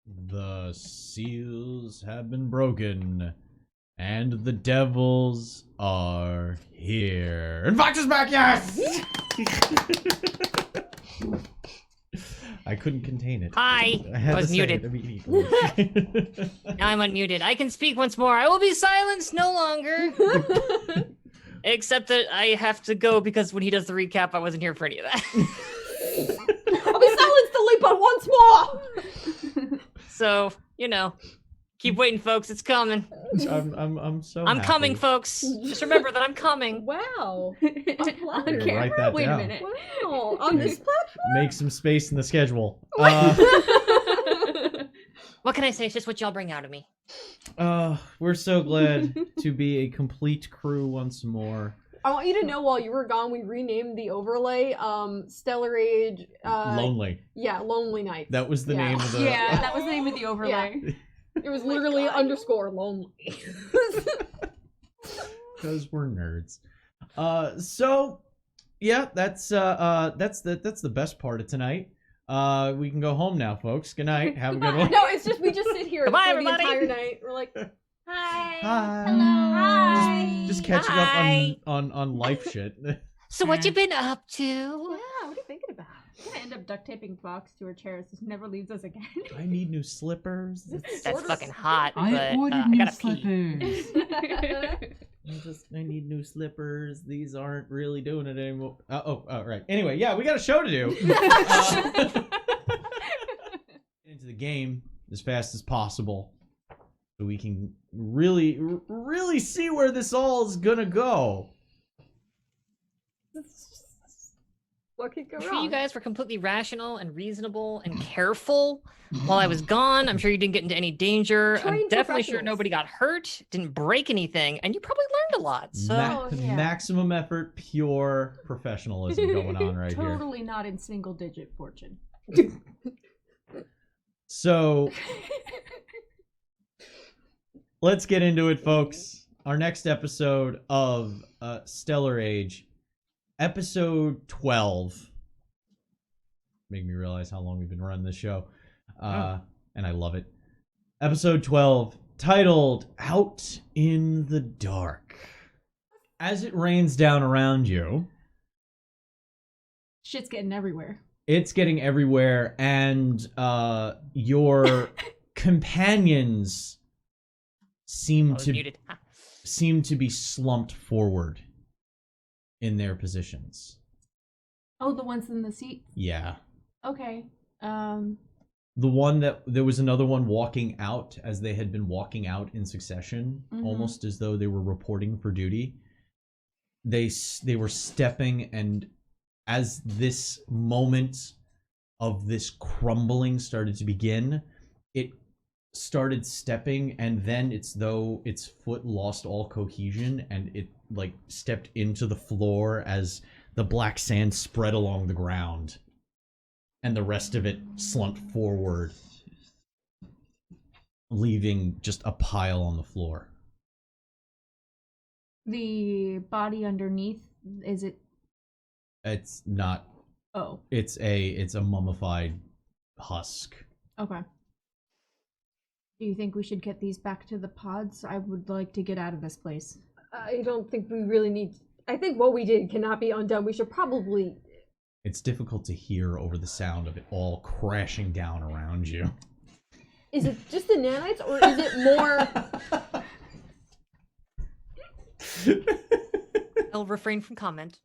The seals have been broken, and the devils are here. And Fox is back, yes! I couldn't contain it. Hi! I was muted. Now I'm unmuted. I can speak once more. I will be silenced no longer. Except that I have to go because when he does the recap, I wasn't here for any of that. I'll be silenced the leap once more! So, keep waiting, folks. It's coming. I'm so I'm happy. coming, folks. Just remember that I'm coming. Wow. I'm gonna write that Wait down. a minute. Wow. On this platform? Make some space in the schedule. What can I say? It's just what y'all bring out of me. We're so glad to be a complete crew once more. I want you to know while you were gone, we renamed the overlay, Stellar Age, Lonely. Yeah, Lonely Nights. That was the name of the... Yeah, that was the name of the overlay. Yeah. It was literally underscore lonely. Because we're nerds. So, yeah, that's the best part of tonight. We can go home now, folks. Good night. Have a good one. No, it's just, we just sit here Goodbye, for the everybody. entire night. We're like, Hi. Hi. Hello. Hi. Just catching Hi. up on life shit. So what you been up to? yeah, what are you thinking about? I'm gonna end up duct taping Fox to her chair so she never leaves us again. I need new slippers. That's fucking hot, but I ordered I new gotta pee. slippers. I need new slippers. These aren't really doing it anymore. Right. Anyway, yeah, we got a show to do. Into the game as fast as possible, so we can really see where this all is gonna go. What could go I'm sure wrong? you guys were completely rational and reasonable and careful while I was gone. I'm sure you didn't get into any danger. I'm Trained definitely sure professionals. nobody got hurt, didn't break anything, and you probably learned a lot. So yeah. Maximum effort, pure professionalism going on right here. Totally not in single digit fortune. So let's get into it, folks. Our next episode of Stellar Age, episode 12. Make me realize how long we've been running this show. And I love it. Episode 12, titled Out in the Dark. As it rains down around you, Shit's getting everywhere. it's getting everywhere, and your companions I seem was to muted. Ha. be slumped forward in their positions. Oh, the ones in the seat? Yeah. Okay. The one that there was another one walking out as they had been walking out in succession, almost as though they were reporting for duty. They were stepping, and as this moment of this crumbling started to begin, it started stepping, and then it's though its foot lost all cohesion, and it like stepped into the floor as the black sand spread along the ground, and the rest of it slumped forward, leaving just a pile on the floor. The body underneath, is it? It's not. Oh, It's a mummified husk. okay. Do you think we should get these back to the pods? I would like to get out of this place. I don't think we really need... I think what we did cannot be undone. We should probably... It's difficult to hear over the sound of it all crashing down around you. Is it just the nanites, or is it more... I'll refrain from comment.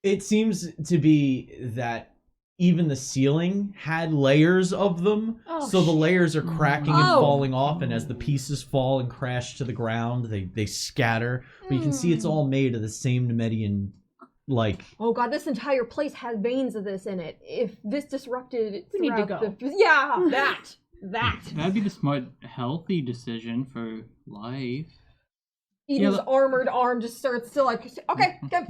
It seems to be that even the ceiling had layers of them, Oh, so the layers are cracking and Oh. falling off, and as the pieces fall and crash to the ground, they scatter. But you can see it's all made of the same Nemedian, like... Oh god, this entire place has veins of this in it. If this disrupted We need to throughout go. Yeah, that! That'd be the smart, healthy decision for life. Eden's Yeah, armored arm just starts to like, okay, go.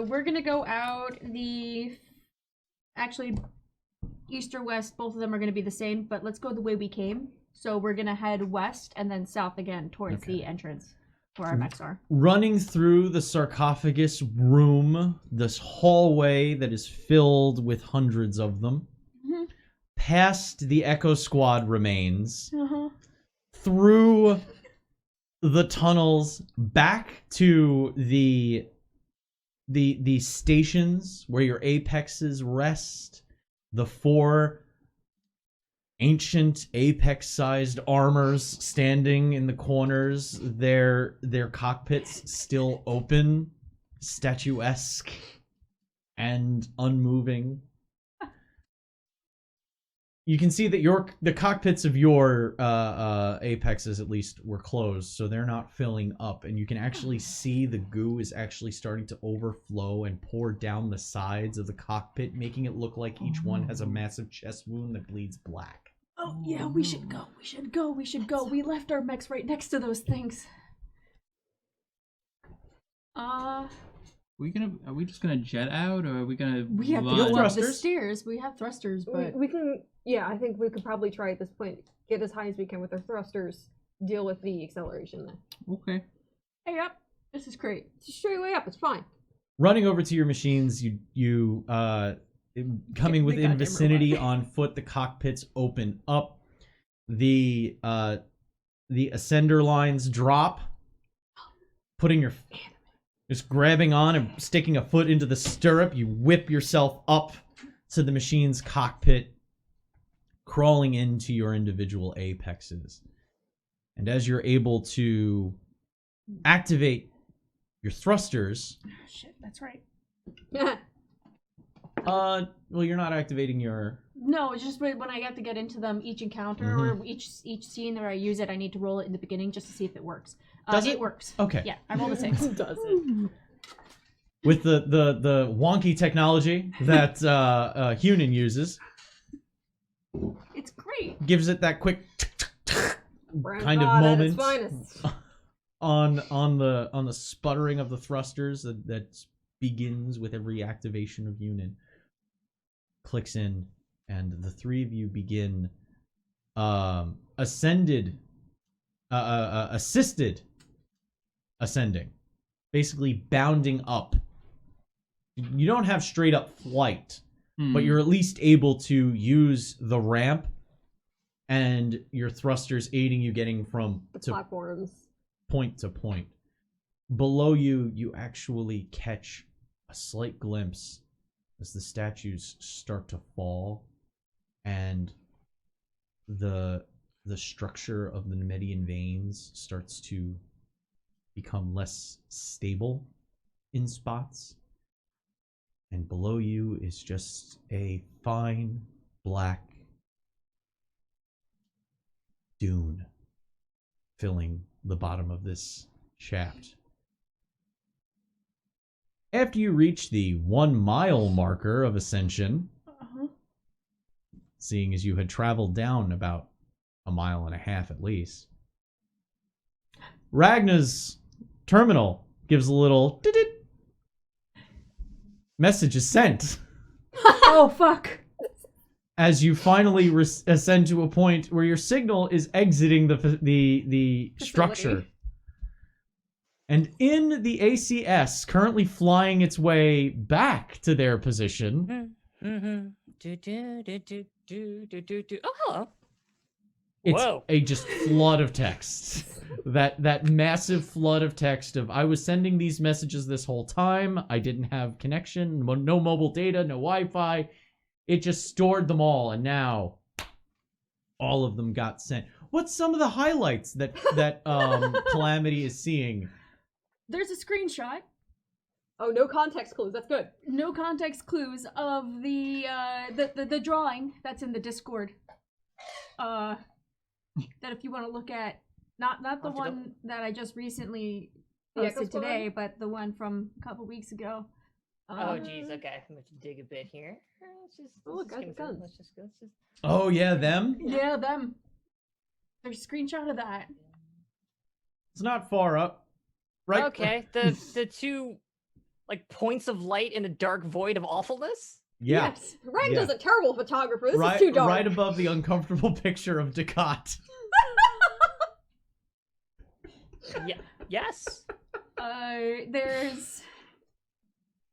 We're gonna go out actually, east or west, both of them are gonna be the same, but let's go the way we came. So we're gonna head west and then south again towards Okay. the entrance. where our mechs are. Running through the sarcophagus room, this hallway that is filled with hundreds of them, past the Echo Squad remains, through the tunnels, back to the stations where your apexes rest, the 4 ancient apex-sized armors standing in the corners, their cockpits still open, statuesque and unmoving. You can see that the cockpits of your apexes at least were closed, so they're not filling up, and you can actually see the goo is actually starting to overflow and pour down the sides of the cockpit, making it look like each one has a massive chest wound that bleeds black. Oh yeah, we should go. We left our mechs right next to those things. Are we just gonna jet out, or are we gonna? We have to run? go up the Thrusters? stairs. We have thrusters, but We can, yeah, I think we could probably try at this point, get as high as we can with our thrusters, deal with the acceleration then. Okay. hey up, this is great. Just straight way up, it's fine. Running over to your machines, you coming within goddamn vicinity robot. on foot, the cockpits open up. The ascender lines drop, just grabbing on and sticking a foot into the stirrup. You whip yourself up to the machine's cockpit, crawling into your individual apexes. And as you're able to activate your thrusters, Shit, that's right. well, you're not activating your... No, it's just when I have to get into them, each encounter or each scene where I use it, I need to roll it in the beginning just to see if it works. Does it it? works. Okay. Yeah, I rolled a 6. Does it? With the wonky technology that Hunan uses, It's great. gives it that quick Brown kind of God at moment its finest. on the sputtering of the thrusters that begins with every activation of Hunan. Clicks in, and the three of you begin assisted ascending, basically bounding up. You don't have straight up flight, but you're at least able to use the ramp and your thrusters aiding you getting from The to platforms. point to point. Below you, you actually catch a slight glimpse as the statues start to fall and the structure of the Nemedian veins starts to become less stable in spots. And below you is just a fine black dune filling the bottom of this shaft. After you reach the 1 mile marker of ascension, seeing as you had traveled down about 1.5 miles at least, Ragna's terminal gives a little dit-dit. Message is sent. Oh, fuck. As you finally ascend to a point where your signal is exiting the structure. And in the ACS, currently flying its way back to their position, Oh, hello. it's Whoa. a just flood of text. That massive flood of text of, I was sending these messages this whole time. I didn't have connection, no mobile data, no Wi-Fi. It just stored them all, and now all of them got sent. What's some of the highlights that Calamity is seeing? There's a screenshot. Oh, no context clues. That's good. No context clues of the drawing that's in the Discord. That if you want to look at, not the I'll have to one that I just recently The Echo posted Squad? today, but the one from a couple weeks ago. Oh, geez. Okay, I'm going to dig a bit here. Oh, look, guys, guns. Let's just go. Oh yeah, them? Yeah, them. There's a screenshot of that. It's not far up. Right? Okay, the two like points of light in a dark void of awfulness. Yeah. Yes. Ragna's Yeah. a terrible photographer. This right, is too dark. right above the uncomfortable picture of Ducat. Yeah. Yes. There's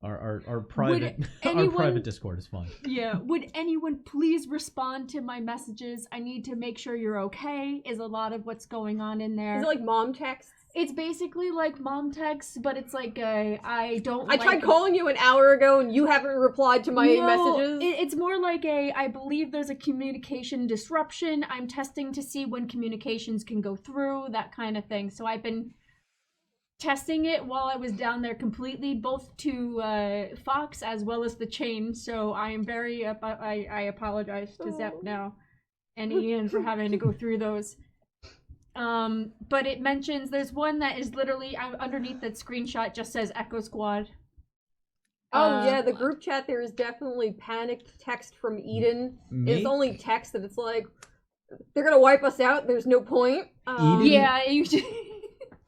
Our private our anyone- private Discord is fun. yeah. Would anyone please respond to my messages? I need to make sure you're okay. Is a lot of what's going on in there. Is it like mom texts? It's basically like mom texts, but it's like I don't. I tried calling you an hour ago and you haven't replied to my messages. It's more like I believe there's a communication disruption. I'm testing to see when communications can go through, that kind of thing. So I've been testing it while I was down there completely, both to Fox as well as the chain. So I am very, I apologize to Zep now and Ian for having to go through those. But it mentions, there's one that is literally, underneath that screenshot just says Echo Squad. Oh yeah, the group chat there is definitely panicked text from Eden. It's only text that it's like, they're gonna wipe us out, there's no point. Eden? Yeah,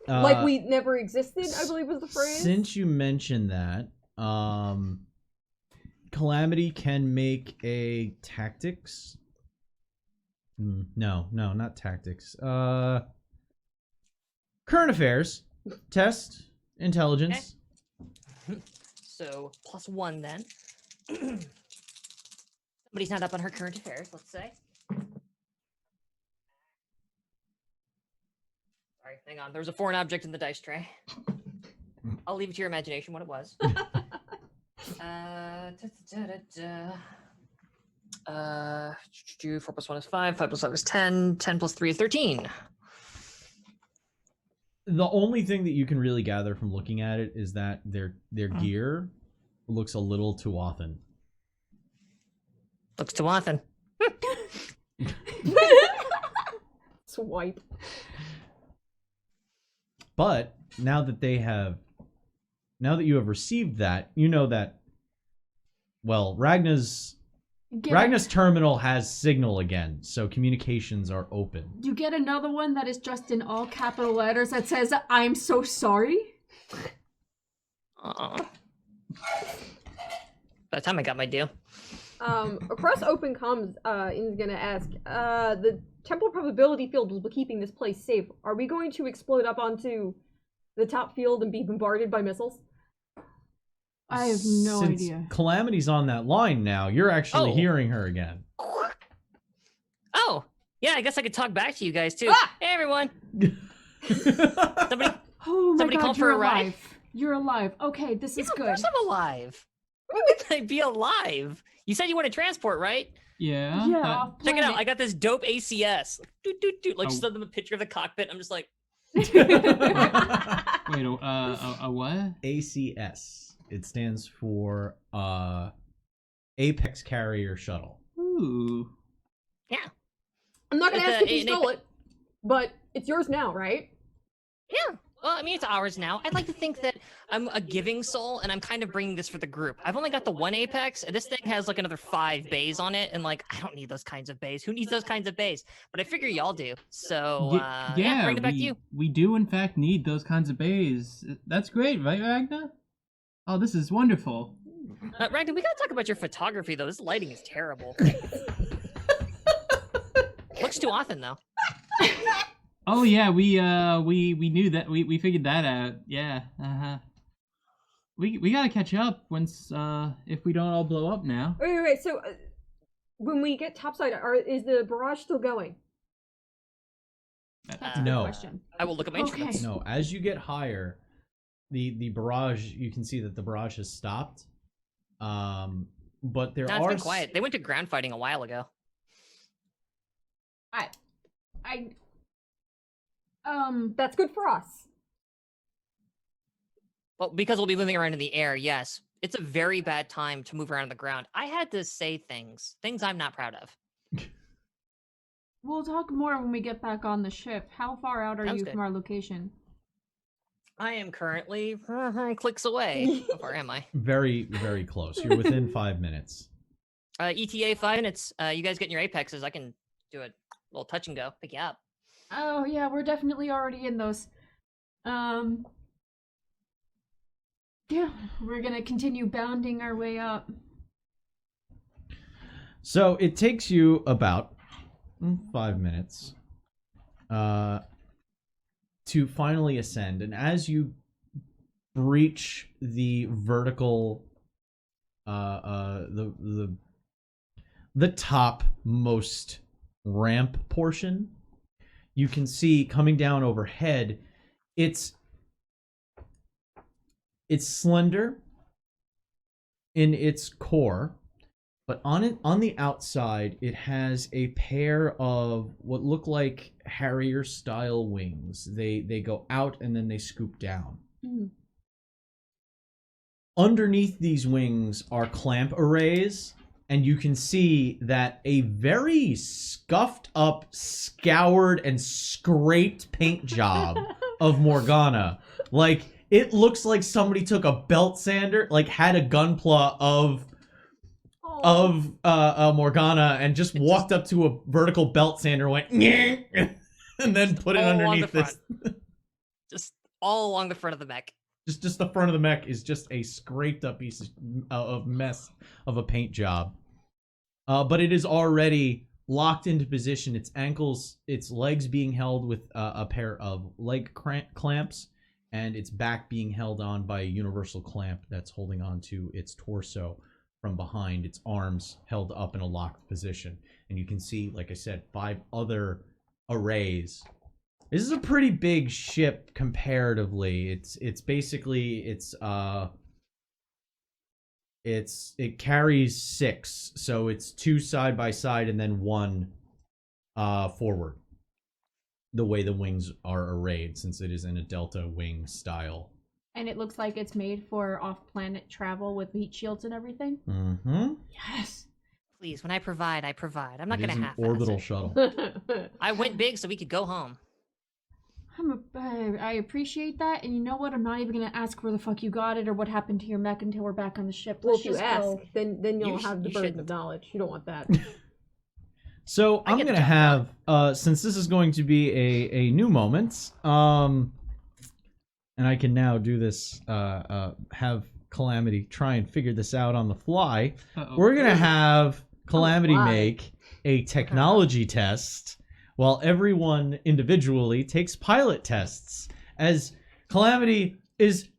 like we never existed, I believe was the phrase. Since you mentioned that, Calamity can make a tactics. No, not tactics. Current affairs test, intelligence. Okay. So +1 then. Somebody's not up on her current affairs, let's say. Sorry, hang on. There was a foreign object in the dice tray. I'll leave it to your imagination what it was. 4 + 1 is 5, 5 + 5 is 10, 10 + 3 is 13. The only thing that you can really gather from looking at it is that their gear looks a little too often. Looks too often. Swipe. But now that you have received that, you know that, well, Ragna's terminal has signal again, so communications are open. You get another one that is just in all capital letters that says, "I'm so sorry." By the time I got my deal. Across open comms, Ian's gonna ask, the temple probability field will be keeping this place safe. Are we going to explode up onto the top field and be bombarded by missiles? I have no Since idea. Calamity's on that line now, you're actually hearing her again. Oh, yeah, I guess I could talk back to you guys too. Ah! Hey, everyone. Somebody Oh my Somebody god, call for you're a ride? alive. You're alive. Okay, this is Of good. course I'm alive. Why would I be alive? You said you want to transport, right? Yeah. Yeah, but- off Check it out. planet. I got this dope ACS. Like, Oh. just send them a picture of the cockpit. I'm just like, Wait, a what? ACS. It stands for Apex Carrier Shuttle. Ooh. yeah. I'm not gonna It's ask if you an stole it, but it's yours now, right? Yeah. Well, I mean, it's ours now. I'd like to think that I'm a giving soul, and I'm kind of bringing this for the group. I've only got the one Apex, and this thing has like another 5 bays on it, and like, I don't need those kinds of bays. Who needs those kinds of bays? But I figure y'all do. So, yeah, bring it back to you. We do in fact need those kinds of bays. That's great, right, Ragna? Oh, this is wonderful. Ragnar, we gotta talk about your photography, though. This lighting is terrible. Looks too often, though. Oh yeah, we knew that. We figured that out. Yeah. We gotta catch up once if we don't all blow up now. Wait. So, when we get topside, is the barrage still going? That's a good No. question. I will look at my instruments. No, as you get higher, the barrage, you can see that the barrage has stopped. But there No, are it's been quiet. They went to ground fighting a while ago. That's good for us. Well, because we'll be moving around in the air, yes. It's a very bad time to move around on the ground. I had to say things I'm not proud of. We'll talk more when we get back on the ship. How far out are Sounds you good. from our location? I am currently clicks away. How far am I? very, very close. You're within 5 minutes. ETA 5 minutes. You guys getting your apexes? I can do a little touch and go. Pick you up. Oh yeah, we're definitely already in those. Yeah, we're gonna continue bounding our way up. So it takes you about 5 minutes to finally ascend, and as you breach the vertical, the topmost ramp portion, you can see coming down overhead. It's slender in its core, but on the outside, it has a pair of what look like Harrier style wings. They go out and then they scoop down. Underneath these wings are clamp arrays, and you can see that a very scuffed up, scoured, and scraped paint job of Morgana. Like, it looks like somebody took a belt sander, like had a gunpla of Morgana and just walked up to a vertical belt sander and went, and then put it underneath this. Just all along the front of the mech. Just the front of the mech is just a scraped up piece of mess of a paint job. But it is already locked into position. Its legs being held with a pair of leg clamps, and its back being held on by a universal clamp that's holding on to its torso from behind, its arms held up in a locked position. And you can see, like I said, 5 other arrays. This is a pretty big ship comparatively. It carries 6, so it's 2 side by side and then 1 forward. The way the wings are arrayed, since it is in a delta wing style. And it looks like it's made for off-planet travel with heat shields and everything. Mm-hmm. Yes. Please, when I provide, I provide. I'm not It is gonna an half orbital it. shuttle. I went big so we could go home. I appreciate that, and you know what? I'm not even gonna ask where the fuck you got it or what happened to your mech until we're back on the ship. Well, Let's if you just ask, go. then you'll have the you burden shouldn't. of knowledge. You don't want that. So I I'm get the gonna job have, since this is going to be a new moment, and I can now do this, have Calamity try and figure this out on the fly. Uh-oh. We're gonna have Calamity fly. make a technology test, while everyone individually takes pilot tests. As Calamity is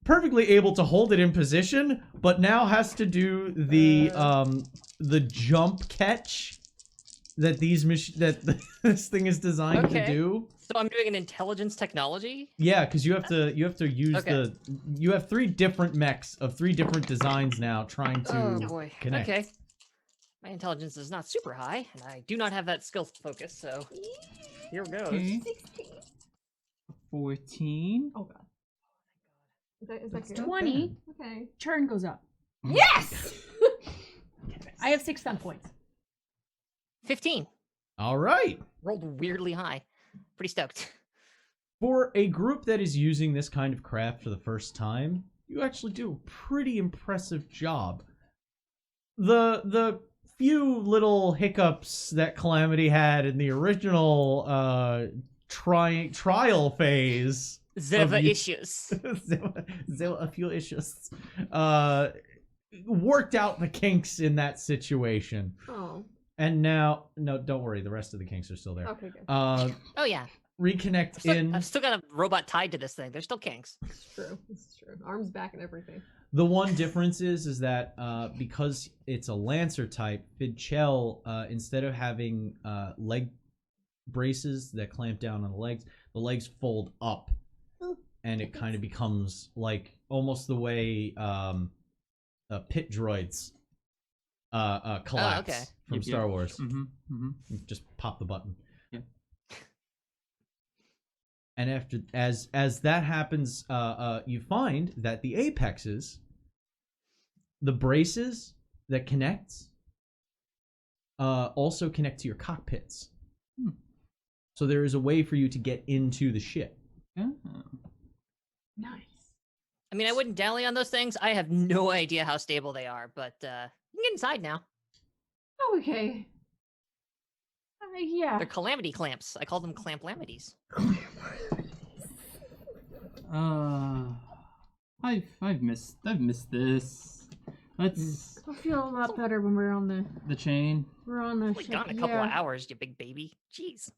perfectly able to hold it in position, but now has to do the jump catch that this thing is designed to Okay. do. So I'm doing an intelligence technology? Yeah, because you have to use Okay. you have 3 different mechs of 3 different designs now trying to Oh boy. connect. Okay. My intelligence is not super high, and I do not have that skill focus, so here goes. Okay. 14. Oh god. Is that It's good? 20. Okay. Turn goes up. Yes! I have 6 stun points. 15. All right. Rolled weirdly high. Pretty stoked. For a group that is using this kind of craft for the first time, you actually do a pretty impressive job. The few little hiccups that Calamity had in the original trial phase. Zeva you- issues. There were a few issues. Worked out the kinks in that situation. Oh. And now, no, don't worry. The rest of the kinks are still there. Okay, good. Oh yeah. Reconnect in. I've still got a robot tied to this thing. There's still kinks. It's true. It's true. Arms back and everything. The one difference is that because it's a Lancer type, Fidchel, instead of having leg braces that clamp down on the legs fold up, and it kind of becomes like almost the way pit droids collapse okay. from Yep, Star yep. Wars. Mm-hmm. Mm-hmm. You just pop the button. Yeah. And after as that happens, you find that the apexes, the braces that connect, also connect to your cockpits. So there is a way for you to get into the ship. Yeah. Nice. I mean, I wouldn't dally on those things. I have no idea how stable they are, but you can get inside now. Oh, okay. Yeah. They're calamity clamps. I call them clamp lamities. I've missed this. Let's I'll feel a lot better when we're on the the chain. Only ship. gone a couple yeah. of hours, you big baby. Jeez.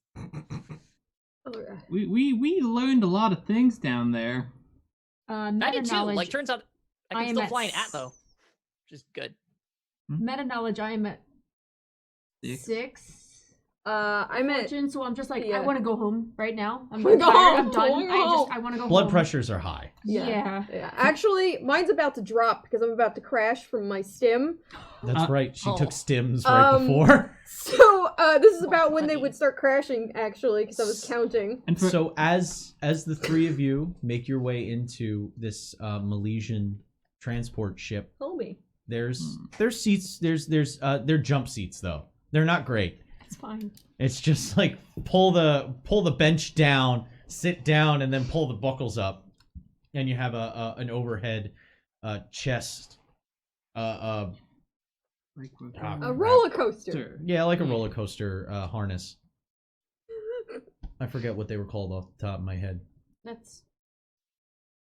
We learned a lot of things down there. I Meta did too. knowledge. Like, turns out I I can am still at fly an Atmo, which is good. Meta knowledge. I am at 6. I'm at Fortune, so I'm just like, Yeah. I want to go home right now. I'm Wanna go tired. home, I'm done. going home. I want to go Blood home. pressures are high. Yeah. Actually, mine's about to drop because I'm about to crash from my stim. That's right. She took Oh. stims right before. So this is about when they funny. would start crashing. Actually, because I was counting. And for, So as the three of you make your way into this Milesian transport ship, Homie. there's seats. They're jump seats though. They're not great. It's fine. It's just like pull the bench down, sit down, and then pull the buckles up, and you have an overhead chest. like, A roller coaster. Yeah, like a roller coaster harness. I forget what they were called off the top of my head.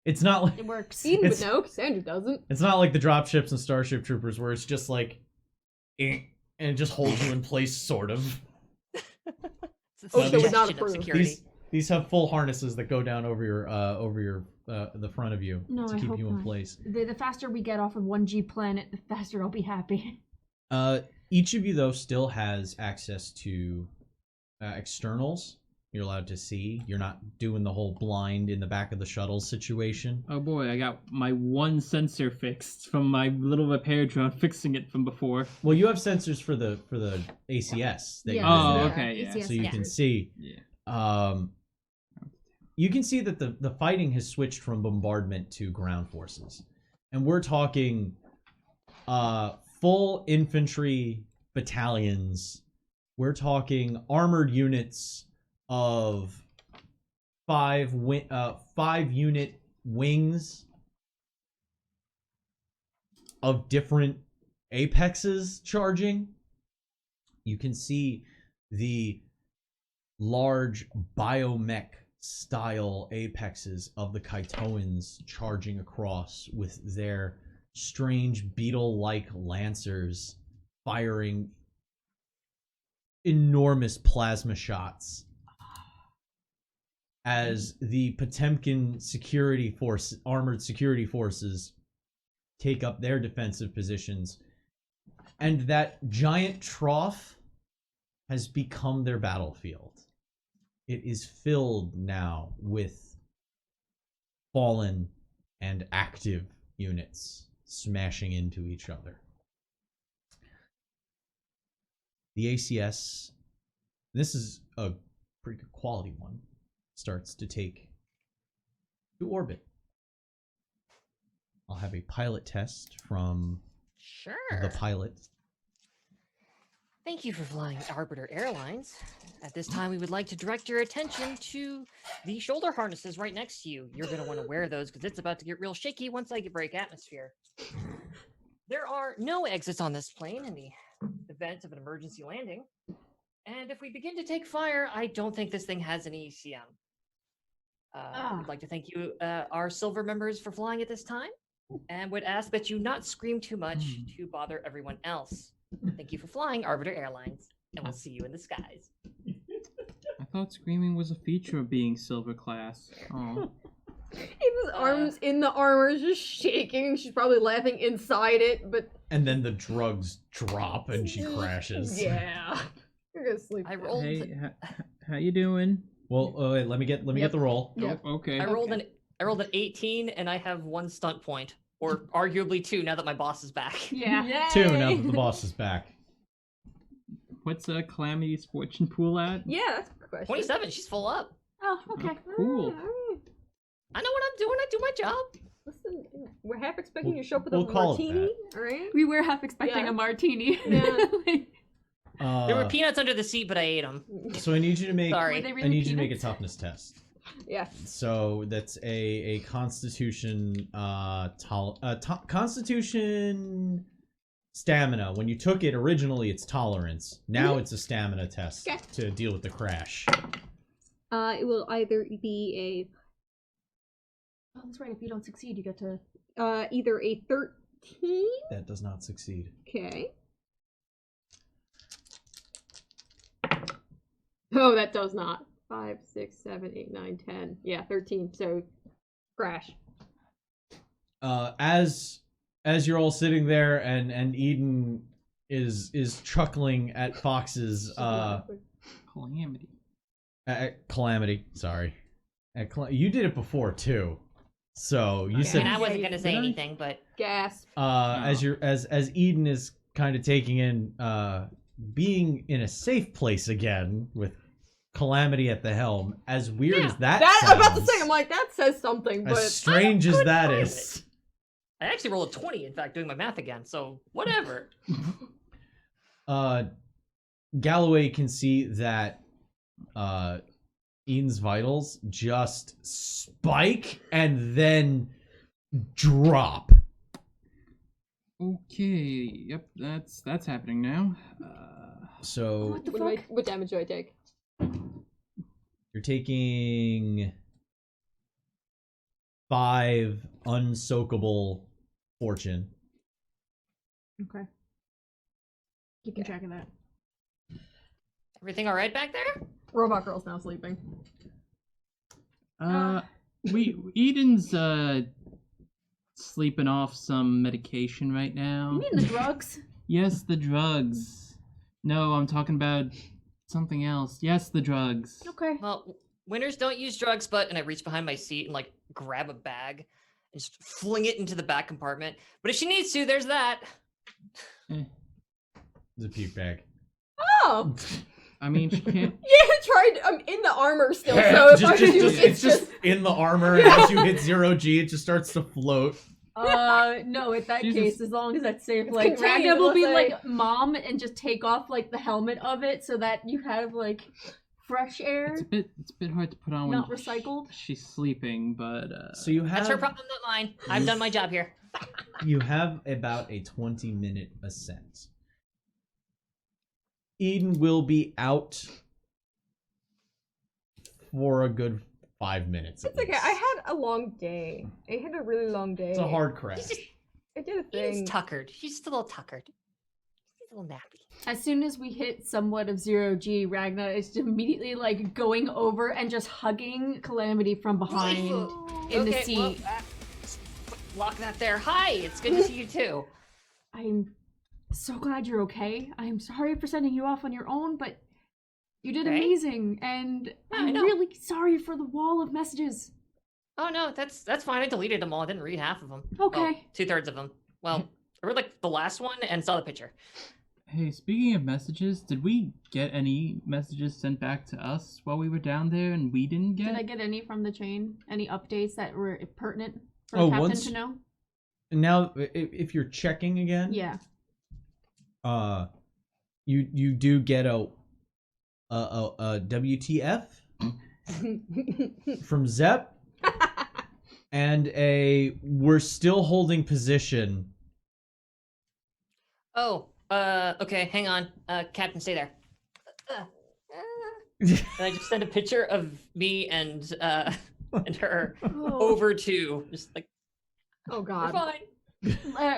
It's not like It works. Eden would It's- know, Cassandra doesn't. it's not like the dropships and Starship Troopers where it's just like, and it just holds you in place, sort of. It's Oh, the so it's not suggestion of approved. security. These have full harnesses that go down over your the front of you No, to I keep hope you in not. place. The faster we get off of 1G planet, the faster I'll be happy. Each of you though still has access to externals. You're allowed to see. You're not doing the whole blind in the back of the shuttle situation. oh boy, I got my one sensor fixed from my little repair drone fixing it from before. Well, you have sensors for the ACS. That Oh, you okay, yeah. so you can see. Yeah. You can see that the fighting has switched from bombardment to ground forces, and we're talking full infantry battalions. We're talking armored units of 5 unit wings of different apexes charging. You can see the large biomech style apexes of the Kaitoans charging across with their strange beetle-like lancers firing enormous plasma shots as the Potemkin security force, armored security forces, take up their defensive positions. And that giant trough has become their battlefield. It is filled now with fallen and active units smashing into each other. The ACS, this is a pretty good quality one, starts to take to orbit. I'll have a pilot test from Sure. the pilot. Thank you for flying Arbiter Airlines. At this time, we would like to direct your attention to the shoulder harnesses right next to you. You're going to want to wear those because it's about to get real shaky once I break atmosphere. There are no exits on this plane in the event of an emergency landing. And if we begin to take fire, I don't think this thing has any ECM. We'd like to thank you, our silver members, for flying at this time, and would ask that you not scream too much to bother everyone else. Thank you for flying Arbiter Airlines, and we'll see you in the skies. I thought screaming was a feature of being silver class. Oh. His arms in the armor is just shaking. She's probably laughing inside it, but And then the drugs drop and she crashes. yeah. You're gonna sleep. I rolled. Hey, how you doing? Well, wait, let me get the roll. Yep. Oh, okay. I rolled an 18, and I have 1 stunt point, or arguably 2 now that my boss is back. Yeah. 2 now that the boss is back. What's Calamity's fortune pool at? Yeah, that's a good question. 27. She's full up. Oh, okay. Cool. I know what I'm doing. I do my job. Listen, we're half expecting you to show up with We'll a call it martini, alright? We were half expecting Yeah. a martini. Yeah. There were peanuts under the seat, but I ate them. So I need you to make Sorry. Were they I really need you to make a peanuts? toughness test. Yeah. So that's a Constitution Constitution stamina. When you took it originally, it's tolerance. Now it's a stamina test Okay. to deal with the crash. It will either be Oh, that's right. If you don't succeed, you get to. either a 13. That does not succeed. Okay. Oh, that does not. 5, 6, 7, 8, 9, 10. Yeah, 13. So, crash. As you're all sitting there and Eden is chuckling at Fox's Calamity. calamity. Sorry, you did it before too. So you said And I wasn't gonna say anything, but Gasp. as Eden is kind of taking in being in a safe place again with Calamity at the helm. As weird as that sounds, I'm about to say, I'm like, that says something, but as strange as that is. I actually rolled a 20, in fact, doing my math again, so whatever. Galloway can see that Eden's vitals just spike and then drop. Okay, yep, that's happening now. So what damage do I take? you're taking 5 unsoakable fortune. Okay. Keeping track of that. Everything all right back there? Robot girl's now sleeping. Eden's sleeping off some medication right now. You mean the drugs? Yes, the drugs. No, I'm talking about something else. Yes, the drugs. Okay. Well, winners don't use drugs, but... And I reach behind my seat and, like, grab a bag and just fling it into the back compartment. But if she needs to, there's that. It's a puke bag. Oh! I mean, she can't. Yeah, tried. I'm in the armor still, so if I do, it's just in the armor, and as you hit 0G, it just starts to float. No, in that Jesus. case, as long as that's safe, It's like, contained, Ragna will be let's say. like, Mom, and just take off, like, the helmet of it so that you have, like, fresh air. It's a bit hard to put on Not when recycled? she's sleeping, but So you have That's her problem, not mine. I've done my job here. you have about a 20-minute ascent. Eden will be out for a good 5 minutes. It's okay. I had a long day. I had a really long day. It's a hard crash. She's just I did a Eden's thing. tuckered. She's just a little tuckered. She's a little nappy. As soon as we hit somewhat of 0G, Ragna is immediately, like, going over and just hugging Calamity from behind in the seat. Well, lock that there. Hi, it's good to see you too. I'm so glad you're okay. I'm sorry for sending you off on your own, but you did Okay. amazing, and I I'm know. really sorry for the wall of messages. Oh no, that's fine. I deleted them all. I didn't read half of them. Okay. Well, 2/3 of them. Well, I read like the last one and saw the picture. hey, speaking of messages, did we get any messages sent back to us while we were down there and we didn't get? Did I get any from the chain? Any updates that were pertinent for Oh, the captain once- to know? Now, if you're checking again, Yeah. you do get a WTF from Zep and a we're still holding position. Oh, okay, hang on. Captain, stay there. And I just sent a picture of me and her over to just like Oh we're god. fine.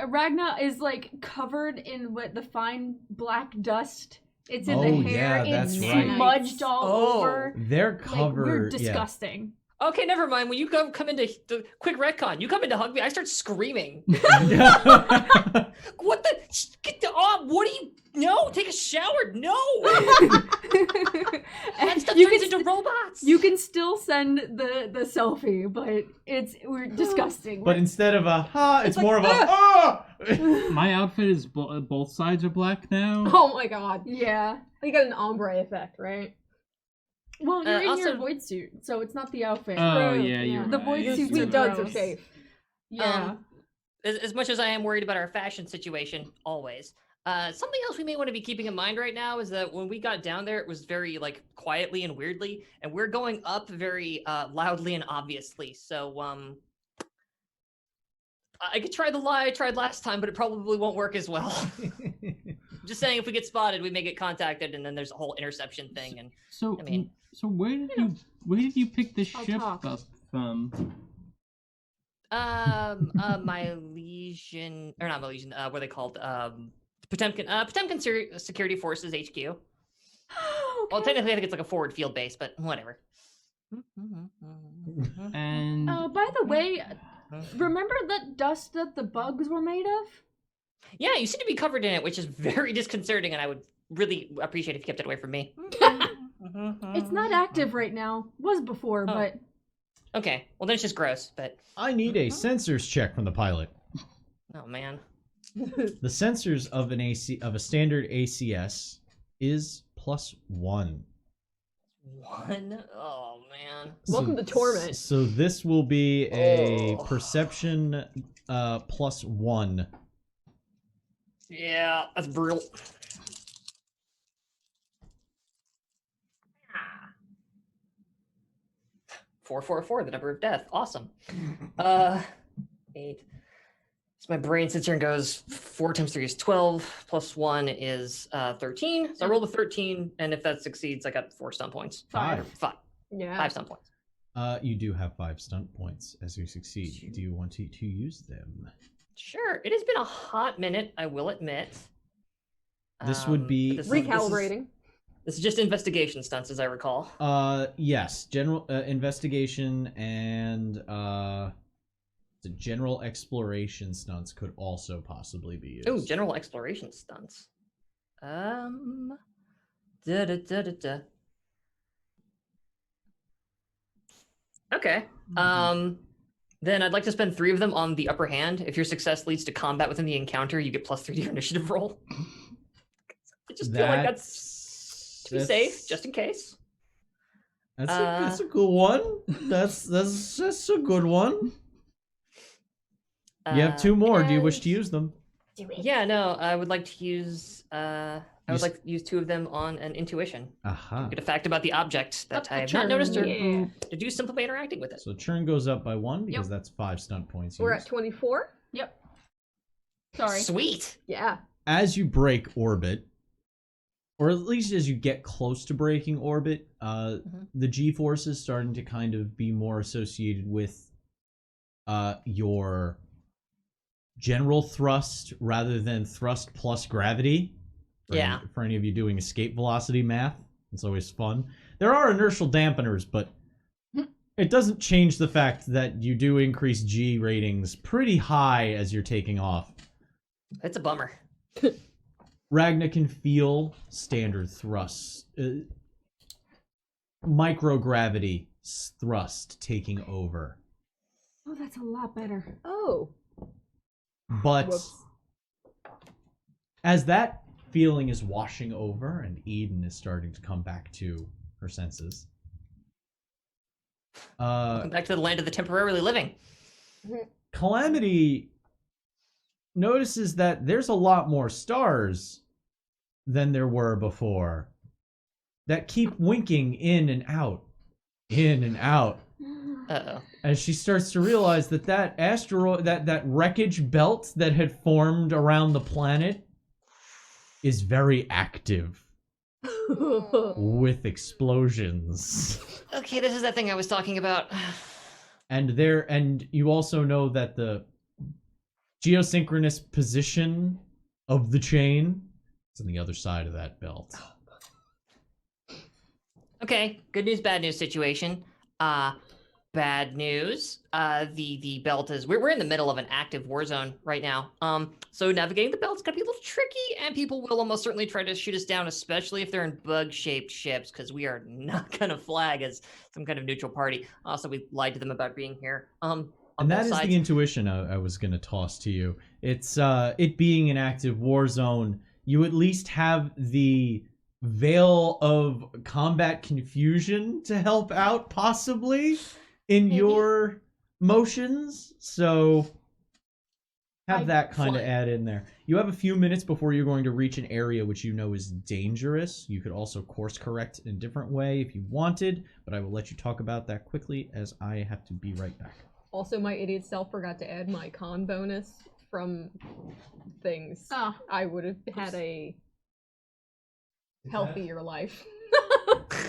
Ragna is like covered in what the fine black dust. It's in Oh, the hair. yeah, that's it's right. smudged all Oh. over. They're Like, covered. we're disgusting. Okay, never mind. When you come into the quick retcon, you come in to hug me, I start screaming. Yeah. What the? Get the off! What do you? No, take a shower. No, that stuff you turns can into robots. you can still send the selfie, but we're disgusting. But instead of a ha, it's like, more of a ah. My outfit is both sides are black now. Oh my god. yeah. You got an ombre effect, right? Well, you're in your also- void suit, so it's not the outfit. Oh True, yeah, yeah. you're The right. void suits We are duds are gross. safe. Yeah. As much as I am worried about our fashion situation, always. Something else we may want to be keeping in mind right now is that when we got down there, it was very like quietly and weirdly, and we're going up very loudly and obviously. So I could try the lie I tried last time, but it probably won't work as well. Just saying, if we get spotted, we may get contacted, and then there's a whole interception thing. And So, I mean, so where did you pick the I'll ship talk. up from? Milesian, or not Milesian, what are they called? Potemkin Security Forces HQ. Well, technically, I think it's like a forward field base, but whatever. And By the way, remember that dust that the bugs were made of? Yeah, you seem to be covered in it, which is very disconcerting, and I would really appreciate if you kept it away from me. It's not active right now. Was before, Oh. but Okay, well then it's just gross, but I need a sensors check from the pilot. oh man. The sensors of a standard ACS is +1. 1? Oh man. Welcome to Torment. So this will be a Oh. perception +1. Yeah, that's brutal. 444, the number of death. Awesome. 8. So my brain sits here and goes 4 times 3 is 12, plus 1 is 13. So I rolled a 13, and if that succeeds, I got 4 stun points. 5. Yeah. 5 stun points. You do have 5 stunt points as you succeed. Do you want to use them? Sure. It has been a hot minute, I will admit. This would be- but Recalibrating. This is just investigation stunts, as I recall. Yes, general investigation and the general exploration stunts could also possibly be used. Oh, general exploration stunts. Da da da da da. Okay. Then I'd like to spend 3 of them on the upper hand. If your success leads to combat within the encounter, you get +3 to your initiative roll. I just feel like that's to be safe, just in case. That's a good one. That's a good one. You have 2 more. Do you wish to use them? Yeah, no, I would like to use I would like to use 2 of them on an intuition. Aha. Get a fact about the object that Up the I have not churn. noticed or Yeah. deduced simply by interacting with it. So churn goes up by 1 because Yep. that's 5 stunt points. We're used. at 24. yep. Sorry. Sweet. Yeah. As you break orbit, or at least as you get close to breaking orbit, the G-force is starting to kind of be more associated with your general thrust rather than thrust plus gravity. Yeah. For any of you doing escape velocity math, it's always fun. There are inertial dampeners, but it doesn't change the fact that you do increase G ratings pretty high as you're taking off. It's a bummer. Ragna can feel standard thrust, microgravity thrust taking over. Oh, that's a lot better. Oh. But Whoops. as that feeling is washing over and Eden is starting to come back to her senses, Welcome back to the land of the temporarily living. Calamity notices that there's a lot more stars than there were before that keep winking in and out, Uh-oh. as she starts to realize that that asteroid, that wreckage belt that had formed around the planet is very active with explosions. Okay, this is that thing I was talking about. And you also know that the geosynchronous position of the chain is on the other side of that belt. Okay, good news, bad news situation. Bad news. The belt is we're in the middle of an active war zone right now. So navigating the belt's gonna be a little tricky, and people will almost certainly try to shoot us down, especially if they're in bug-shaped ships, because we are not gonna flag as some kind of neutral party. Also, we lied to them about being here. On And that both is sides. the intuition I was going to toss to you. It's it being an active war zone, you at least have the veil of combat confusion to help out, possibly, in Maybe. your motions. So have that kind of Fine. add in there. You have a few minutes before you're going to reach an area which you know is dangerous. You could also course correct in a different way if you wanted, but I will let you talk about that quickly as I have to be right back. Also, my idiot self forgot to add my con bonus from things. Oh. I would have had a healthier life.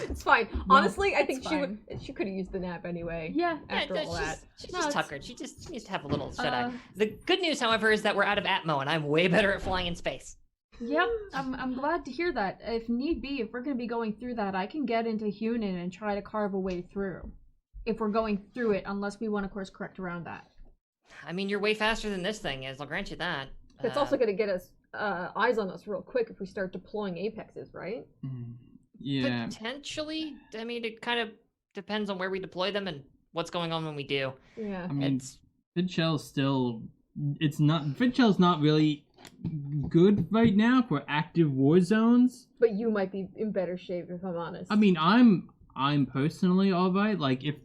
It's fine. Honestly, I think it's she could have used the nap anyway. Yeah. After all that. She's No, just it's- tuckered. She needs to have a little shut eye. Uh, The good news, however, is that we're out of Atmo, and I'm way better at flying in space. Yep, I'm glad to hear that. If need be, if we're going to be going through that, I can get into Hunan and try to carve a way through. If we're going through it, unless we want to course correct around that. I mean, you're way faster than this thing is. I'll grant you that. It's also going to get us eyes on us real quick if we start deploying apexes, right? Yeah. Potentially. I mean, it kind of depends on where we deploy them and what's going on when we do. Yeah. I mean, It's Fidshell's still. Fidshell's not really good right now for active war zones. But you might be in better shape if I'm honest. I mean, I'm personally alright. Like, if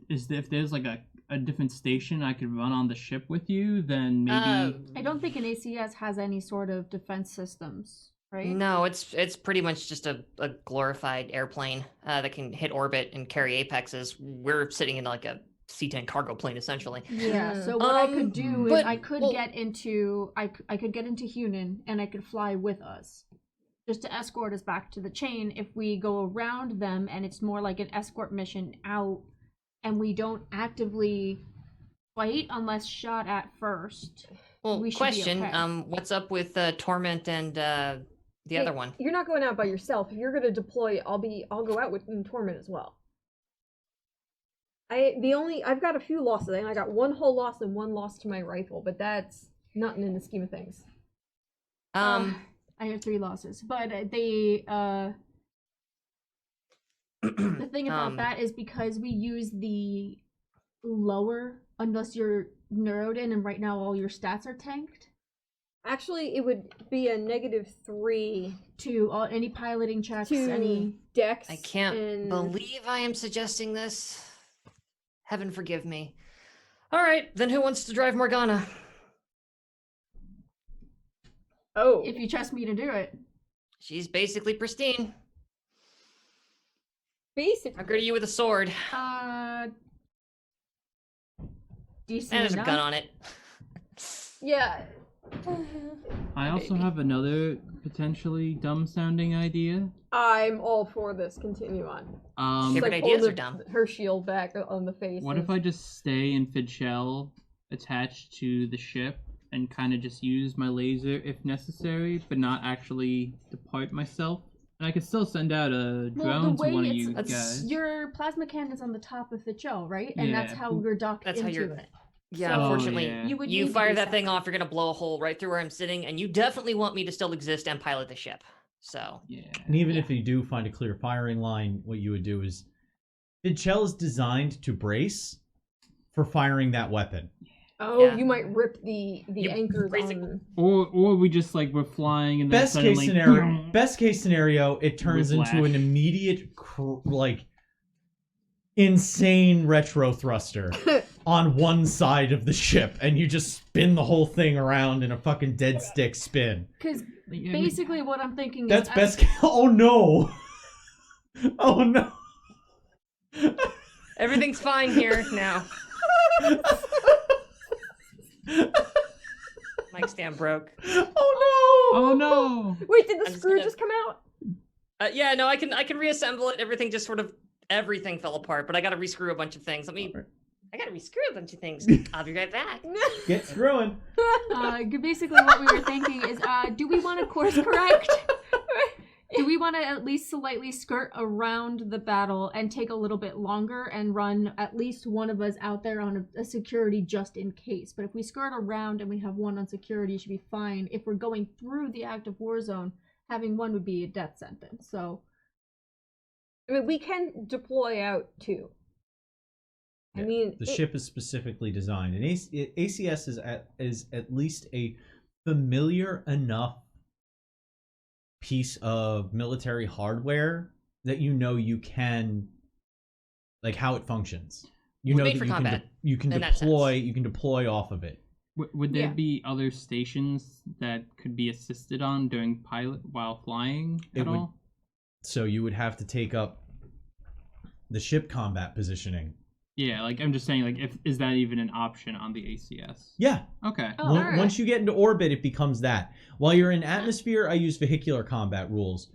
there's like a different station I could run on the ship with you, then maybe. I don't think an ACS has any sort of defense systems, right? No, it's pretty much just a glorified airplane that can hit orbit and carry apexes. We're sitting in like a C-10 cargo plane essentially. Yeah, so what I could do is but- I could get into Hunan and I could fly with us. Just to escort us back to the chain. If we go around them and it's more like an escort mission out and we don't actively fight unless shot at first. Well, We should be question, okay. what's up with Torment and the other one? You're not going out by yourself. If you're going to deploy, I'll go out with Torment as well. I've got a few losses. I got one whole loss and one loss to my rifle, but that's nothing in the scheme of things. I have 3 losses, but the thing about that is because we use the lower, unless you're neuroed in, and right now all your stats are tanked. Actually, it would be a -3 To any piloting checks, to any. dex. I can't and... believe I am suggesting this. Heaven forgive me. All right, then who wants to drive Morgana? Oh, If you trust me to do it. She's basically pristine. basically. I'll go to you with a sword Decent and there's a enough. gun on it. Yeah. I also have another potentially dumb-sounding idea. I'm all for this. Continue on. Favorite Like, ideas pull are dumb. her shield back on the face. What if I just stay in Fidshell attached to the ship and kind of just use my laser if necessary, but not actually depart myself? And I could still send out a drone to one of you guys. Your plasma cannon's on the top of the shell, right? And that's Yeah. how we're docked That's how into you're- it. Yeah, So- unfortunately, yeah. You would you need to fire do that thing something. off, you're gonna blow a hole right through where I'm sitting, and you definitely want me to still exist and pilot the ship. So Yeah. And even if you do find a clear firing line, what you would do is Fidshell is designed to brace for firing that weapon. Oh, Yeah. you might rip the You anchors basically- on. Or we just like we're flying and then Best suddenly case scenario, it turns into Whiplash. an immediate insane retro thruster on one side of the ship, and you just spin the whole thing around in a fucking dead stick spin. Because Yeah, basically what I'm thinking That's is... best case. Oh no! Oh no! everything's fine here now. Mic stand broke. Oh no! Oh no! Wait, did the I'm just screw gonna- just come out? Yeah, no, I can reassemble it. Everything just sort of everything fell apart, but I got to rescrew a bunch of things. I got to rescrew a bunch of things. I'll be right back. Get screwing. Basically what we were thinking is, do we want to course correct? Do we want to at least slightly skirt around the battle and take a little bit longer and run at least one of us out there on a security just in case? But if we skirt around and we have one on security, it should be fine. If we're going through the active war zone, having one would be a death sentence. So I mean, we can deploy out too. I Yeah, mean, the ship is specifically designed, and ACS is at least a familiar enough piece of military hardware that you can, like, how it functions. You It's know made that for you combat, can in that deploy off of it. Would there Yeah. be other stations that could be assisted on during pilot while flying at all? So you would have to take up the ship combat positioning. Yeah, like I'm just saying, like, is that even an option on the ACS? Yeah. Okay. Oh, alright. Once you get into orbit, it becomes that. While you're in atmosphere, I use vehicular combat rules.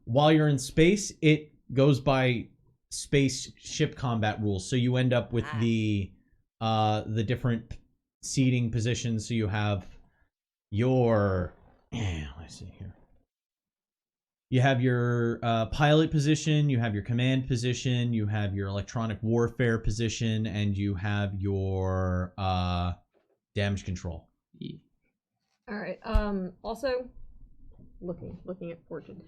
While you're in space, it goes by space ship combat rules. So you end up with the different seating positions. So you have your let's see here. You have your pilot position, you have your command position, you have your electronic warfare position, and you have your damage control. Yeah. All right. Also, looking at Fortune.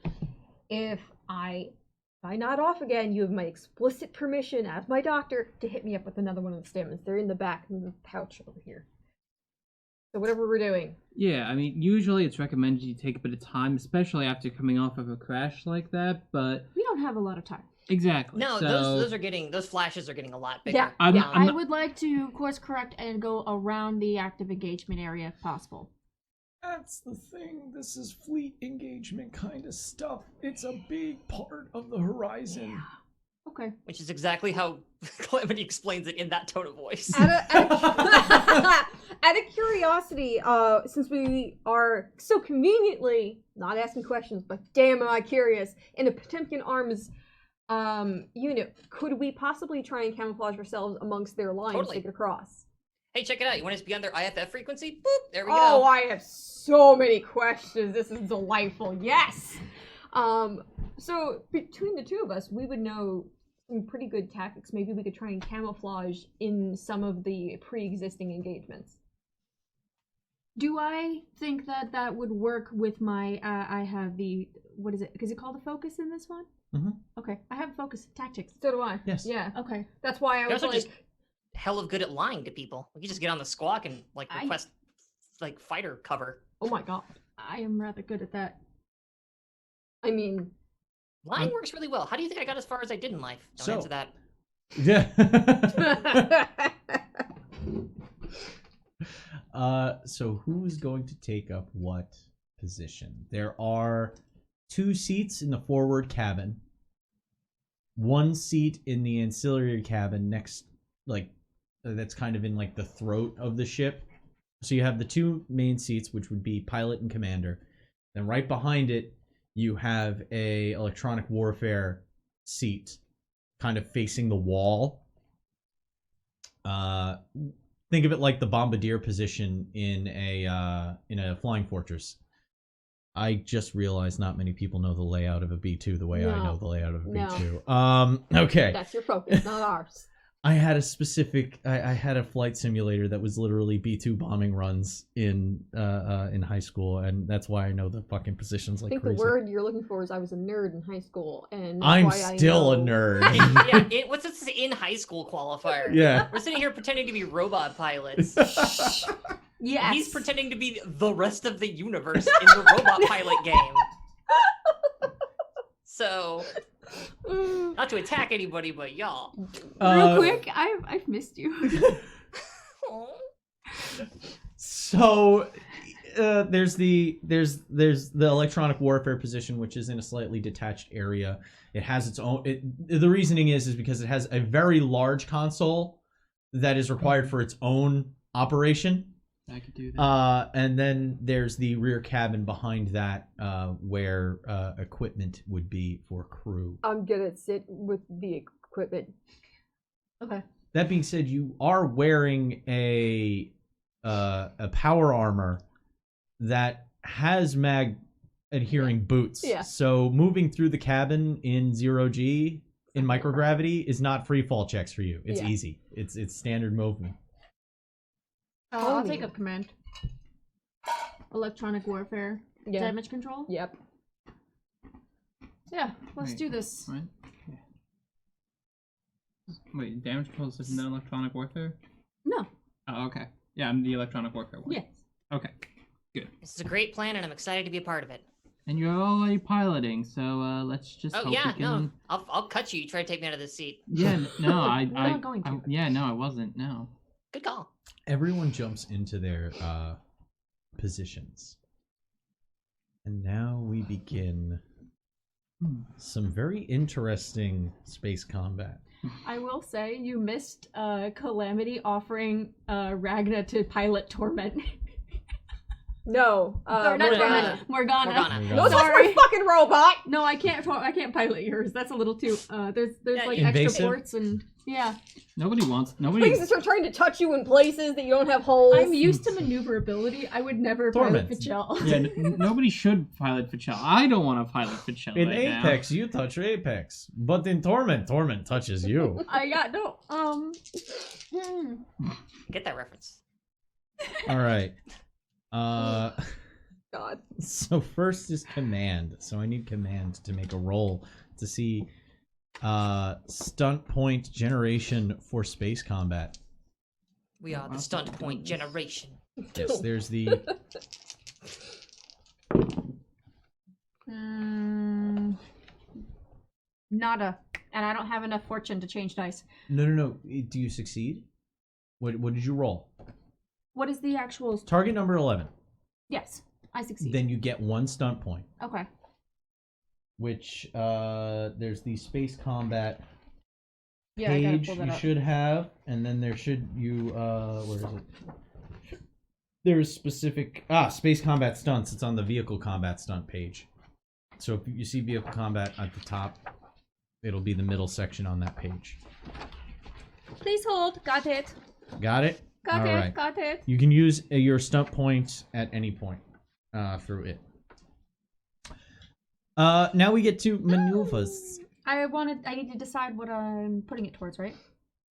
If I nod off again, you have my explicit permission as my doctor to hit me up with another one of the stamens. They're in the back of the pouch over here. So whatever we're doing. Yeah, I mean, usually it's recommended you take a bit of time, especially after coming off of a crash like that, but... We don't have a lot of time. Exactly. No, so... those flashes are getting a lot bigger. Yeah. I'm I would like to course correct and go around the active engagement area if possible. That's the thing. This is fleet engagement kind of stuff. It's a big part of the horizon. Yeah. Okay. Which is exactly how Calamity explains it in that tone of voice. Out of curiosity, since we are so conveniently not asking questions, but damn am I curious, in a Potemkin Arms unit, could we possibly try and camouflage ourselves amongst their lines Totally. to get across? Hey, check it out. You want us to be on their IFF frequency? Boop, there we Oh, go. I have so many questions. This is delightful. Yes. So between the two of us, we would know some pretty good tactics. Maybe we could try and camouflage in some of the pre-existing engagements. Do I think that that would work with my, I have the, what is it? Is it called a focus in this one? Mm-hmm. Okay. I have focus tactics. So do I. Yes. Yeah. Okay. That's why I You're was also like, just hell of good at lying to people. We could just get on the squawk and request fighter cover. oh my god. I am rather good at that. I mean, Lying works really well. How do you think I got as far as I did in life? Don't So- answer that. Yeah. So who's going to take up what position? There are 2 seats in the forward cabin, 1 seat in the ancillary cabin next, that's kind of in the throat of the ship. So you have the 2 main seats, which would be pilot and commander. Then right behind it, you have a electronic warfare seat, kind of facing the wall. Think of it like the bombardier position in a flying fortress. I just realized not many people know the layout of a B2 the way I No. know the layout of a No. B2. Okay. that's your focus, not ours. I had a specific. I had a flight simulator that was literally B2 bombing runs in high school, and that's why I know the fucking positions I like think crazy. the word you're looking for is I was a nerd in high school, and that's I'm why I still a know. nerd. Yeah, what's this in high school qualifier? Yeah. We're sitting here pretending to be robot pilots. Yes. He's pretending to be the rest of the universe in the robot pilot game. So, not to attack anybody, but y'all. Real quick, I've missed you. So there's the electronic warfare position, which is in a slightly detached area. It has its own. The reasoning is because it has a very large console that is required for its own operation. I could do that. And then there's the rear cabin behind that, where equipment would be for crew. I'm gonna sit with the equipment. Okay. That being said, you are wearing a power armor that has mag adhering boots. Yeah. So moving through the cabin in 0G in microgravity is not free fall checks for you. It's Yeah. easy. It's standard movement. I'll Homie. take up command. Electronic warfare. Yeah. Damage control. Yep. Yeah. Let's Wait, do this. Right? Yeah. Wait, damage control isn't that electronic warfare? No. Oh, okay. Yeah, I'm the electronic warfare one. Yes. Okay. Good. This is a great plan, and I'm excited to be a part of it. And you're already piloting, so let's just Oh hope yeah, we can... no, I'll cut you. You try to take me out of this seat. Yeah, no, I not going to. yeah, no, I wasn't. No. Good call. Everyone jumps into their positions. And now we begin some very interesting space combat. I will say you missed Calamity offering Ragna to pilot Torment. No. Or not Morgana. Morgana. Morgana. No, it's Sorry. my fucking robot! No, I can't pilot yours. That's a little too. There's Yeah, like invasive? extra ports and yeah. Nobody. Things that start trying to touch you in places that you don't have holes. I'm used to maneuverability. I would never Torment. pilot Fichel. Yeah, nobody should pilot Fichel. I don't want to pilot Fichel In right Apex, you touch Apex, but in Torment touches you. I got no. Get that reference. All right. God. So first is command. So I need command to make a roll to see stunt point generation for space combat. We are the stunt point generation. Yes, there's the Nada, and I don't have enough fortune to change dice. no. Do you succeed? What did you roll? What is the actual? Target number 11. Yes, I succeed. Then you get 1 stunt point, Okay. which there's the space combat Yeah, I gotta page pull you that up. should have, and then there should where is it? There's specific space combat stunts. It's on the vehicle combat stunt page. So if you see vehicle combat at the top, it'll be the middle section on that page. Please hold. Got it. Got it? Got All it. right. Got it. You can use your stunt point at any point through it. Now we get to maneuvers. I need to decide what I'm putting it towards, right?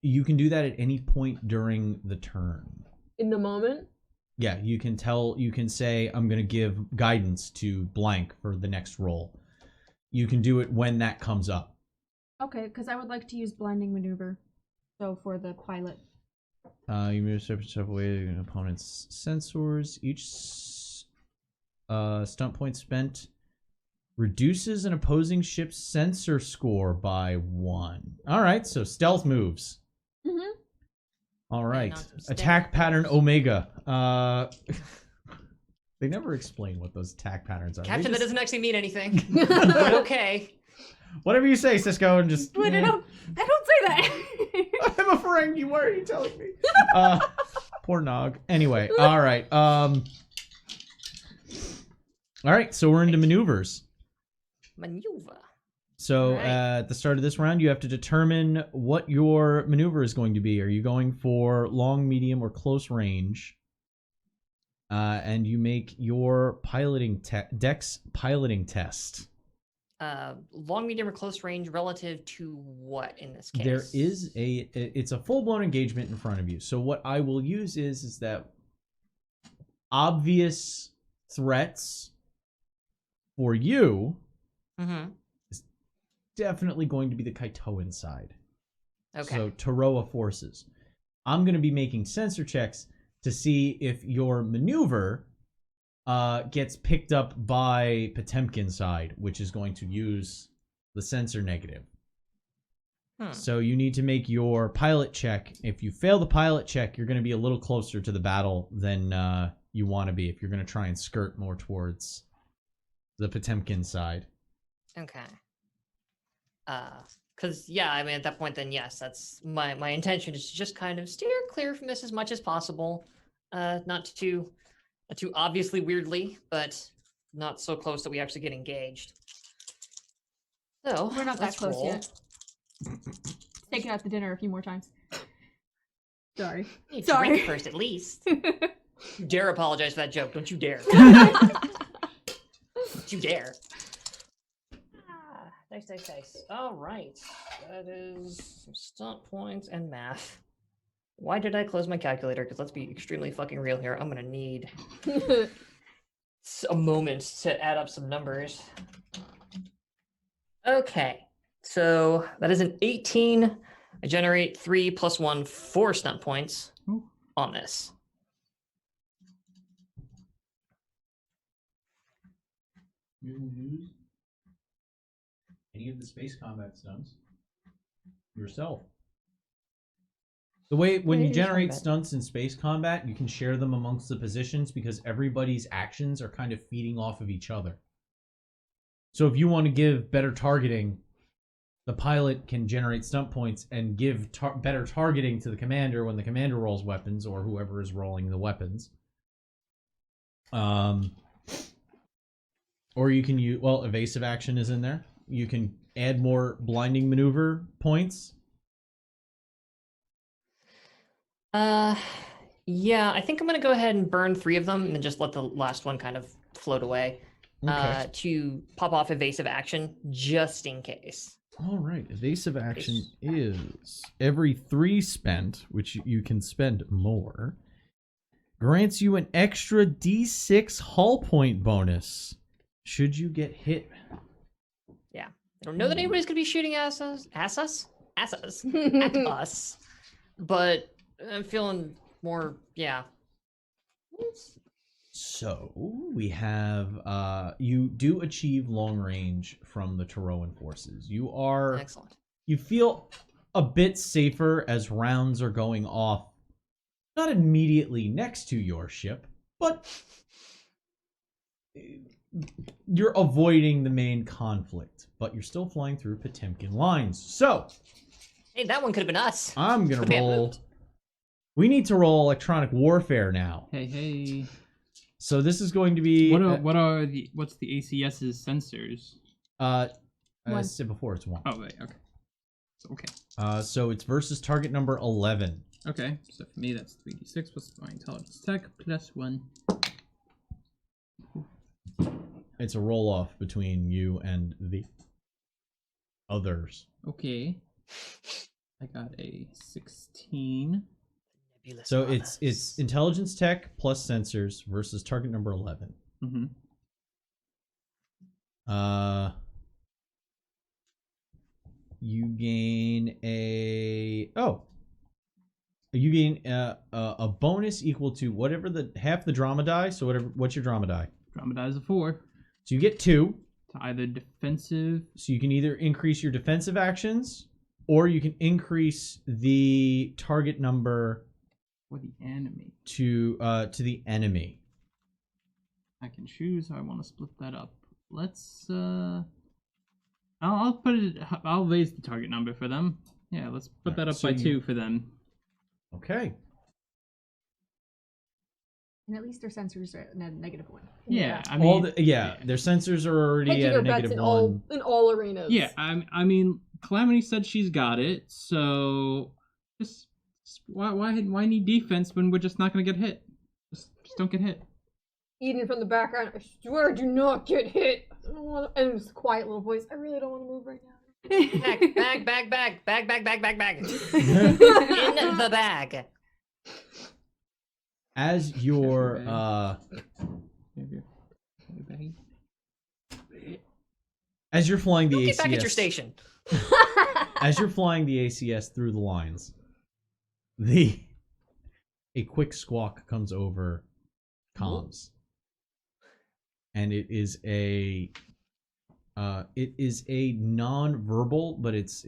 You can do that at any point during the turn. In the moment? Yeah, you can say, I'm going to give guidance to blank for the next roll. You can do it when that comes up. Okay, because I would like to use blinding maneuver. So for the pilot. You move separate away to an opponent's sensors. Each stunt point spent reduces an opposing ship's sensor score by 1. All right, so stealth moves. Mm-hmm. All right, not some attack stealth pattern moves. Omega. They never explain what those attack patterns are. They Captain, that just- doesn't actually mean anything. But okay. Whatever you say, Cisco, and just. Wait, I don't say that. I'm a Ferengi. Why are you telling me? Poor Nog. Anyway, all right. All right. So we're into maneuvers. Maneuver. So Right. at the start of this round, you have to determine what your maneuver is going to be. Are you going for long, medium, or close range? And you make your piloting dex piloting test. Long, medium, or close range relative to what in this case? There is it's a full-blown engagement in front of you. So what I will use is that obvious threats for you Mm-hmm. is definitely going to be the Kaitoan side. Okay. So Taroa forces. I'm going to be making sensor checks to see if your maneuver gets picked up by Potemkin side, which is going to use the sensor negative. So you need to make your pilot check. If you fail the pilot check, you're going to be a little closer to the battle than you want to be if you're going to try and skirt more towards the Potemkin side. Okay. Because, yeah, I mean, at that point, then, yes, that's my intention is to just kind of steer clear from this as much as possible. Not too obviously weirdly, but not so close that we actually get engaged. So, We're not that let's close roll. yet. Taking out the dinner a few more times. Sorry. You Sorry. drink first, at least. You dare apologize for that joke. Don't you dare. Don't you dare. Nice. All right. That is some stunt points and math. Why did I close my calculator? Because let's be extremely fucking real here. I'm going to need a moment to add up some numbers. Okay. So that is an 18. I generate 3 plus 1, 4 stunt points on this. You can use any of the space combat stunts yourself. The way when you Space generate combat. stunts in space combat, you can share them amongst the positions because everybody's actions are kind of feeding off of each other. So if you want to give better targeting, the pilot can generate stunt points and give better targeting to the commander when the commander rolls weapons or whoever is rolling the weapons. Or you can use, well, evasive action is in there. You can add more blinding maneuver points. Yeah, I think I'm gonna go ahead and burn 3 of them and then just let the last one kind of float away. Okay. To pop off evasive action just in case. All right. Evasive action is every 3 spent, which you can spend more, grants you an extra D6 hull point bonus should you get hit. Yeah. I don't know that anybody's gonna be shooting at us, but I'm feeling more, yeah. So we have you do achieve long range from the Taroan forces. You are Excellent. You feel a bit safer as rounds are going off, not immediately next to your ship, but you're avoiding the main conflict, but you're still flying through Potemkin lines. So Hey, that one could have been us. I'm gonna Could be roll. moved. We need to roll electronic warfare now. Hey. So this is going to be What's the ACS's sensors? as I One. said before, it's 1. Oh, right, okay. So, okay. So it's versus target number 11. Okay, so for me that's 3d6 plus my intelligence tech plus 1. It's a roll off between you and the others. Okay. I got a 16. Nebulous So mamas. it's intelligence tech plus sensors versus target number 11. Mm-hmm. You gain you gain a bonus equal to whatever the half the drama die. So what's your drama die? Drama die is a 4. So you get 2. To either defensive. So you can either increase your defensive actions, or you can increase the target number Or the enemy. to the enemy. I can choose how I want to split that up. Let's I'll put it. I'll raise the target number for them. Yeah, let's put that up so by you- 2 for them. Okay. And at least their sensors are at -1. Yeah, I mean, their sensors are already Hedging at your a bets -1. in all arenas. yeah. I mean, Calamity said she's got it, so just why need defense when we're just not gonna get hit? Just don't get hit. Eden from the background, I swear do not get hit. I don't wanna, and it's a quiet little voice. I really don't want to move right now. Bag. In the bag. As your as you're flying the Don't ACS, get back at your station. as you're flying the ACS through the lines, a quick squawk comes over comms, and it is a non-verbal, but it's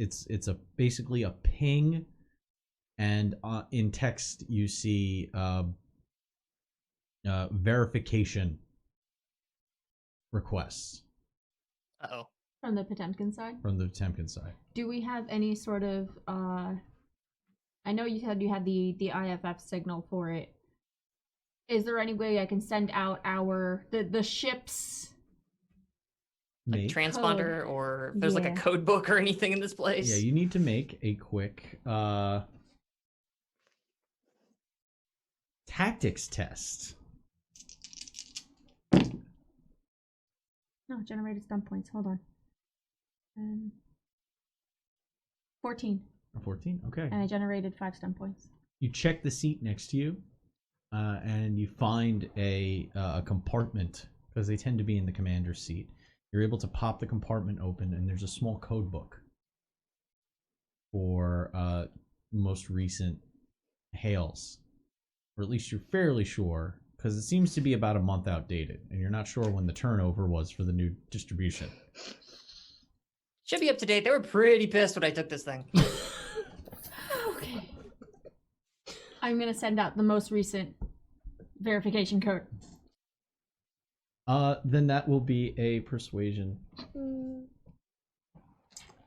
a basically a ping, and in text you see verification requests Uh-oh. From the Potemkin side. from the Potemkin side. Do we have any sort of I know you said you had the IFF signal for it. Is there any way I can send out the ship's Like Make- transponder, or if there's like a Yeah. code book or anything in this place. Yeah, you need to make a quick tactics test. No, generated stun points. Hold on. 14. 14. Okay. And I generated 5 stun points. You check the seat next to you, and you find a compartment, because they tend to be in the commander's seat. You're able to pop the compartment open, and there's a small code book for most recent hails, or at least you're fairly sure, because it seems to be about a month outdated, and you're not sure when the turnover was for the new distribution. Should be up to date. They were pretty pissed when I took this thing. Okay. I'm gonna send out the most recent verification code. Then that will be a persuasion.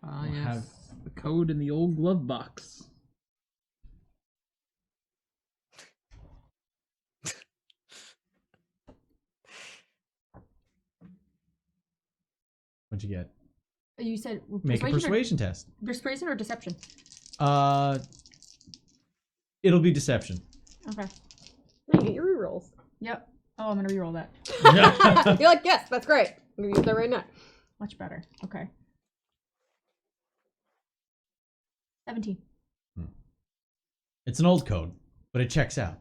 Ah, We'll yes. have- The code in the old glove box. What'd you get? You said Make a persuasion test. Persuasion or deception? It'll be deception. Okay. You get your rerolls. Yep. Oh, I'm gonna reroll that. You're like, yes, that's great. I'm gonna use that right now. Much better. Okay. 17. It's an old code, but it checks out.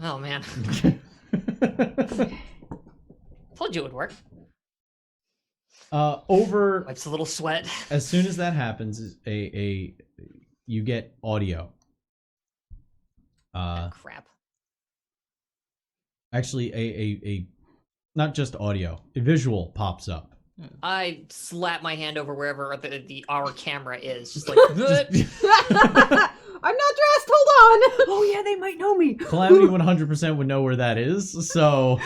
Oh man. Told you it would work. Wipes a little sweat. As soon as that happens, you get audio. Crap. Actually, a not just audio, a visual pops up. I slap my hand over wherever our camera is, just like. I'm not dressed. Hold on. Oh yeah, they might know me. Calamity 100% would know where that is. So,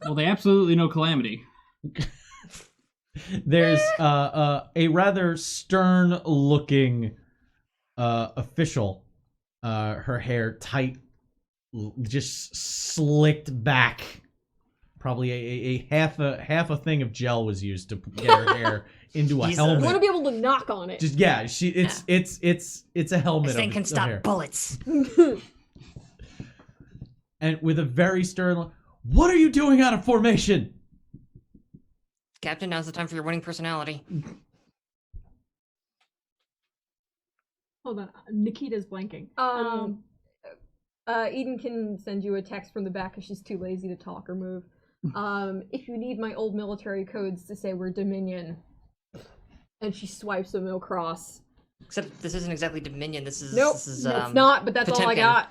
well, they absolutely know Calamity. There's a rather stern-looking official. Her hair tight, just slicked back. Probably a half a thing of gel was used to get her hair into a helmet. I want to be able to knock on it. Just it's a helmet. This thing can stop bullets. And with a very stern, what are you doing out of formation? Captain, now's the time for your winning personality. Hold on, Nikita's blanking. Eden can send you a text from the back if she's too lazy to talk or move. If you need my old military codes to say we're Dominion, and she swipes them across. Except this isn't exactly Dominion. This is it's not. But that's all I got.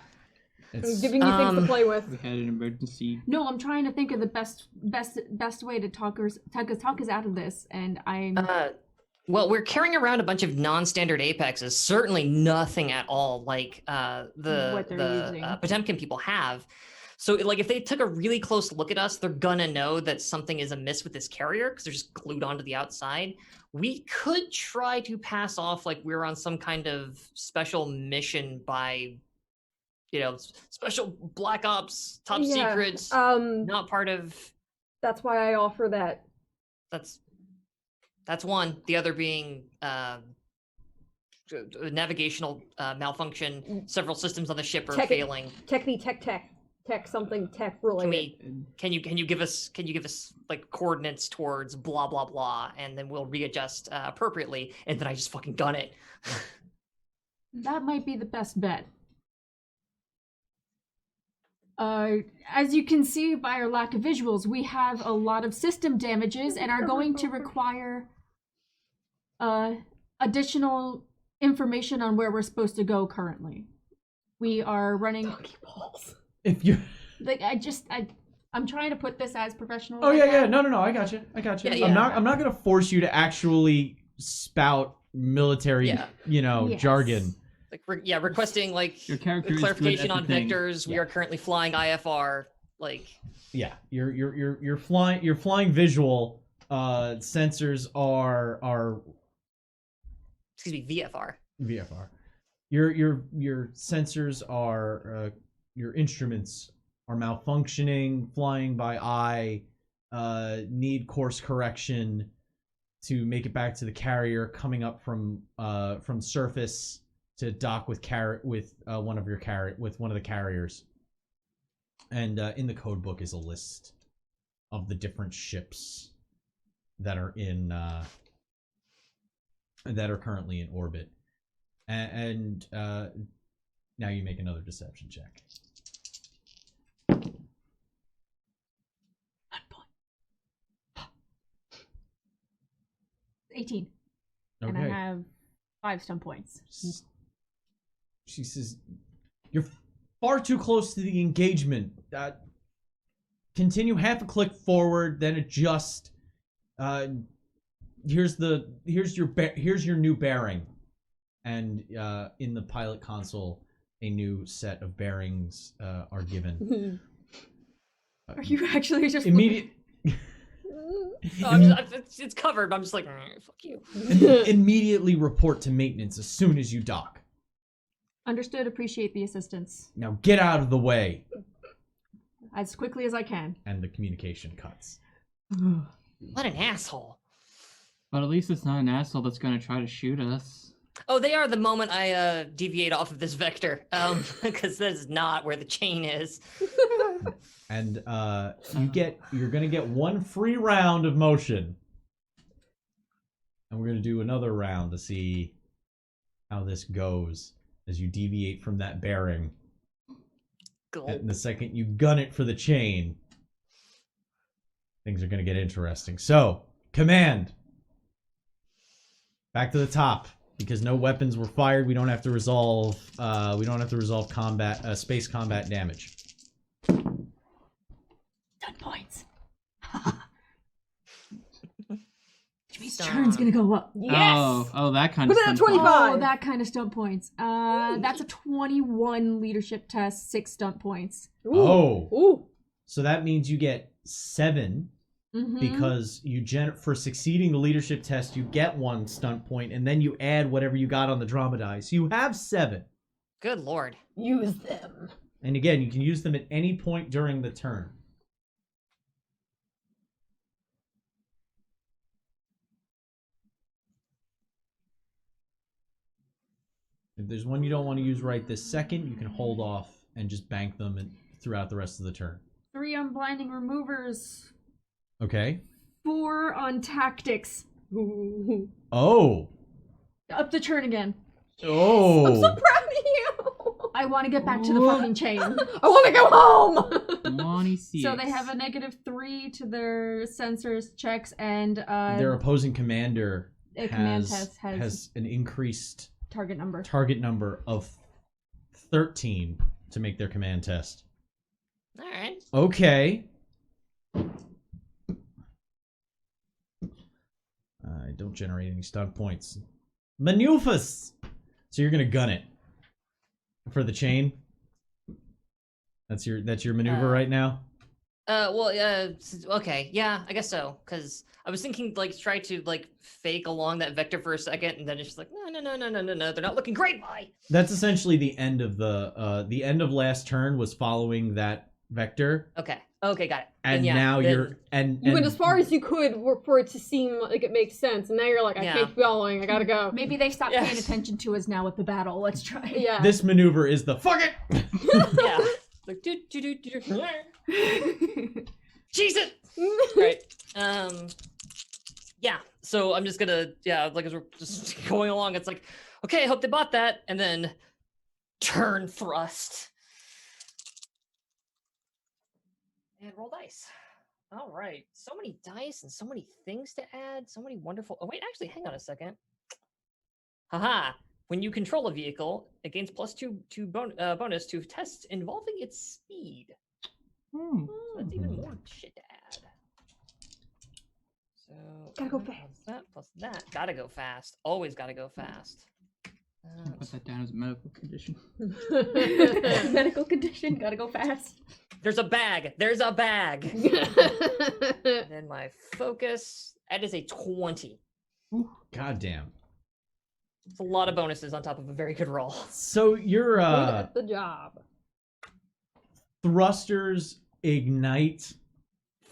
I'm giving you things to play with. We had an emergency. No, I'm trying to think of the best way to talk us out of this, and I'm. Well, we're carrying around a bunch of non-standard apexes. Certainly nothing at all like the Potemkin people have. So, like, if they took a really close look at us, they're gonna know that something is amiss with this carrier because they're just glued onto the outside. We could try to pass off like we're on some kind of special mission by, special black ops, top secrets, not part of. That's why I offer that. That's one. The other being navigational malfunction. Several systems on the ship are failing. Tech related. Can you give us like coordinates towards blah blah blah, and then we'll readjust appropriately, and then I just fucking gun it. That might be the best bet. As you can see by our lack of visuals, we have a lot of system damages and are going to require additional information on where we're supposed to go currently. We are running. If you like, I'm trying to put this as professional. Oh yeah. No. I got you. Yeah. I'm not gonna force you to actually spout military, jargon. Like, requesting like your character clarification on thing. vectors. We are currently flying IFR. Like, yeah, you're flying visual. Sensors are excuse me, VFR. Your sensors are your instruments are malfunctioning, flying by eye, need course correction to make it back to the carrier, coming up from surface to dock with one of the carriers. And in the code book is a list of the different ships that are currently in orbit. And now you make another deception check. 18. Okay. And I have 5 stun points. She says, "You're far too close to the engagement. Continue half a click forward, then adjust. Here's your new bearing." And in the pilot console, a new set of bearings are given. Are you actually just immediate? It's covered. But I'm just like, fuck you. Immediately report to maintenance as soon as you dock. Understood. Appreciate the assistance. Now get out of the way. As quickly as I can. And the communication cuts. What an asshole. But at least it's not an asshole that's gonna try to shoot us. Oh, they are the moment I deviate off of this vector, because that is not where the chain is. And you're gonna get one free round of motion. And we're gonna do another round to see how this goes as you deviate from that bearing. Cool. And the second you gun it for the chain, things are gonna get interesting. So, command. Back to the top. Because no weapons were fired, we don't have to resolve combat space combat damage. Done points. Which means turn's gonna go up. Yes! Oh, that kind of Put it at stunt. 25. Oh, that kind of stunt points. That's a 21 leadership test, 6 stunt points. Ooh. Oh. Ooh. So that means you get 7 Mm-hmm. because for succeeding the leadership test, you get 1 stunt point, and then you add whatever you got on the drama die. So you have 7. Good lord. Use them. And again, you can use them at any point during the turn. If there's one you don't want to use right this second, you can hold off and just bank them throughout the rest of the turn. 3 on blinding removers. Okay. 4 on tactics. Ooh. Oh. Up the turn again. Oh. I'm so proud of you. I want to get back to the fucking chain. I want to go home. 26. So they have a -3 to their sensors checks, and Their opposing commander a command test has an increased target number of 13 to make their command test. All right. Okay. I don't generate any stunt points. Maneuvers! So you're gonna gun it for the chain. That's your maneuver right now. Okay, yeah, I guess so. Because I was thinking, like, try to like fake along that vector for a second, and then it's just like, no, they're not looking great. Bye. That's essentially the end of the end of last turn was following that vector. Okay, got it. And yeah, now then- You went as far as you could for it to seem like it makes sense, and now you're like, I Yeah. can't keep going. I gotta go. Maybe they stopped paying Yes. attention to us now with the battle. Let's try. Yeah. This maneuver is the fuck it. yeah. Like Jesus. Right. Yeah. So I'm just gonna like as we're just going along, it's like, okay, I hope they bought that, and then turn thrust. And roll dice. All right. So many dice and so many things to add. So many wonderful. Oh wait, actually, hang on a second. Haha. When you control a vehicle, it gains +2 bonus to tests involving its speed. So that's even more shit to add. So Gotta go plus fast. That plus that. Gotta go fast. Always gotta go fast. Put that down as a medical condition. Medical condition. Gotta go fast. There's a bag. There's a bag. And then my focus. That is a 20. God damn. It's a lot of bonuses on top of a very good roll. So your Good at the job. thrusters ignite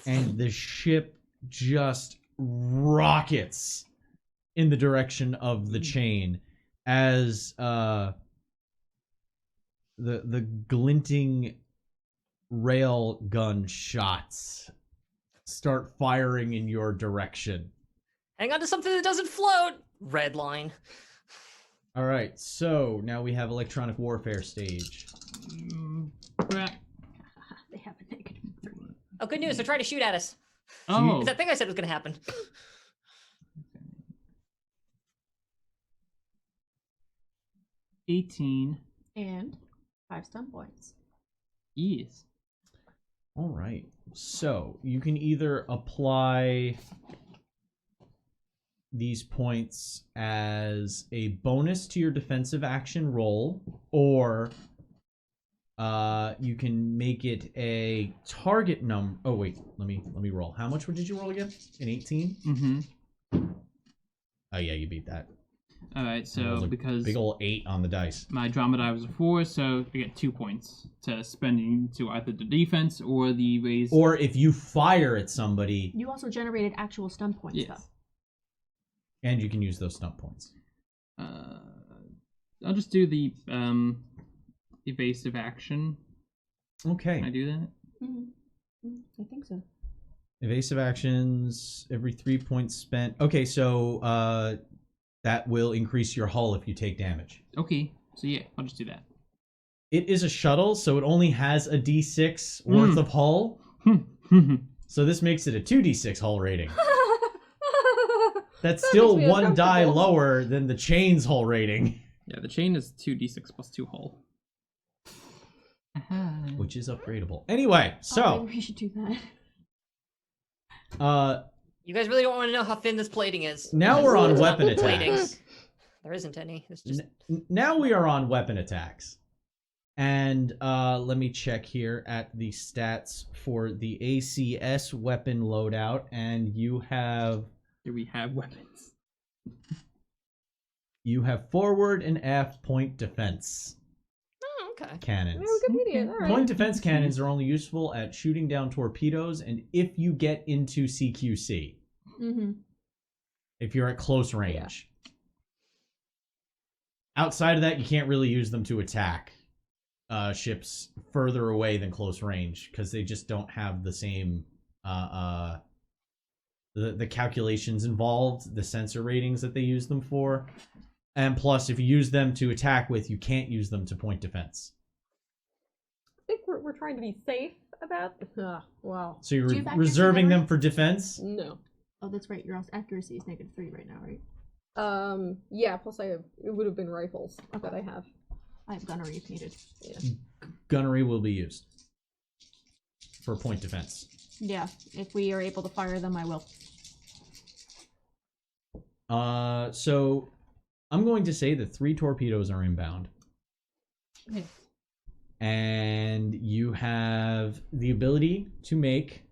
and the ship just rockets in the direction of the chain as the glinting rail gun shots start firing in your direction. Hang on to something that doesn't float. Red line. All right, so now we have electronic warfare stage. Crap. They have a -3. Oh, good news. They're trying to shoot at us. Oh. It's that thing I said was going to happen. 18. And 5 stun points. Yes. All right, so you can either apply these points as a bonus to your defensive action roll, or you can make it a target number. Oh wait, let me roll. How much did you roll again? An 18? Mm-hmm. Oh yeah, you beat that. All right, That so was a because big old 8 on the dice. my drama die was a 4, so I get 2 points to spend into either the defense or the raise. Or if you fire at somebody, You also generated actual stun points, Yes. though. And you can use those stump points. I'll just do the evasive action. Okay. Can I do that? I think so. Evasive actions every 3 points spent. Okay, so that will increase your hull if you take damage. Okay, so yeah, I'll just do that. It is a shuttle, so it only has a d6 worth of hull. So this makes it a 2d6 hull rating. That's That still makes me one die uncomfortable. lower than the chain's hull rating, Yeah, the chain is 2d6 plus 2 hull. which is upgradable. Anyway, so Maybe we should do that. You guys really don't want to know how thin this plating is. Now we're on It's weapon not attacks. platings. There isn't any. It's just Now we are on weapon attacks. And let me check here at the stats for the ACS weapon loadout. And you have Do we have weapons? forward and aft point defense oh, okay. cannons. Wikipedia, all right. Point defense cannons are only useful at shooting down torpedoes and if you get into CQC. Mm-hmm. If you're at close range. Outside of that, you can't really use them to attack ships further away than close range because they just don't have the same the calculations involved, the sensor ratings that they use them for. And plus, if you use them to attack with, you can't use them to point defense. I think we're trying to be safe about. Wow. So you're Do you have reserving accuracy them for defense? No. Oh, that's right. Your accuracy is -3 right now, right? Yeah. Plus, it would have been rifles that I have. I have gunnery if needed. Gunnery will be used for point defense. Yeah, if we are able to fire them, I will. So I'm going to say that 3 torpedoes are inbound. Okay. And you have the ability to make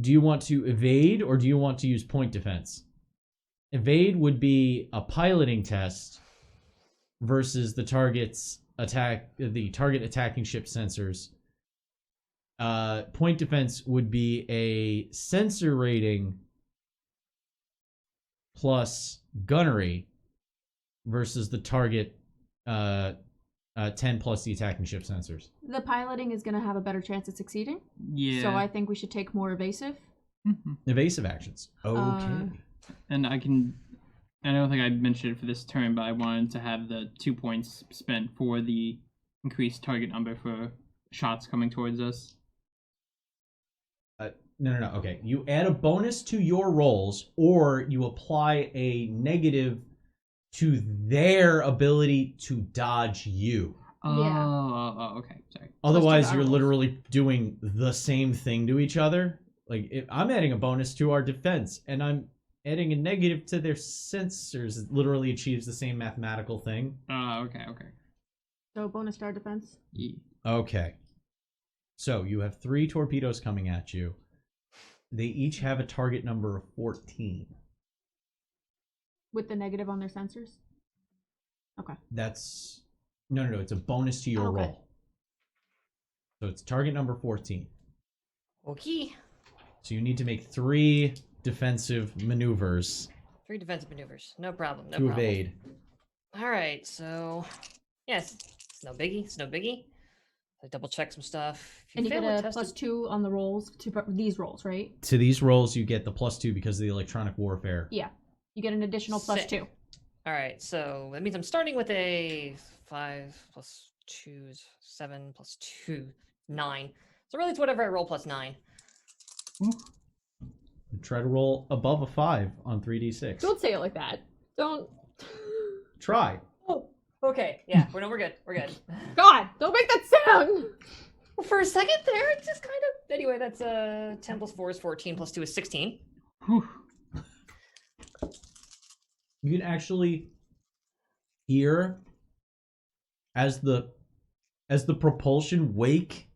do you want to evade or do you want to use point defense? Evade would be a piloting test versus the target attacking ship sensors. Point defense would be a sensor rating plus gunnery versus the target 10 plus the attacking ship sensors. The piloting is going to have a better chance at succeeding. Yeah. So I think we should take more evasive. Evasive actions. Okay. And I don't think I mentioned it for this turn, but I wanted to have the 2 points spent for the increased target number for shots coming towards us. No. Okay. You add a bonus to your rolls, or you apply a negative to their ability to dodge you. Oh, okay. Sorry. Otherwise, our you're rolls. literally doing the same thing to each other. Like, if I'm adding a bonus to our defense, and I'm adding a negative to their sensors, it literally achieves the same mathematical thing. Okay. So bonus to our defense. Yeah. Okay. So you have 3 torpedoes coming at you. They each have a target number of 14. With the negative on their sensors? Okay. That's... No. It's a bonus to your Okay. roll. So it's target number 14. Okay. So you need to make 3 defensive maneuvers 3 defensive maneuvers. No problem. No to problem. evade. All right. So, yes, it's no biggie. It's no biggie. I double check some stuff. If And you fail get a test +2 on the rolls, to these rolls, right? To these rolls, you get the +2 because of the electronic warfare. Yeah. You get an additional Sick. +2. All right. So that means I'm starting with a 5 plus 2 is 7 plus 2, 9. So really, it's whatever I roll plus 9. Try to roll above a 5 on 3d6. Don't say it like that. Don't. Try. Oh, okay. Yeah, we're good. We're good. God, don't make that sound. Well, for a second there, it's just kind of. Anyway, that's 10 plus 4 is 14 plus 2 is 16. Whew. You can actually hear as the propulsion wake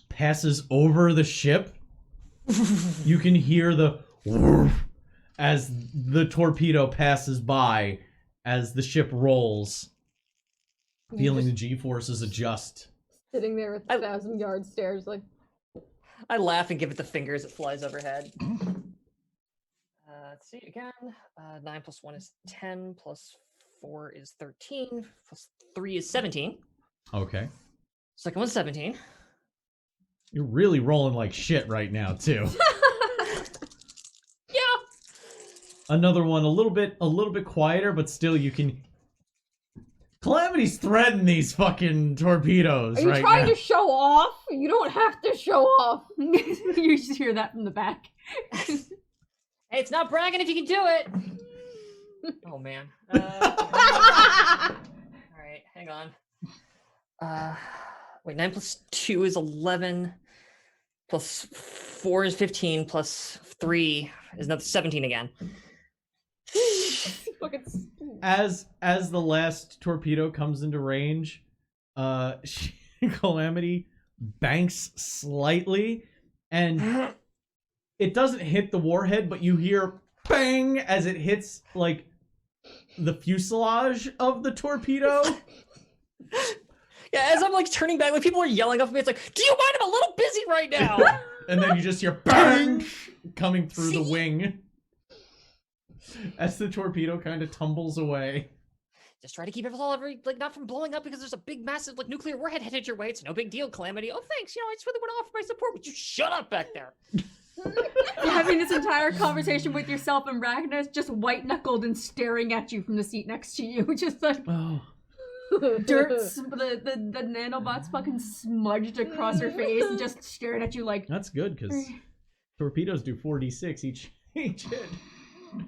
passes over the ship, you can hear the whoosh as the torpedo passes by as the ship rolls, feeling the G-forces adjust. Sitting there with 1,000-yard stares, like. I laugh and give it the finger as it flies overhead. Let's see again. 9 plus 1 is 10, plus 4 is 13, plus 3 is 17. Okay. Second one's 17. You're really rolling like shit right now, too. Yeah. Another one, a little bit quieter, but still you can. Calamity's threading these fucking torpedoes Are you right trying now. to show off? You don't have to show off. You just hear that from the back. Hey, it's not bragging if you can do it. Oh man. All right, hang on. Wait, 9 plus 2 is 11. Plus 4 is 15. Plus 3 is another 17 again. Fucking As the last torpedo comes into range, Calamity banks slightly, and it doesn't hit the warhead, but you hear bang as it hits like the fuselage of the torpedo. Yeah, as I'm like turning back, like people are yelling up at me, it's like, "Do you mind? I'm a little busy right now." And then you just hear bang coming through the See? wing as the torpedo kind of tumbles away. Just try to keep it all like not from blowing up because there's a big, massive like nuclear warhead headed your way. It's no big deal, Calamity. Oh, thanks. I just really want to offer my support. Would you shut up back there? You're having this entire conversation with yourself, and Ragnar's just white knuckled and staring at you from the seat next to you, just like Oh. the nanobots fucking smudged across her face and just staring at you like. That's good, because torpedoes do 4d6 each hit.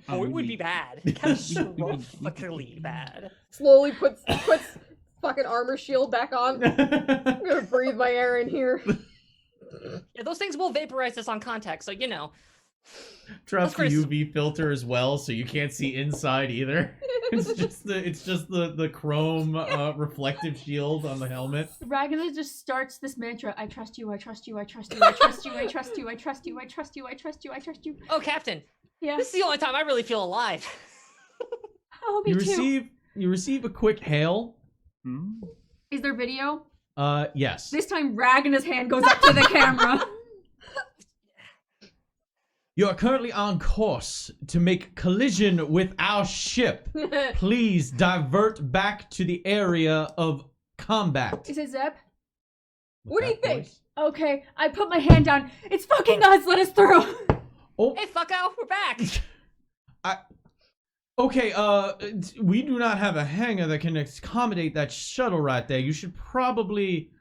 Oh, it would be bad. Catastrophically bad. slowly puts fucking armor shield back on. I'm gonna breathe my air in here. Yeah, those things will vaporize us on contact, so Drops the Chris. UV filter as well, so you can't see inside either. It's just the chrome reflective shield on the helmet. Ragnar just starts this mantra: I trust you, I trust you, I trust you, I trust you, I trust you, I trust you, I trust you, I trust you, I trust you. Oh, Captain, Yeah. this is the only time I really feel alive. Oh, me too. You receive a quick hail. Is there video? Yes. This time Ragnar's hand goes up to the camera. You are currently on course to make collision with our ship. Please divert back to the area of combat. Is it Zeb? What do you think? Okay, I put my hand down. It's fucking us. Let us through. Oh, Hey, fucko, we're back. okay. We do not have a hangar that can accommodate that shuttle right there. You should probably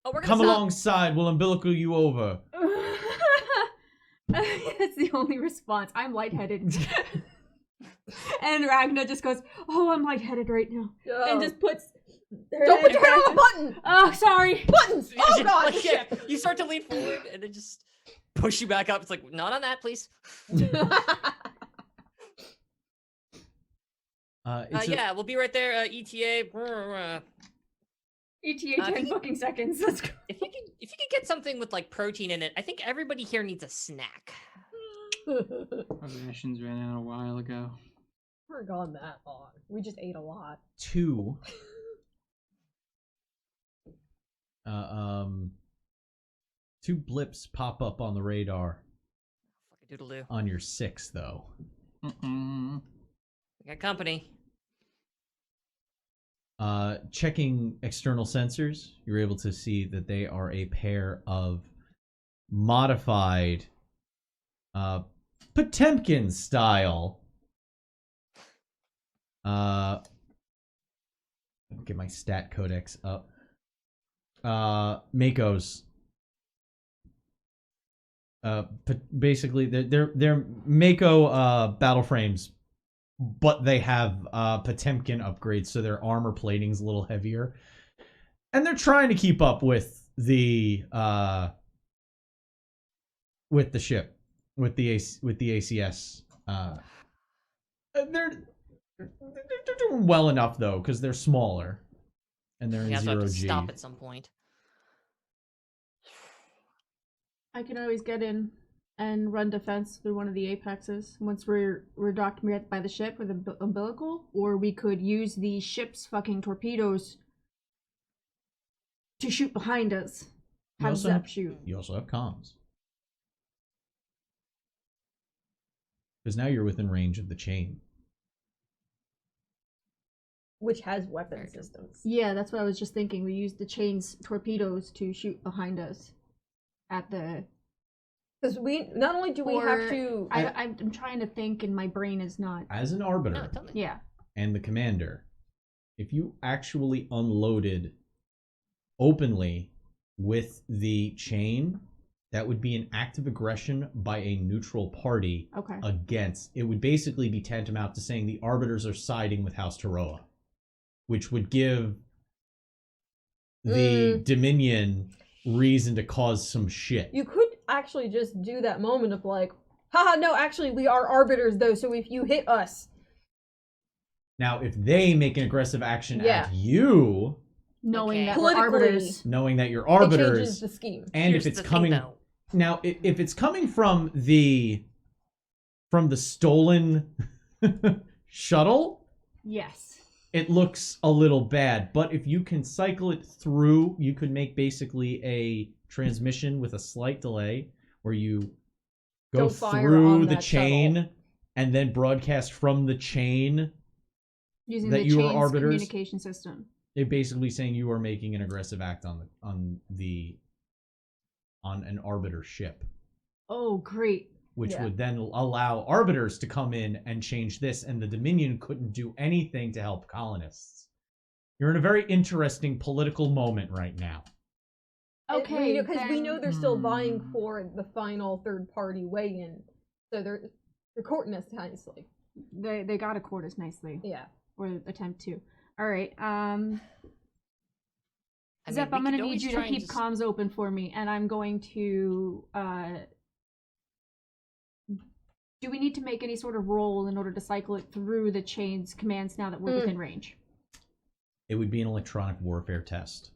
Oh, we're gonna come stop. alongside. We'll umbilical you over. That's the only response. I'm lightheaded. And Ragnar just goes, "Oh, I'm lightheaded right now," and just puts. Don't put your hand on the button! Oh, sorry. Buttons! Oh god! Like, yeah, you start to lean forward and then just push you back up. It's like, not on that, please. Yeah, we'll be right there. ETA. ETA 10 fucking seconds. Let's go. If you can get something with like protein in it, I think everybody here needs a snack. Our rations ran out a while ago. We're gone that long. We just ate a lot. Two blips pop up on the radar Fucking doodle-doo. on your 6, though. Mm-mm. We got company. Checking external sensors, you're able to see that they are a pair of modified Potemkin style get my stat codex up. Makos. Basically, they're Mako battle frames, but they have Potemkin upgrades, so their armor plating's a little heavier, and they're trying to keep up with the ship, with the ACS. They're doing well enough though, because they're smaller, and they're in Yeah, so I have zero to G. stop at some point. I can always get in and run defense through one of the apexes once we're docked by the ship with the umbilical, or we could use the ship's fucking torpedoes to shoot behind us. You Have also Zep have- shoot. You also have comms. Because now you're within range of the chain. Which has weapon systems. Yeah, that's what I was just thinking. We used the chain's torpedoes to shoot behind us at the... Because we not only do we have to... I'm trying to think and my brain is not... As an arbiter Yeah. and the commander, if you actually unloaded openly with the chain, that would be an act of aggression by a neutral party against. It would basically be tantamount to saying the arbiters are siding with House Taroa, which would give the Dominion reason to cause some shit. You could actually just do that moment of like, haha, no, actually we are arbiters though, so if you hit us. Now, if they make an aggressive action at you, knowing that we're arbiters, knowing that you're It arbiters, changes the scheme. and Here's if it's the coming thing, though. now, if it's coming from the stolen shuttle, yes. it looks a little bad. But if you can cycle it through, you could make basically a transmission with a slight delay where you go Don't fire through on the that chain shuttle. and then broadcast from the chain. Using that the you are chain's arbiters. communication system. They're basically saying you are making an aggressive act on an arbiter ship, Oh, great. which would then allow arbiters to come in and change this, and the Dominion couldn't do anything to help colonists. You're in a very interesting political moment right now. Okay, Because we know they're still vying for the final third-party weigh-in, so they're courting us nicely. They gotta court us nicely. Yeah. Or attempt to. Alright, I Zep, mean, I'm we gonna could need always you to try and keep comms open for me, and I'm going to, do we need to make any sort of roll in order to cycle it through the chain's commands now that we're within range? It would be an electronic warfare test.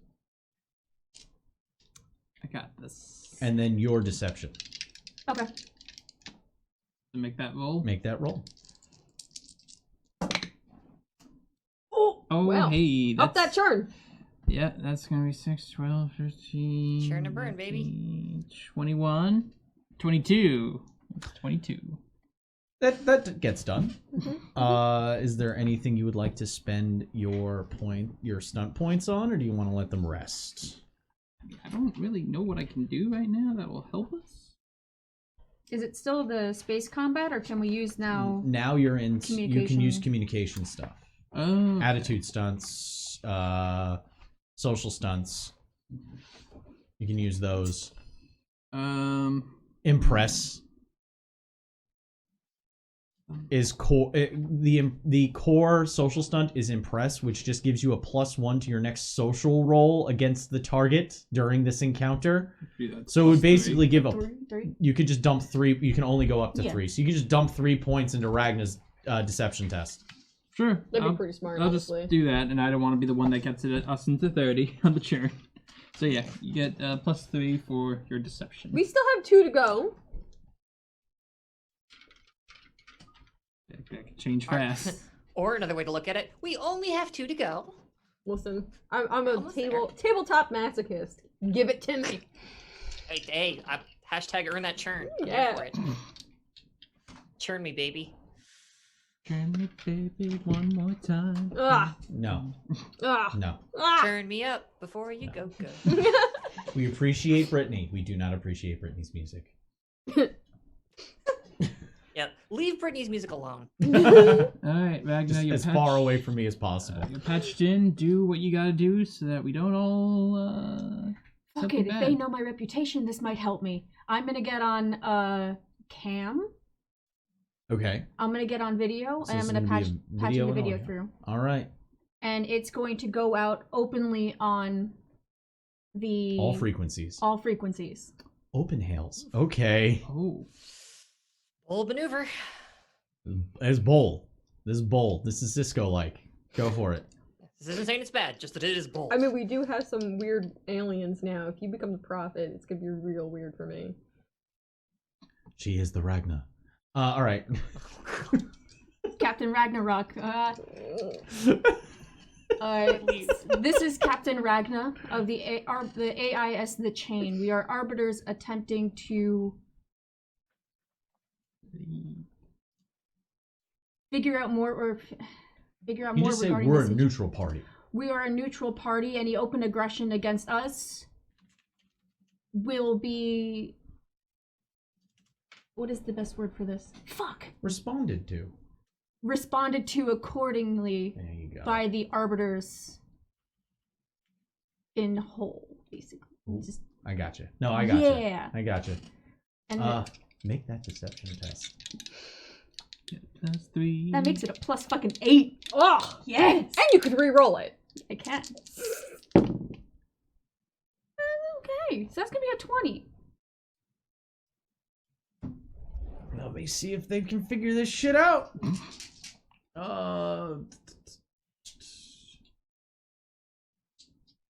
I got this. And then your deception. Okay. To make that roll. Make that roll. Oh, Wow. hey. Up that churn! Yeah, that's going to be 6, 12, 13... Churn and burn, baby. 21. 22. It's 22. That gets done. Is there anything you would like to spend your stunt points on, or do you want to let them rest? I don't really know what I can do right now that will help us. Is it still the space combat, or can we use now? Now you're in. You can Communication. use communication stuff, Oh. attitude stunts, social stunts. You can use those. Impress is core. The core social stunt is impress, which just gives you a +1 to your next social roll against the target during this encounter. So it would basically give a. Three? You could just dump 3. You can only go up to Yeah. 3, so you can just dump 3 points into Ragna's deception test. Sure. That'd be pretty smart, I'll honestly. just do that, and I don't want to be the one that gets us into 30 on the churn. So yeah, you get +3 for your deception. We still have 2 to go. That could change fast. Or another way to look at it, we only have 2 to go. Listen, I'm a Almost there. tabletop masochist. Give it to me. Hey, hashtag earn that churn. I'm here Yeah. for it. Churn me, baby. Churn me, baby, one more time. Ah, No, ah, no. ah. Churn me up before you go. We appreciate Brittany. We do not appreciate Brittany's music. Yeah, leave Britney's music alone. Alright, Ragnar, Just you're as far away from me as possible. You're patched in. Do what you gotta do so that we don't all. Fuck it, if they know my reputation, this might help me. I'm gonna get on cam. Okay. I'm gonna get on video, So and I'm this gonna is patch gonna be a patching the and video audio. through, All right. and it's going to go out openly on the All frequencies. all frequencies. Open hails. Okay. Oh. Bold maneuver. It's bold. This is bold. This is Cisco-like. Go for it. This isn't saying it's bad, just that it is bold. I mean, we do have some weird aliens now. If you become the prophet, it's gonna be real weird for me. She is the Ragna. All right. Captain Ragnarok. This is Captain Ragna of the AIS The Chain. We are arbiters attempting to figure out more You just say regarding we're this a neutral party. We are a neutral party. Any open aggression against us will be... What is the best word for this? Fuck! Responded to. Responded to accordingly There you go. by the arbiters in whole, basically. Ooh, Just, I got you. No, I got you. Yeah. I got you. and Make that deception test. +3. that makes it a plus fucking 8. Oh, Yes! and you could re-roll it. I can. Okay, so that's gonna be a 20. Let me see if they can figure this shit out.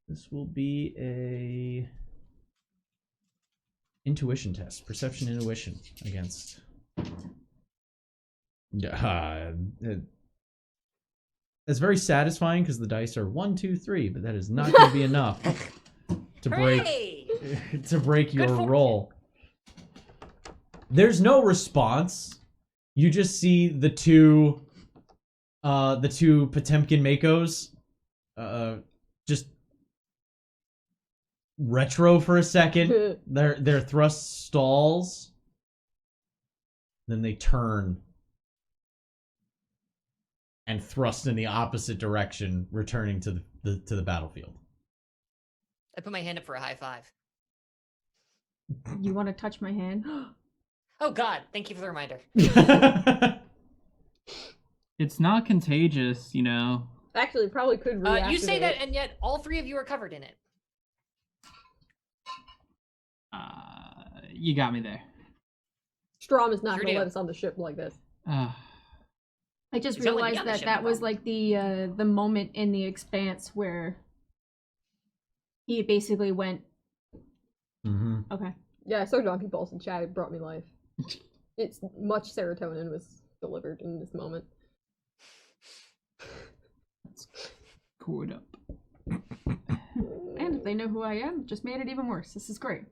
This will be a intuition test, perception intuition against. It's very satisfying because the dice are 1, 2, 3, but that is not going to be enough to break your Good fortune. roll. There's no response. You just see the two Potemkin Makos, just retro for a second. Their thrust stalls, then they turn and thrust in the opposite direction, returning to the battlefield. I put my hand up for a high five. You want to touch my hand? Oh God, thank you for the reminder. It's not contagious, you know. Actually, probably could reactivate. You say that, and yet all three of you are covered in it. You got me there. Strom is not Sure going to do. let us on the ship like this. I just He's only realized on the that ship, that was probably. like the moment in the Expanse where he basically went, Mm-hmm. okay. Yeah, I saw Donkey Balls in chat. It brought me life. It's much serotonin was delivered in this moment. Cord up. And if they know who I am, just made it even worse. This is great.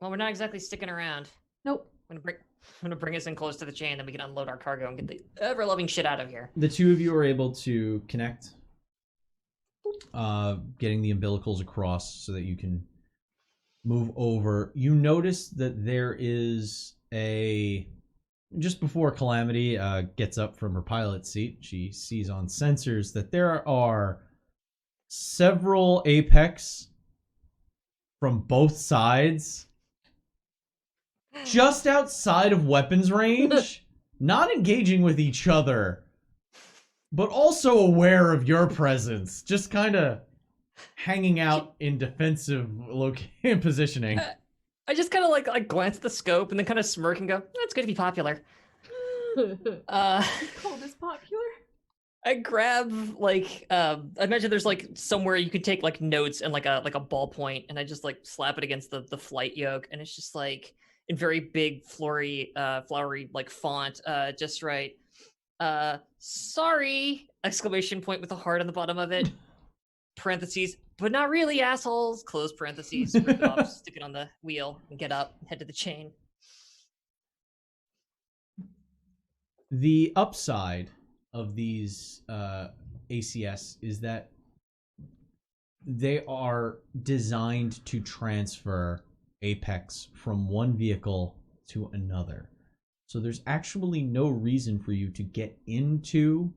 Well, we're not exactly sticking around. Nope. I'm gonna bring us in close to the chain, then we can unload our cargo and get the ever-loving shit out of here. The two of you are able to connect, getting the umbilicals across so that you can move over. You notice that there is just before Calamity gets up from her pilot seat, she sees on sensors that there are several Apex from both sides just outside of weapons range, not engaging with each other, but also aware of your presence, just kind of hanging out in defensive positioning. I just kind of like glance at the scope and then kind of smirk and go, "That's good to be popular." Call this popular? I grab I imagine there's like somewhere you could take like notes and like a ballpoint, and I just like slap it against the flight yoke, and it's just like in very big flowery like font, just right. Sorry! Exclamation point with a heart on the bottom of it. Parentheses, but not really, assholes. Close parentheses. Rip it off, stick it on the wheel, and get up, head to the chain. The upside of these ACS is that they are designed to transfer Apex from one vehicle to another. So there's actually no reason for you to get into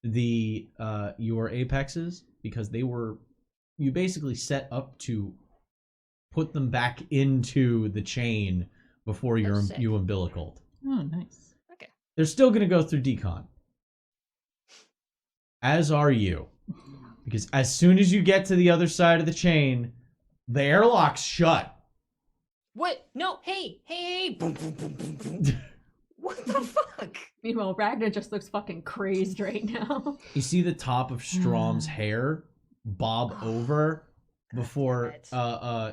the your Apexes, because you basically set up to put them back into the chain before you umbilicaled. Oh, nice. Okay. They're still going to go through decon. As are you. Because as soon as you get to the other side of the chain, the airlock's shut. What? No, hey. Boom, boom, boom, boom, boom. What the fuck? Meanwhile, Ragnar just looks fucking crazed right now. You see the top of Strom's hair bob over before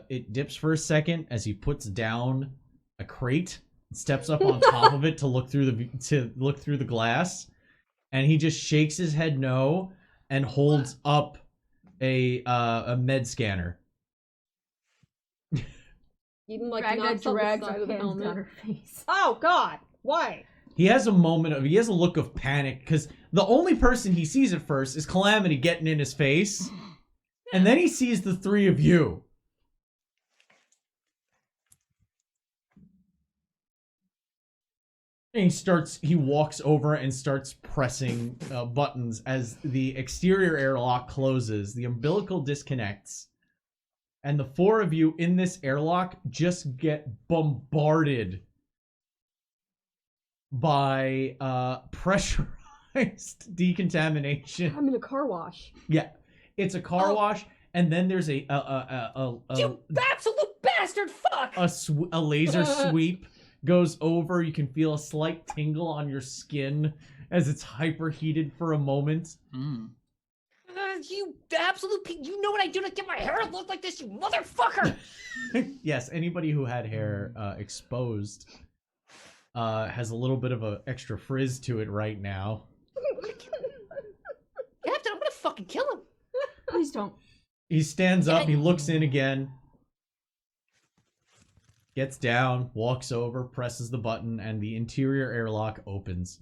it dips for a second as he puts down a crate, steps up on top of it to look through the glass, and he just shakes his head no and holds up a med scanner. Even like Ragnar knocks on the drags side her of the hands down helmet. her face. Oh God! Why? He has a look of panic because the only person he sees at first is Calamity getting in his face, and then he sees the three of you. And he walks over and starts pressing buttons as the exterior airlock closes, the umbilical disconnects, and the four of you in this airlock just get bombarded by pressurized decontamination. I'm in a car wash. Yeah, it's a car wash, and then there's You absolute bastard! Fuck! a laser sweep goes over. You can feel a slight tingle on your skin as it's hyperheated for a moment. You absolute you know what I do to get my hair to look like this, you motherfucker! Yes, anybody who had hair exposed has a little bit of an extra frizz to it right now. Captain, I'm gonna fucking kill him. Please don't. He stands up, he looks in again, gets down, walks over, presses the button, and the interior airlock opens.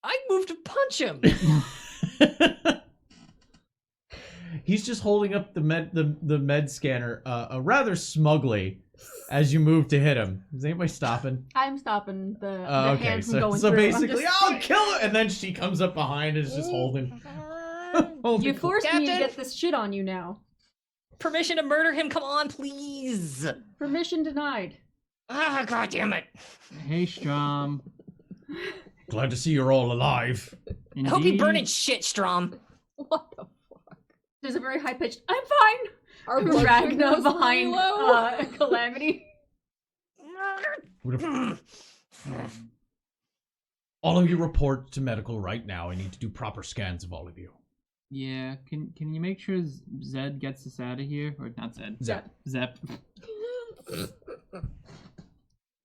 I moved to punch him. He's just holding up the med scanner rather smugly as you move to hit him. Is anybody stopping? I'm stopping the Okay, hand from going so through. basically, I'll kill her, and then she comes up behind and is just holding. You forced me to Captain? get this shit on you now. Permission to murder him, come on, please. Permission denied. Ah, god damn it. Hey, Strom. Glad to see you're all alive. I hope you burn in shit, Strom. What the fuck? There's a very high pitched. I'm fine. Our blood Ragna sugar's behind really low. Calamity. All of you report to medical right now. I need to do proper scans of all of you. Yeah, can you make sure Zed gets us out of here? Or not Zed. Zep. Zep.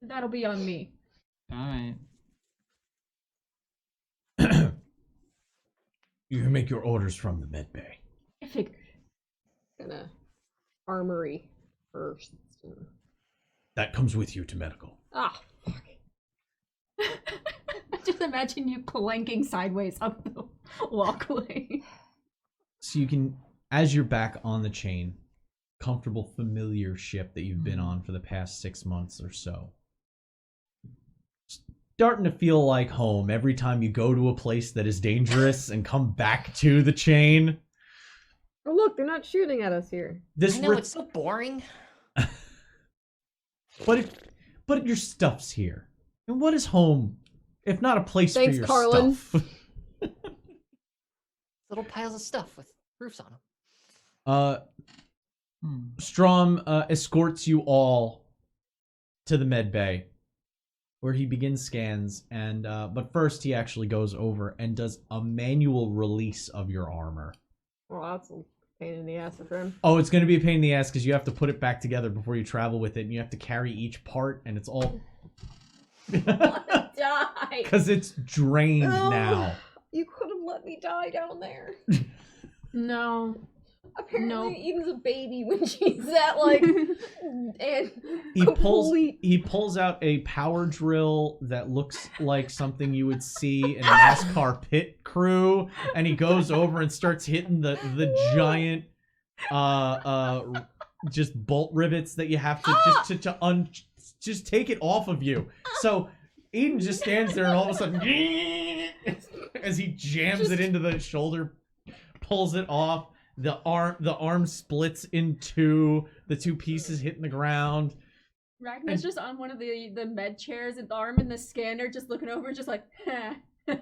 That'll be on me. Alright. You can make your orders from the med bay. I figured. Gonna armory first. That comes with you to medical. Ah, fuck. Just imagine you clanking sideways up the walkway. So you can, as you're back on the chain, comfortable, familiar ship that you've been on for the past 6 months or so, starting to feel like home every time you go to a place that is dangerous and come back to the chain. Oh look, they're not shooting at us here. I know, it's so boring. But your stuff's here. And what is home if not a place Thanks, for your Carlin. stuff? Little piles of stuff with roofs on them. Strom escorts you all to the med bay, where he begins scans, and but first he actually goes over and does a manual release of your armor. Well, that's a pain in the ass for him. Oh, it's going to be a pain in the ass because you have to put it back together before you travel with it, and you have to carry each part, and it's all Die. because it's drained No. now. You could have let me die down there. No. Apparently, Eden's a baby when she's at like and He pulls out a power drill that looks like something you would see in a NASCAR pit crew, and he goes over and starts hitting the giant just bolt rivets that you have to just take it off of you. So Eden just stands there and all of a sudden as he jams it into the shoulder, pulls it off. The arm splits in two. The two pieces hitting the ground. Ragnar's just on one of the med chairs at the arm in the scanner, just looking over, just like, okay.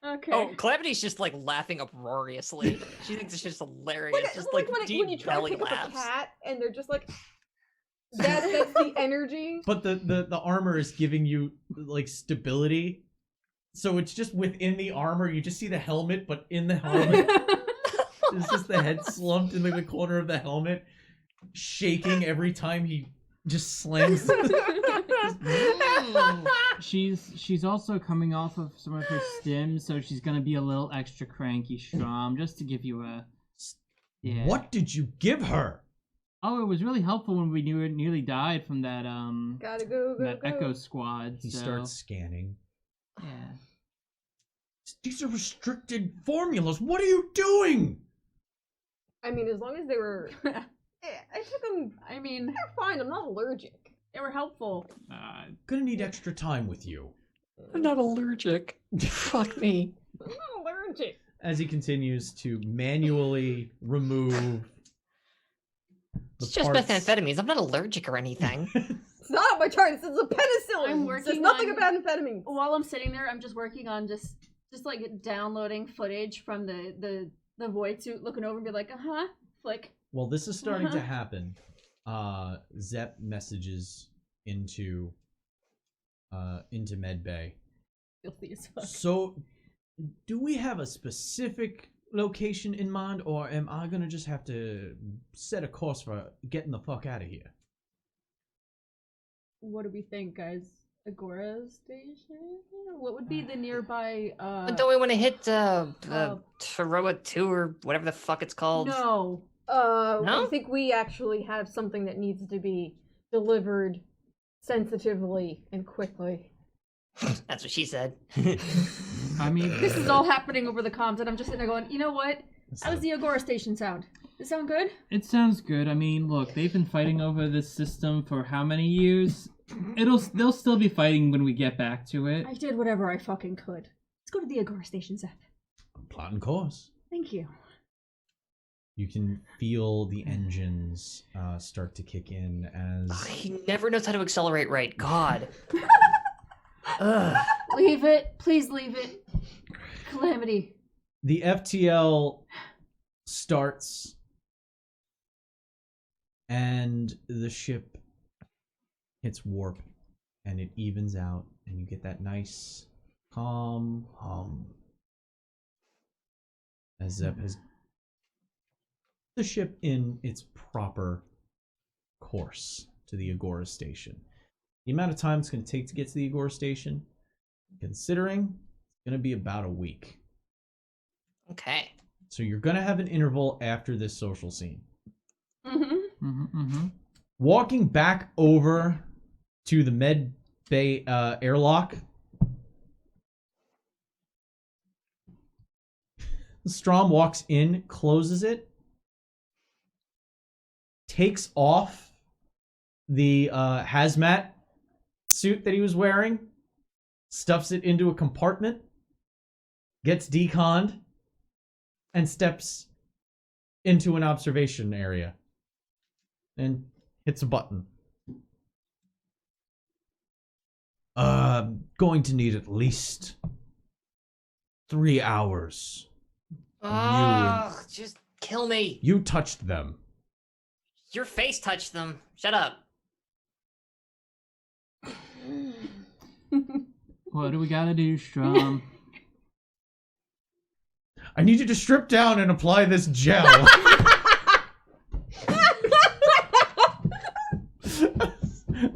Oh, Calamity's just like laughing uproariously. She thinks it's just hilarious. Just like when deep you try to belly pick up a laughs. cat and they're just like that's the energy. But the armor is giving you like stability. So it's just within the armor. You just see the helmet, but in the helmet. It's just the head slumped in the corner of the helmet, shaking every time he just slams. She's also coming off of some of her stims, so she's gonna be a little extra cranky, Strom, just to give you a. Yeah. What did you give her? Oh, it was really helpful when we nearly died from that Gotta go, that Echo Squad. He so, starts scanning. Yeah. These are restricted formulas. What are you doing? I mean, as long as they were... I took them... I mean, They're fine, I'm not allergic. they were helpful. Gonna need extra time with you. I'm not allergic. Fuck me. I'm not allergic. As he continues to manually remove the It's just parts. methamphetamines. I'm not allergic or anything. It's not on my chart, this is a penicillin! I'm It working says nothing on- about amphetamines. While I'm sitting there, I'm just working on just like downloading footage from the void suit, looking over and be like, flick. Well, this is starting to happen. Zep messages into Medbay. Filthy as fuck. So, do we have a specific location in mind, or am I gonna just have to set a course for getting the fuck out of here? What do we think, guys? Agora Station? What would be the nearby? But don't we want to hit Taroa 2 or whatever the fuck it's called? No. No? I think we actually have something that needs to be delivered sensitively and quickly. That's what she said. I mean, This is all happening over the comms, and I'm just sitting there going, you know what? How does the Agora Station sound? Does it sound good? it sounds good. I mean, look, they've been fighting over this system for how many years? They'll still be fighting when we get back to it. I did whatever I fucking could. Let's go to the Agora Station, Zep. Plot and course. Thank you. You can feel the engines start to kick in as He never knows how to accelerate right. God. Ugh. Leave it. Please leave it. Calamity. the FTL starts and the ship hits warp and it evens out and you get that nice calm hum as Zep has the ship in its proper course to the Agora station. The amount of time it's going to take to get to the Agora station, considering it's going to be about a week. Okay. So you're going to have an interval after this social scene. Mm-hmm. Walking back over to the med bay airlock, Strom walks in, closes it, takes off the hazmat suit that he was wearing, stuffs it into a compartment, gets deconned, and steps into an observation area and hits a button. Going to need at least 3 hours. Oh, just kill me. You touched them. Your face touched them. Shut up. What do we gotta do, Strom? I need you to strip down and apply this gel.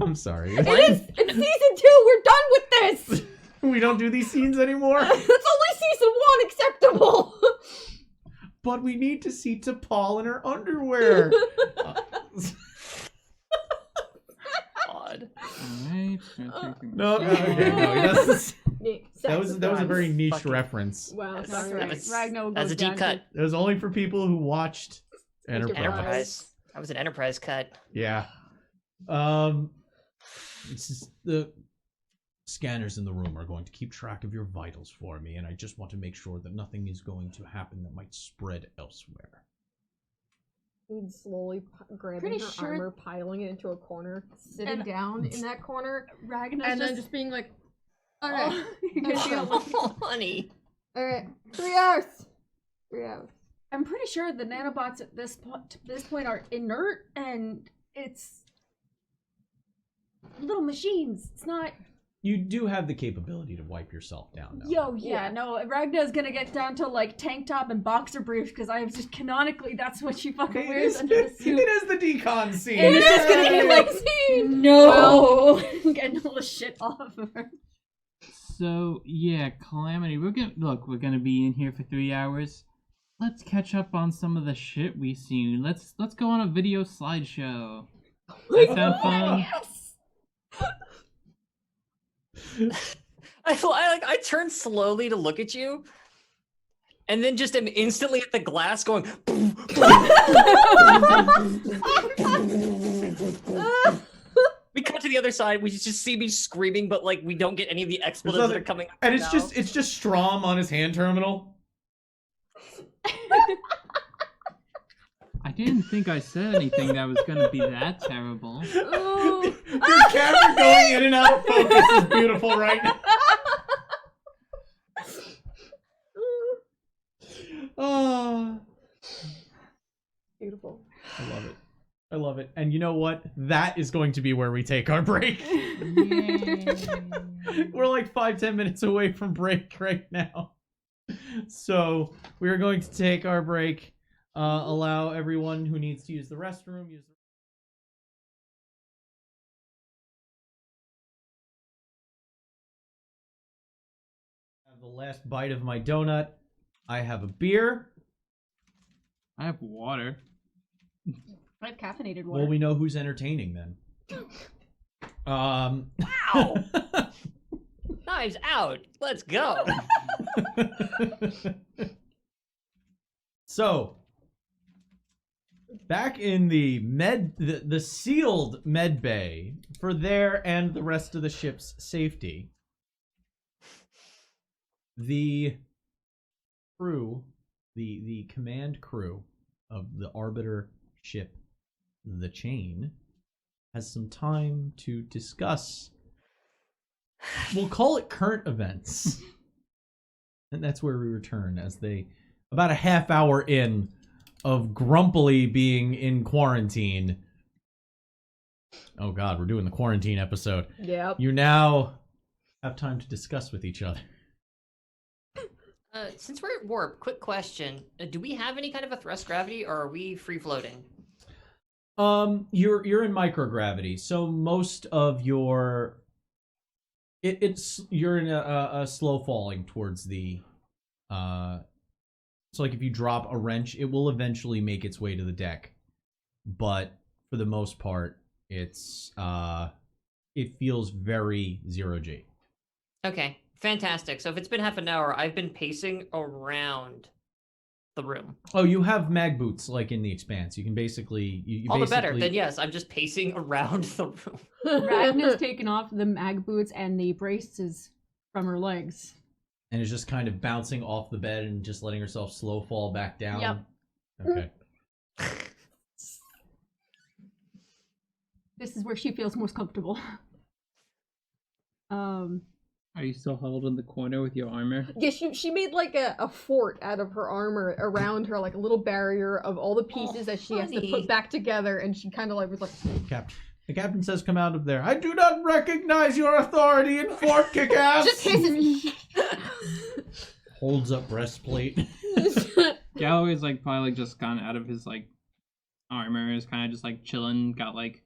I'm sorry. It's season 2. We're done with this. We don't do these scenes anymore. That's only season 1 acceptable. But we need to see T'Pol in her underwear. God. Alright. No, okay, no, that's, that was a Sacrifice. very niche Fucking- reference. Wow, That's sorry. right. was- Ragnar That's goes a deep down cut. It was only for people who watched Enterprise. Enterprise. That was an Enterprise cut. Yeah. This is the scanners in the room are going to keep track of your vitals for me, and I just want to make sure that nothing is going to happen that might spread elsewhere. He'd slowly grabbing Pretty her sure- armor, piling it into a corner, sitting And- down in that corner, Ragnar's and then just just being like, "Alright, Oh, honey. alright, 3 hours, 3 hours." I'm pretty sure the nanobots at this point are inert, and it's little machines. It's not. You do have the capability to wipe yourself down, though. Yo, yeah, Yeah. no. Ragnar's gonna get down to like tank top and boxer briefs because I was just canonically that's what she fucking It wears is, under the suit. it is the decon scene. And it's just gonna be like, no, getting all the shit off of her. So yeah, Calamity. We're gonna be in here for 3 hours. let's catch up on some of the shit we've seen. Let's go on a video slideshow. That sound fun? Yes. I turn slowly to look at you, and then just am instantly at the glass going. We cut to the other side. We just see me screaming, but like we don't get any of the expletives that are coming. And out it's just Strom on his hand terminal. I didn't think I said anything that was gonna be that terrible. Ooh. Your camera going in and out of focus is beautiful right now. Oh. Beautiful. I love it. I love it. And you know what? That is going to be where we take our break. We're like 5-10 minutes away from break right now. So we are going to take our break. Allow everyone who needs to use the restroom use the have the last bite of my donut. I have a beer. I have water. I have caffeinated water. Well, we know who's entertaining then. Wow! Knives out. Let's go. So, back in the the sealed med bay for their and the rest of the ship's safety, the crew, the command crew of the Arbiter ship, the Chain, has some time to discuss. We'll call it current events. And that's where we return as they, about a half hour in of grumpily being in quarantine. Oh god, we're doing the quarantine episode. Yep. You now have time to discuss with each other. Since we're at warp, quick question: do we have any kind of a thrust gravity, or are we free floating? You're in microgravity, so most of your you're in a slow falling towards the so like if you drop a wrench, it will eventually make its way to the deck, but for the most part, it's it feels very 0G. Okay, fantastic. So if it's been half an hour, I've been pacing around the room. Oh, you have mag boots like in the Expanse. You can basically you All the basically... better. Then yes, I'm just pacing around the room. Ragna's taken off the mag boots and the braces from her legs. And is just kind of bouncing off the bed and just letting herself slow fall back down. Yep. Okay. This is where she feels most comfortable. Are you still huddled in the corner with your armor? Yeah, she made like a fort out of her armor around her, like a little barrier of all the pieces that she has to honey. put back together, and she kind of like was like, The captain says, "Come out of there." I do not recognize your authority in Fort Kick-Ass. just hissing. Holds up breastplate. Galloway's like probably like just gone out of his like armor, is kind of just like chilling, got like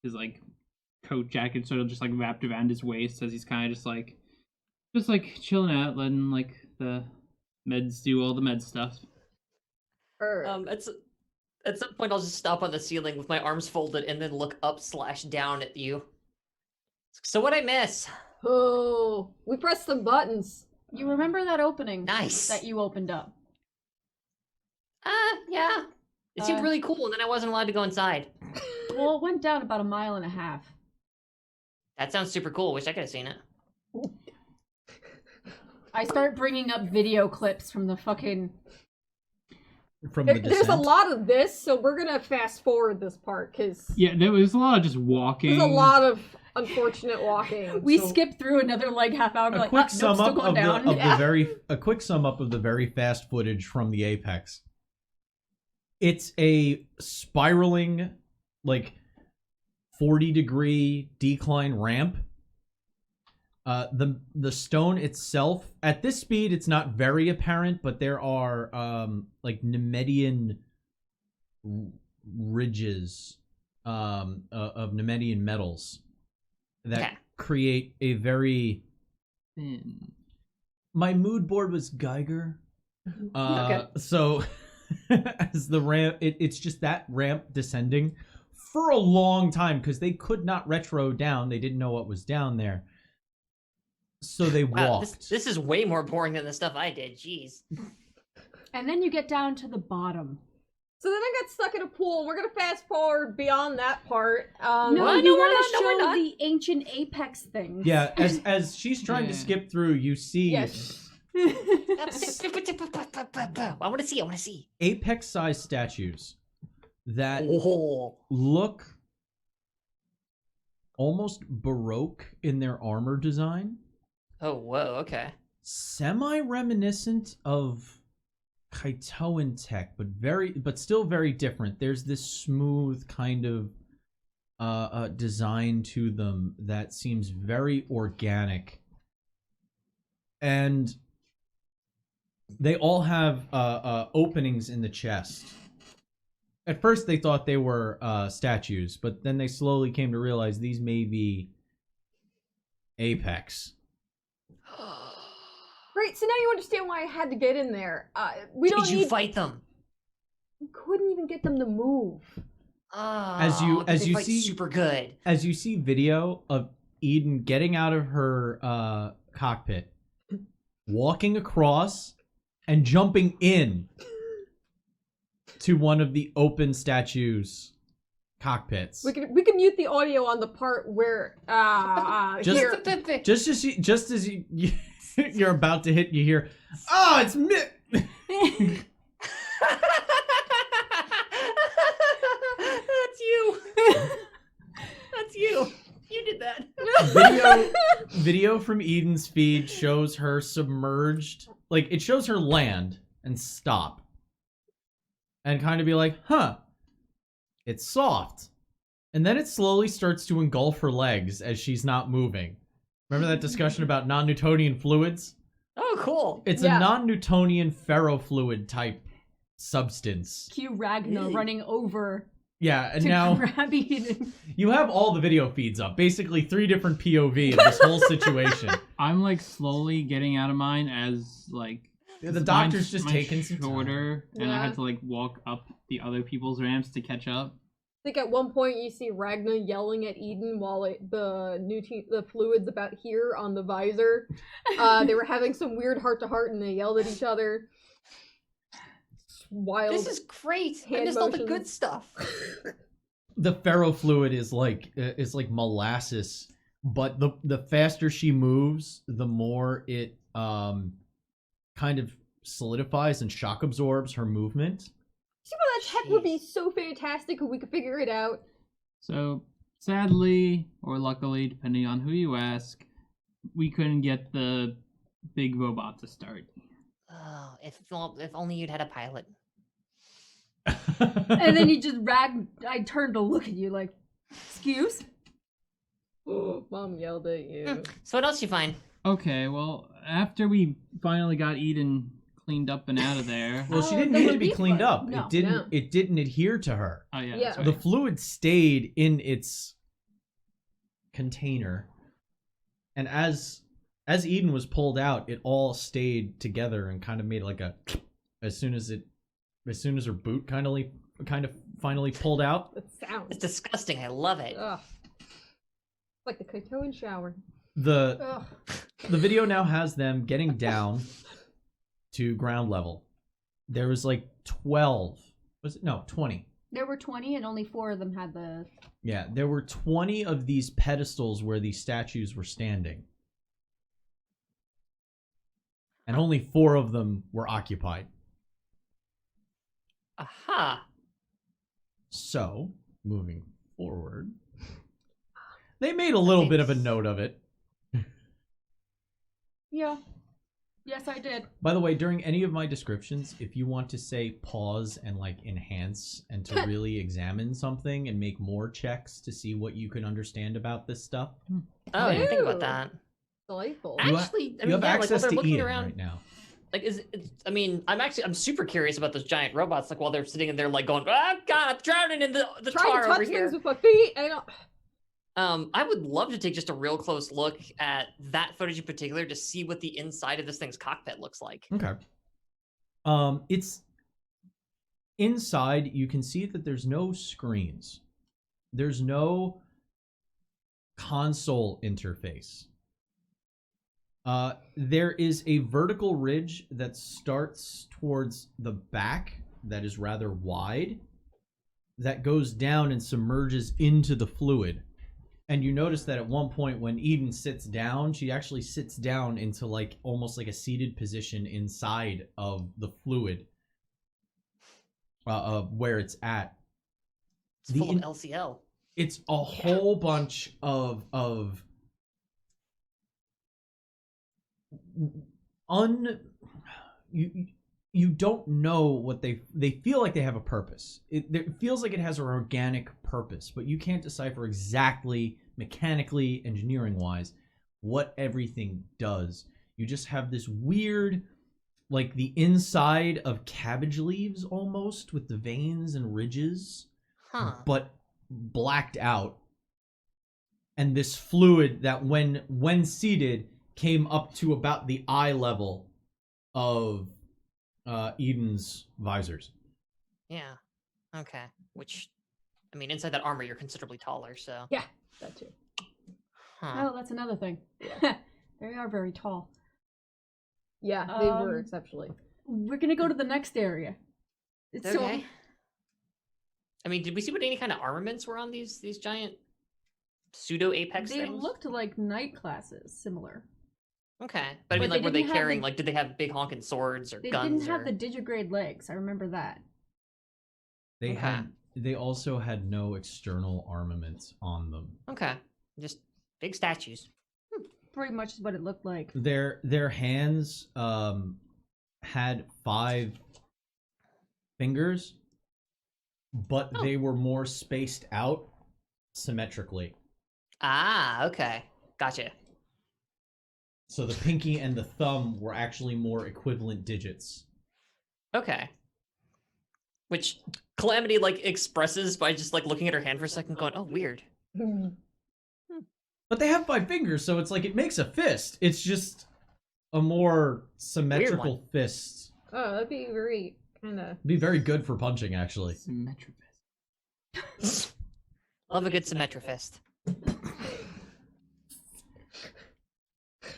his like coat jacket sort of just like wrapped around his waist as he's kind of just like chilling out, letting like the meds do all the med stuff. At some point, I'll just stop on the ceiling with my arms folded and then look up/down at you. So what'd I miss? Oh, we pressed some buttons. You remember that opening Nice. that you opened up? Yeah. It seemed really cool, and then I wasn't allowed to go inside. Well, it went down about 1.5 miles. That sounds super cool. Wish I could have seen it. I start bringing up video clips from the fucking... From the There's a descent. lot of this, so we're gonna fast forward this part because Yeah, there was a lot of just walking. there's a lot of unfortunate walking. We so- skipped through another like half hour. And A like, quick nope, sum still up going of down. a quick sum up of the very fast footage from the Apex. It's a spiraling, like 40-degree decline ramp. The stone itself, at this speed, it's not very apparent, but there are like Nemedian ridges of Nemedian metals that create a very... Thin. My mood board was Geiger, Okay. So as the ramp, it's just that ramp descending for a long time because they could not retro down. They didn't know what was down there. So they Wow, walked. this is way more boring than the stuff I did. Jeez. And then you get down to the bottom. So then I got stuck in a pool, and we're gonna fast forward beyond that part. No, Well, you no, we're want not. to No, we're show not. the ancient apex things. Yeah, as she's trying to Yeah. skip through, you see Yes. I want to see. apex-sized statues that Oh. look almost baroque in their armor design, Oh, whoa. Okay. semi-reminiscent of Kaitoan tech, but still very different. There's this smooth kind of design to them that seems very organic, and they all have openings in the chest. At first, they thought they were statues, but then they slowly came to realize these may be apex. Great. So now you understand why I had to get in there. We don't Did you need. fight them? We couldn't even get them to move. As you they fight see- super good. As you see video of Eden getting out of her cockpit, walking across, and jumping in to one of the open statues' cockpits. We can mute the audio on the part where Just- here. Just as you're about to hit, you hear, "Oh, it's me." That's you. That's you. You did that. Video from Eden's feed shows her submerged, like it shows her land and stop, and kind of be like, "Huh, it's soft," and then it slowly starts to engulf her legs as she's not moving. Remember that discussion about non-Newtonian fluids? Oh, cool. It's Yeah. a non-Newtonian ferrofluid type substance. Cue Ragnar running over Yeah, and to now grab Eden. you have all the video feeds up. Basically, 3 different POV of this whole situation. I'm like slowly getting out of mine as like The doctor's just mine's taking some time. shorter, and I Yeah. had to like walk up the other people's ramps to catch up. I think at one point you see Ragnar yelling at Eden while the fluid's about here on the visor. They were having some weird heart-to-heart and they yelled at each other. Wild. This is great. I Hand missed all the good motions. stuff. The ferrofluid is like molasses, but the faster she moves, the more it kind of solidifies and shock absorbs her movement. See, well, that tech would be so fantastic if we could figure it out. So sadly, or luckily, depending on who you ask, we couldn't get the big robot to start. Oh, if only you'd had a pilot. And then you just I turned to look at you like, excuse? Mom yelled at you. So what else you find? Okay, well, after we finally got Eden cleaned up and out of there. Well, she Oh, didn't the need to be relief cleaned one. up. No. No. It didn't adhere to her. Oh yeah, Yeah. that's right. The fluid stayed in its container, and as Eden was pulled out, it all stayed together and kind of made like a as soon as her boot kind of finally pulled out. That sound. It's disgusting. I love it. Ugh. Like the Kaitoan shower. The Ugh. the video now has them getting down to ground level. There was like 12. Was it? No, 20. There were 20 and only 4 of them had the... Yeah, there were 20 of these pedestals where these statues were standing. And only 4 of them were occupied. Aha. So, moving forward, they made a little bit of a note of it. Yeah. Yes, I did. By the way, during any of my descriptions, if you want to say pause and like enhance and to really examine something and make more checks to see what you can understand about this stuff, Oh, I didn't think Ew. about that. Delightful. You Actually, I you mean, have yeah, like while access they're to looking Ian around, right now. like, I'm super curious about those giant robots. Like while they're sitting in there, like going, "Ah, God, I'm drowning in the Trying tar to over touch here." things with my feet. I don't. I would love to take just a real close look at that footage in particular to see what the inside of this thing's cockpit looks like. Okay. It's inside. You can see that there's no screens. There's no console interface. There is a vertical ridge that starts towards the back that is rather wide, that goes down and submerges into the fluid. And you notice that at one point when Eden sits down, she actually sits down into like almost like a seated position inside of the fluid where it's at. It's full of LCL. It's a whole bunch of you don't know what they feel like they have a purpose. It feels like it has an organic purpose, but you can't decipher exactly mechanically, engineering wise, what everything does. You just have this weird, like the inside of cabbage leaves almost, with the veins and ridges, but blacked out. And this fluid that when seated came up to about the eye level of Eden's visors. Yeah. Okay. Which, I mean, inside that armor, you're considerably taller, so. Yeah, that too. Huh. Oh, that's another thing. They are very tall. Yeah, they were exceptionally. We're gonna go to the next area. It's Okay. I mean, did we see what any kind of armaments were on these giant pseudo apex They things? looked like knight classes, similar. Okay, but I But mean, they like, were they didn't have carrying the- like? Did they have big honking swords or They guns? didn't have or... the digigrade legs. I remember that. They also had no external armaments on them. Okay, just big statues. Pretty much is what it looked like. Their hands had 5 fingers, but they were more spaced out symmetrically. Ah, okay, gotcha. So the pinky and the thumb were actually more equivalent digits. Okay. Which Calamity like expresses by just like looking at her hand for a second, going, "Oh, weird." But they have 5 fingers, so it's like it makes a fist. It's just a more symmetrical fist. Oh, that'd be very kind of. Be very good for punching, actually. Symmetric. Love a good symmetrifist.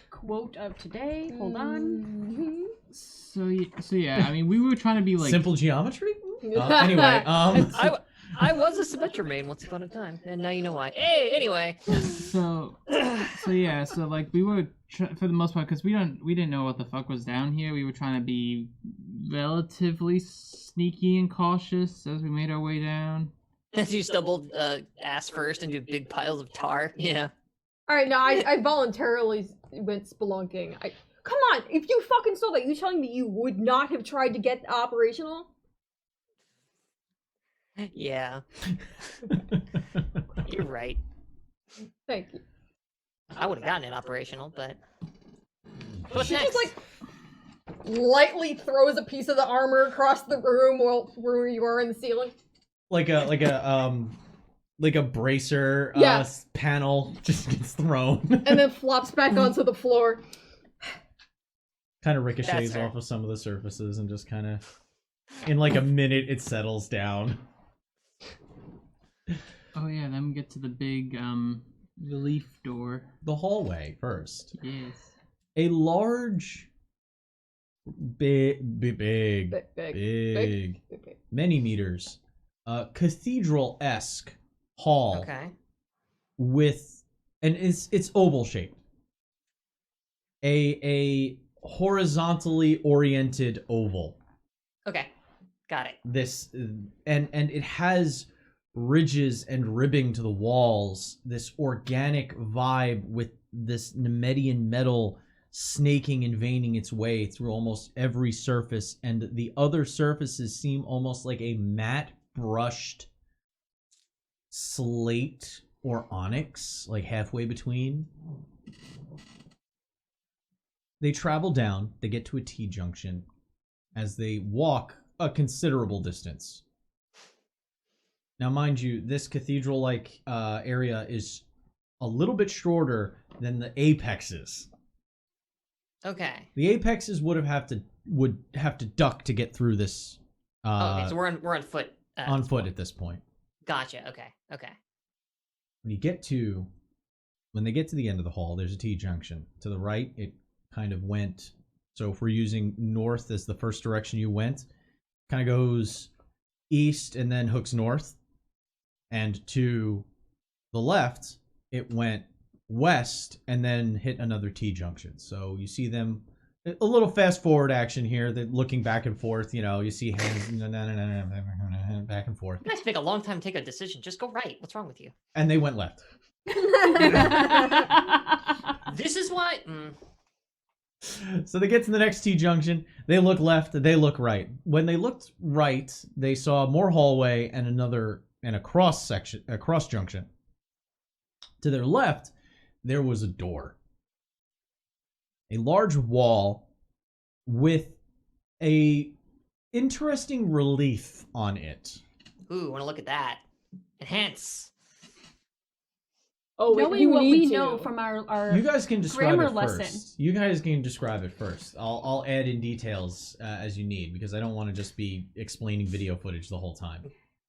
Quote of today. Hold on. So yeah, I mean, we were trying to be like Simple geometry? Anyway, I was a Symmetra main once upon a time, and now you know why. Hey, anyway. So yeah, so like we were for the most part, because we didn't know what the fuck was down here. We were trying to be relatively sneaky and cautious as we made our way down. As you stumbled ass first into big piles of tar. Yeah. All right, now I voluntarily went spelunking. Come on, if you fucking saw that, you telling me you would not have tried to get operational? Yeah. You're right. Thank you. I would have gotten it operational, but what's She next? just like lightly throws a piece of the armor across the room where you are in the ceiling. like a bracer Yeah. panel just gets thrown. And then flops back onto the floor. Kind of ricochets That's fair. off of some of the surfaces and just kind of, in like a minute, it settles down. Oh yeah, then we get to the big relief door. The hallway first. Yes. A large, big, Big. many meters, cathedral-esque hall Okay. with, and it's oval shaped. A horizontally oriented oval. Okay. Got it. This and it has ridges and ribbing to the walls, this organic vibe with this Nemedian metal snaking and veining its way through almost every surface, and the other surfaces seem almost like a matte brushed slate or onyx, like halfway between. They travel down, they get to a T-junction as they walk a considerable distance. Now, mind you, this cathedral-like area is a little bit shorter than the apexes. Okay. The apexes would have would have to duck to get through this. Okay, so we're on foot. On foot at this point. Gotcha. Okay. When they get to the end of the hall, there's a T-junction. To the right, it kind of went. So if we're using north as the first direction you went, kind of goes east and then hooks north. And to the left, it went west and then hit another T-junction. So you see them, a little fast forward action here. They're looking back and forth. You see hands back and forth. You guys take a long time to take a decision. Just go right. What's wrong with you? And they went left. This is why. So they get to the next T-junction. They look left. They look right. When they looked right, they saw more hallway and a cross junction. To their left, there was a door. A large wall with a interesting relief on it. Ooh, want to look at that. Enhance. Oh, knowing what we know from our you guys can describe grammar it lesson. first. You guys can describe it first. I'll add in details as you need because I don't want to just be explaining video footage the whole time.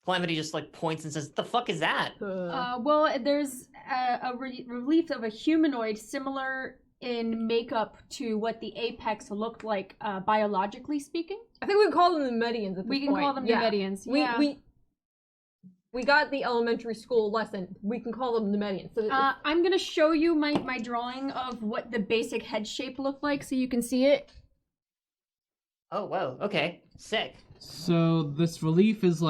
Calamity just points and says, "The fuck is that?" Well, there's a relief of a humanoid similar in makeup to what the Apex looked like, biologically speaking. I think we can call them the Medians at this point. We can call them the Medians. Yeah. We got the elementary school lesson. We can call them the Medians. So I'm gonna show you my drawing of what the basic head shape looked like, so you can see it. Oh, whoa. Okay. Sick. So this relief is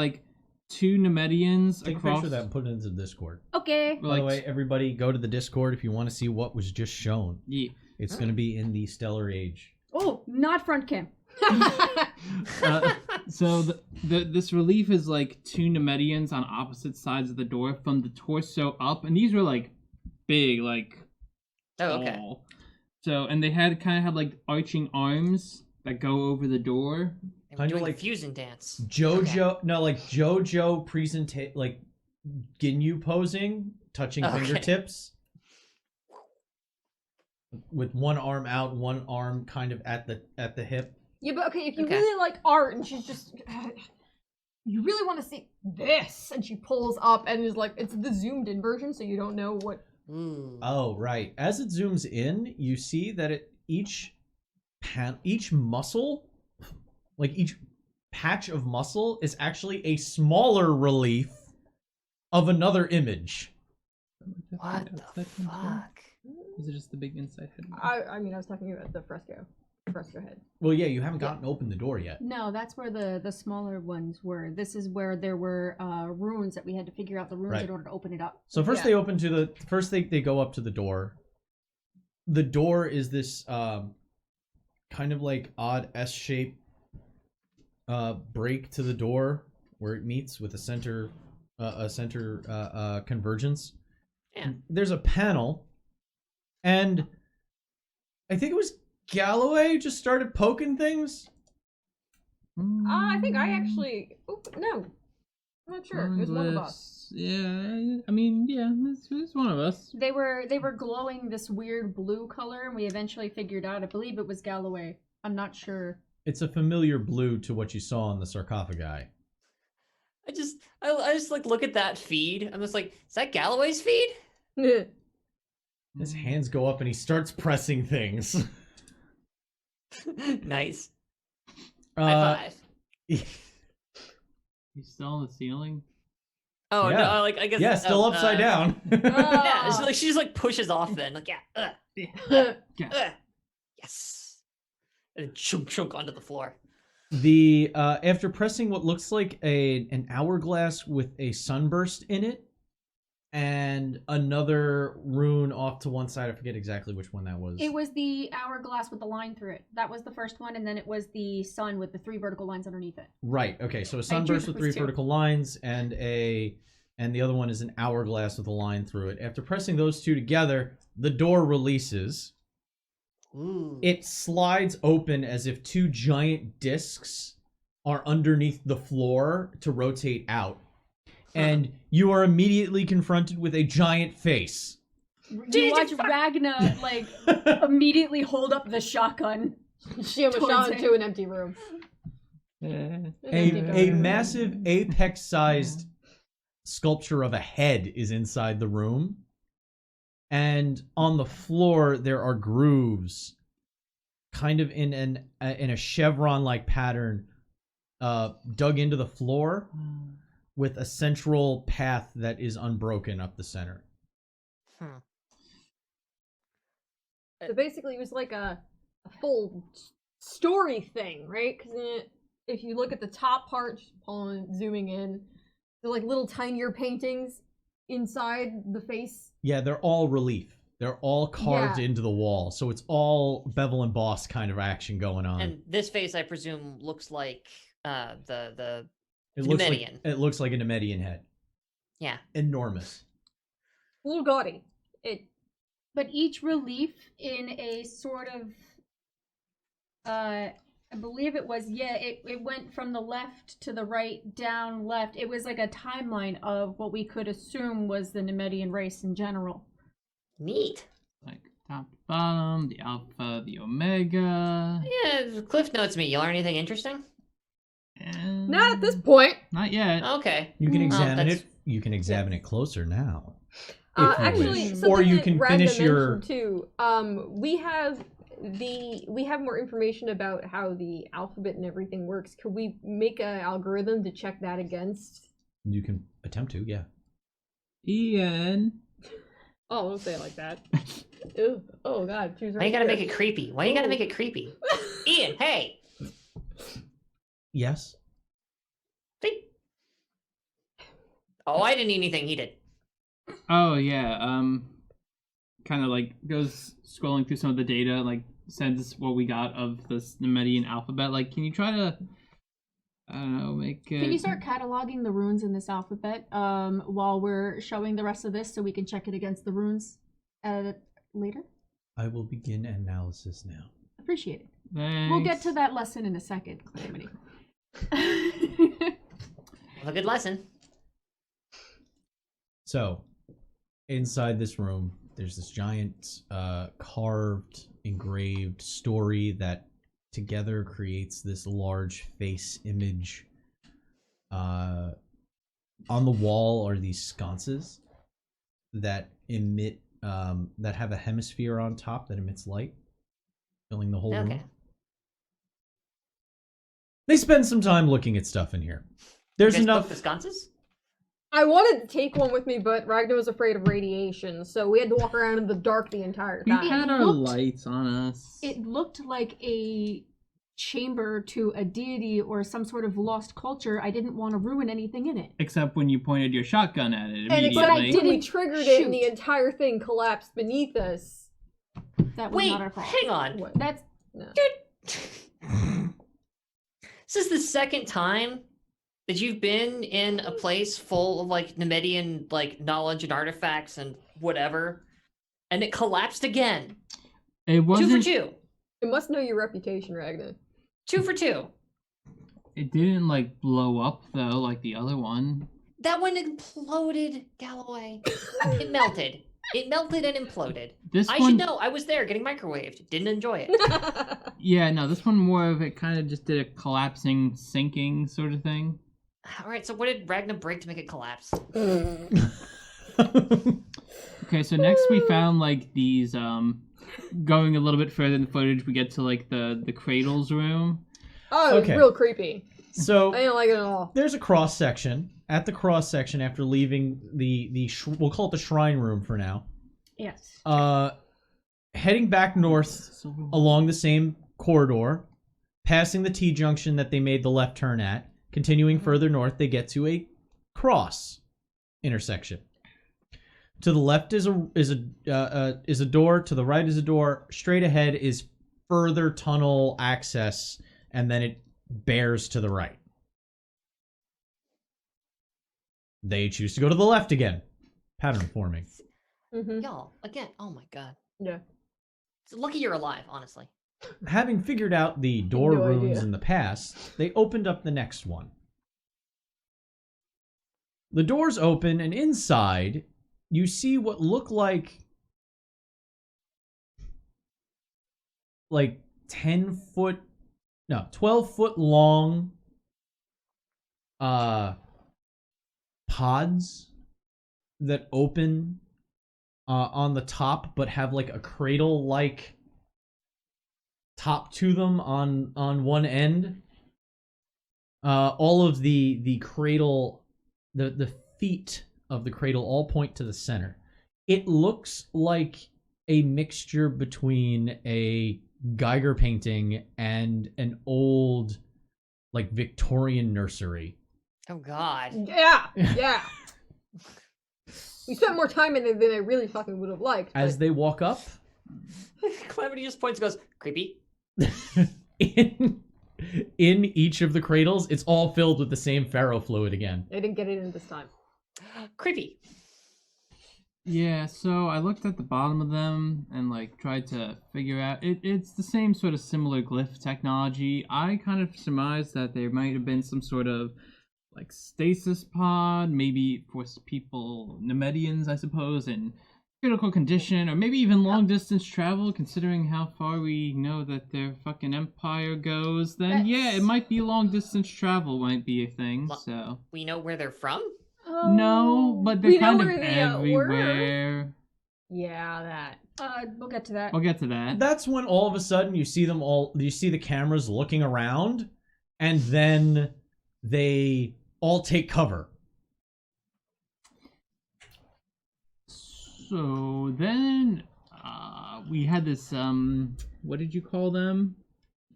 two Nemedians Take across. a picture of that and put it into the Discord. Okay. By the way, everybody go to the Discord if you want to see what was just shown. Yeah. It's going to be in the Stellar Age. Oh, not front cam. So this relief is two Nemedians on opposite sides of the door from the torso up, and these were big, Oh, okay. tall. So and they had arching arms that go over the door. They were Kind of doing like the fusion dance. JoJo, no, JoJo Ginyu posing, touching Okay. fingertips. With one arm out, one arm kind of at the hip. yeah, but okay, if you Okay. really like art and she's just, you really want to see this, and she pulls up and is it's the zoomed in version, so you don't know what. Ooh. Oh, right. As it zooms in, you see that each muscle, each patch of muscle is actually a smaller relief of another image. What the fuck? Is it just the big inside head? I mean, I was talking about the fresco head. Well, yeah, you haven't gotten open the door yet. No, that's where the smaller ones were. This is where there were runes that we had to figure out the runes Right. in order to open it up. So first Yeah. they go up to the door. The door is this kind of odd S-shape break to the door where it meets with a center convergence. Yeah. There's a panel, and I think it was Galloway just started poking things. I think I actually. Oh, no. I'm not sure. It was one of us. Yeah, I mean, yeah, it's one of us. They were glowing this weird blue color, and we eventually figured out. I believe it was Galloway. I'm not sure. It's a familiar blue to what you saw on the sarcophagi. I just look at that feed. I'm just is that Galloway's feed? His hands go up and he starts pressing things. Nice. High five. He's still on the ceiling. Oh Yeah. no! I guess. Yeah, still upside down. Yeah, it's she just pushes off. Then yes, and chunk onto the floor. The after pressing what looks like an hourglass with a sunburst in it, and another rune off to one side. I forget exactly which one that was. It was the hourglass with the line through it. That was the first one, and then it was the sun with the 3 vertical lines underneath it. Right. Okay. So a sunburst with 3 vertical lines, and the other one is an hourglass with a line through it. After pressing those two together, the door releases. Ooh. It slides open as if 2 giant discs are underneath the floor to rotate out. And you are immediately confronted with a giant face. You watch Ragna immediately hold up the shotgun. Shimashon into an empty room. A massive apex-sized sculpture of a head is inside the room, and on the floor there are grooves, kind of in a chevron-like pattern, dug into the floor, with a central path that is unbroken up the center. So basically, it was like a full story thing, right? Because if you look at the top part, zooming in, they're like little tinier paintings inside the face. Yeah, they're all relief. They're all carved into the wall, so it's all bevel and boss kind of action going on. And this face, I presume, looks like the it Nemedian. Looks like a Nemedian head. Yeah. Enormous. A little gaudy. But each relief in a sort of, I believe it was, it went from the left to the right, down, left. It was like a timeline of what we could assume was the Nemedian race in general. Neat. Like top to bottom, the alpha, the omega. Yeah, Cliff Notes me. You learn anything interesting? And... Not at this point. Not yet. Okay. You can examine that's- it. You can examine it closer now. Actually, or you that can Ragna finish your. mentioned too. We have more information about how the alphabet and everything works. Could we make an algorithm to check that against? You can attempt to, yeah. Ian. Oh, don't say it like that. Ew. Oh God, choose right. Why you gotta here. make it creepy? Why you gotta make it creepy? Ian, hey. Yes. See? Oh, I didn't need anything. He did. Oh yeah. Kind of like goes scrolling through some of the data, like sends what we got of this Nemedian alphabet. Like, can you try to, I don't know, make it... Can you start cataloging the runes in this alphabet while we're showing the rest of this so we can check it against the runes later? I will begin analysis now. Appreciate it. Thanks. We'll get to that lesson in a second, Calamity. Well, a good lesson. So, inside this room, there's this giant carved, engraved story that together creates this large face image. On the wall are these sconces that emit, that have a hemisphere on top that emits light, filling the whole room. They spend some time looking at stuff in here. There's you guys enough. booked the sconces? I wanted to take one with me, but Ragnar was afraid of radiation, so we had to walk around in the dark the entire We time. had our lights on us. It looked like a chamber to a deity or some sort of lost culture. I didn't want to ruin anything in it. Except when you pointed your shotgun at it And immediately. except I when didn't we triggered it and the shoot. entire thing collapsed beneath us. That was Wait, not our fault. hang on. What? That's No. This is the second time that you've been in a place full of like Nemedian like knowledge and artifacts and whatever, and it collapsed again. It wasn't. 2 for 2. It must know your reputation, Ragnar. 2 for 2. It didn't like blow up though, like the other one. That one imploded, Galloway. It melted. It melted and imploded. This I one, should know. I was there getting microwaved. Didn't enjoy it. yeah, no, this one more of it kind of just did a collapsing, sinking sort of thing. All right. So what did Ragnar break to make it collapse? Okay, so next we found like these going a little bit further in the footage, we get to like the cradles room. Oh, it was Okay. real creepy. So I didn't like it at all. there's a cross section. At the cross section, after leaving we'll call it the shrine room for now. yes. Heading back north along the same corridor, passing the T junction that they made the left turn at, continuing further north, they get to a cross intersection. To the left is a door. To the right is a door. Straight ahead is further tunnel access, and then it bears to the right. They choose to go to the left again. Pattern forming. Mm-hmm. Y'all, again. Oh my god. Yeah. It's lucky you're alive, honestly. Having figured out the door No runes idea. in the past, they opened up the next one. The doors open, and inside, you see what look like 12 foot long pods that open on the top, but have like a cradle-like top to them on one end. All of the cradle, the feet of the cradle all point to the center. It looks like a mixture between a Geiger painting and an old, like, Victorian nursery. Oh God. Yeah. We spent more time in it than I really fucking would have liked. As they walk up, Calamity just points and goes, creepy. in each of the cradles, it's all filled with the same pharaoh fluid again. I didn't get it in this time. Creepy. Yeah, so I looked at the bottom of them and like tried to figure out it's the same sort of similar glyph technology. I kind of surmised that there might have been some sort of like stasis pod, maybe for people, Nemedians, I suppose, in critical condition, or maybe even long distance travel, considering how far we know that their fucking empire goes. Then yeah, it might be long distance travel might be a thing. So we know where they're from? no, but they're We know kind of where they everywhere. Yeah, that. We'll get to that. We'll get to that. That's when all of a sudden you see the cameras looking around, and then they all take cover. So then we had this what did you call them?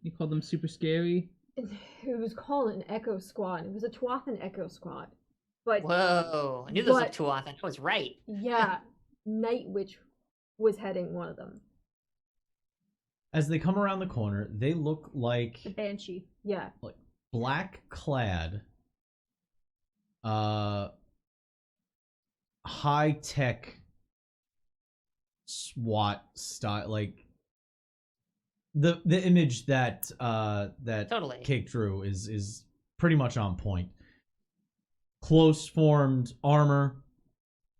You called them super scary? It was called an Echo Squad. It was a Tuathan Echo Squad. But Whoa. I knew this was Tuatha. I was right. yeah, Night Witch was heading one of them. As they come around the corner, they look like The Banshee. Yeah. like black clad, high tech SWAT style, like the image that Totally. Cake drew is pretty much on point. Close formed armor,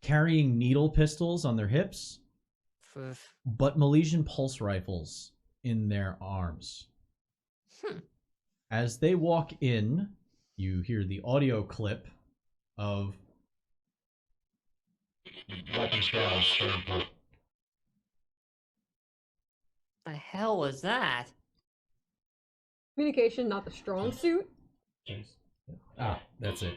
carrying needle pistols on their hips, Oof. but Milesian pulse rifles in their arms. As they walk in, you hear the audio clip of The hell was that? Communication, not the strong suit. That's it.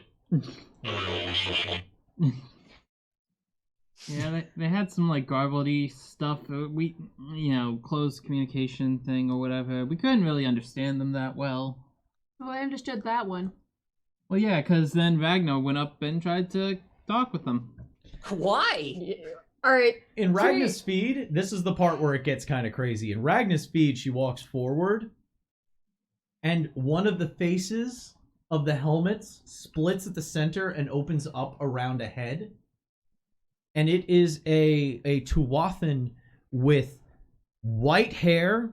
Yeah, they had some like garbledy stuff. We, closed communication thing or whatever. We couldn't really understand them that well. Oh, I understood that one. Well, yeah, because then Ragnar went up and tried to talk with them. Why? Yeah. All right. In Ragnar's feed, this is the part where it gets kind of crazy. In Ragnar's feed, she walks forward, and one of the faces of the helmets splits at the center and opens up around a head. And it is a Tuathan with white hair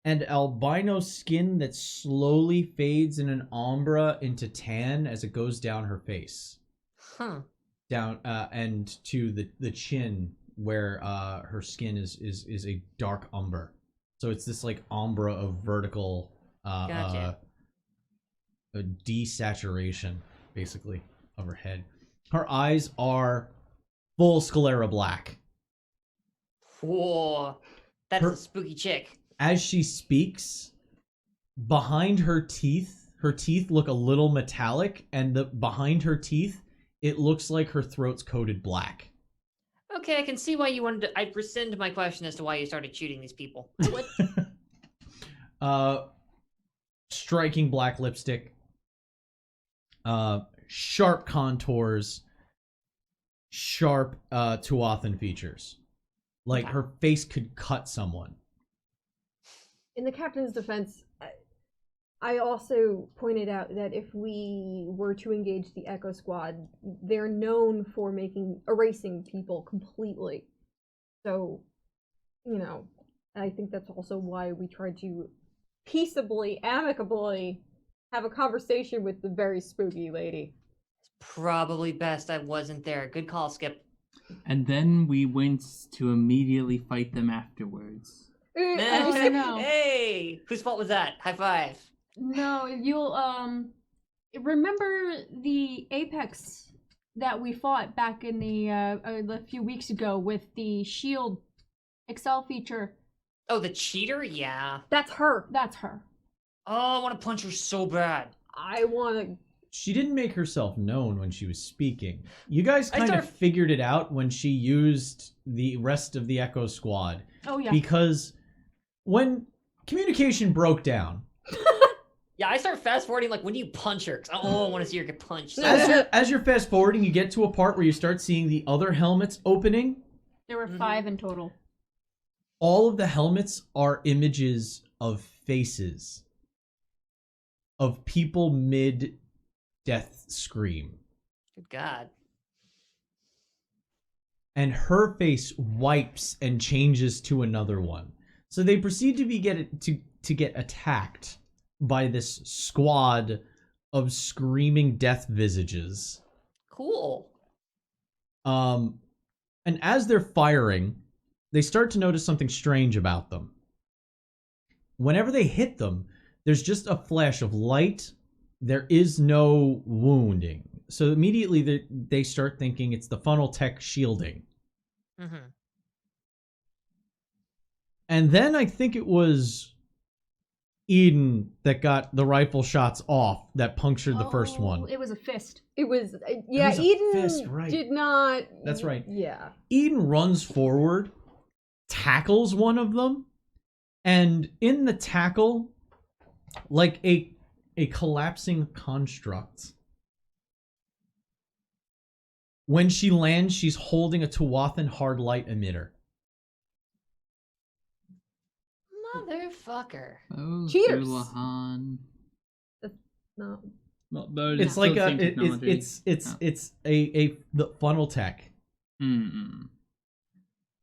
and albino skin that slowly fades in an ombre into tan as it goes down her face. Huh. Down and to the chin where her skin is a dark umber. So it's this like ombre of vertical Gotcha. a desaturation basically of her head. Her eyes are full sclera black. Whoa. That's a spooky chick. As she speaks, behind her teeth look a little metallic, and behind her teeth, it looks like her throat's coated black. Okay, I can see why you wanted to... I rescind my question as to why you started shooting these people. Striking black lipstick. Sharp contours. Sharp Tuathan features. Like her face could cut someone. In the captain's defense, I also pointed out that if we were to engage the Echo Squad, they're known for erasing people completely. So, I think that's also why we tried to peaceably, amicably have a conversation with the very spooky lady. Probably best I wasn't there. Good call, Skip. And then we went to immediately fight them afterwards. Oh, no. Hey, whose fault was that? High five. No, you'll remember the Apex that we fought back in a few weeks ago with the shield Excel feature. Oh, the cheater? Yeah. That's her. That's her. Oh, I want to punch her so bad. I want to. She didn't make herself known when she was speaking. You guys I kind of start- figured it out when she used the rest of the Echo Squad. Oh yeah. Because when communication broke down, Yeah, I start fast forwarding like when do you punch her? 'Cause I want to see her get punched. as you're fast forwarding, you get to a part where you start seeing the other helmets opening. There were 5 in total. All of the helmets are images of faces of people mid death scream. Good God. And her face wipes and changes to another one. So they proceed to get attacked by this squad of screaming death visages. Cool. And as they're firing, they start to notice something strange about them. Whenever they hit them, there's just a flash of light. There is no wounding. So immediately they start thinking it's the funnel tech shielding. Mm-hmm. And then I think it was Eden that got the rifle shots off that punctured the first one. It was a fist. It was yeah. was a Eden fist, right. did not. That's right. Yeah. Eden runs forward, tackles one of them, and in the tackle, like a collapsing construct. When she lands, she's holding a Tuathan hard light emitter. Motherfucker. Oh, Cheaters. Zulahan. No. Well, but It's like still a same technology. it's a the funnel tech. Mm-mm.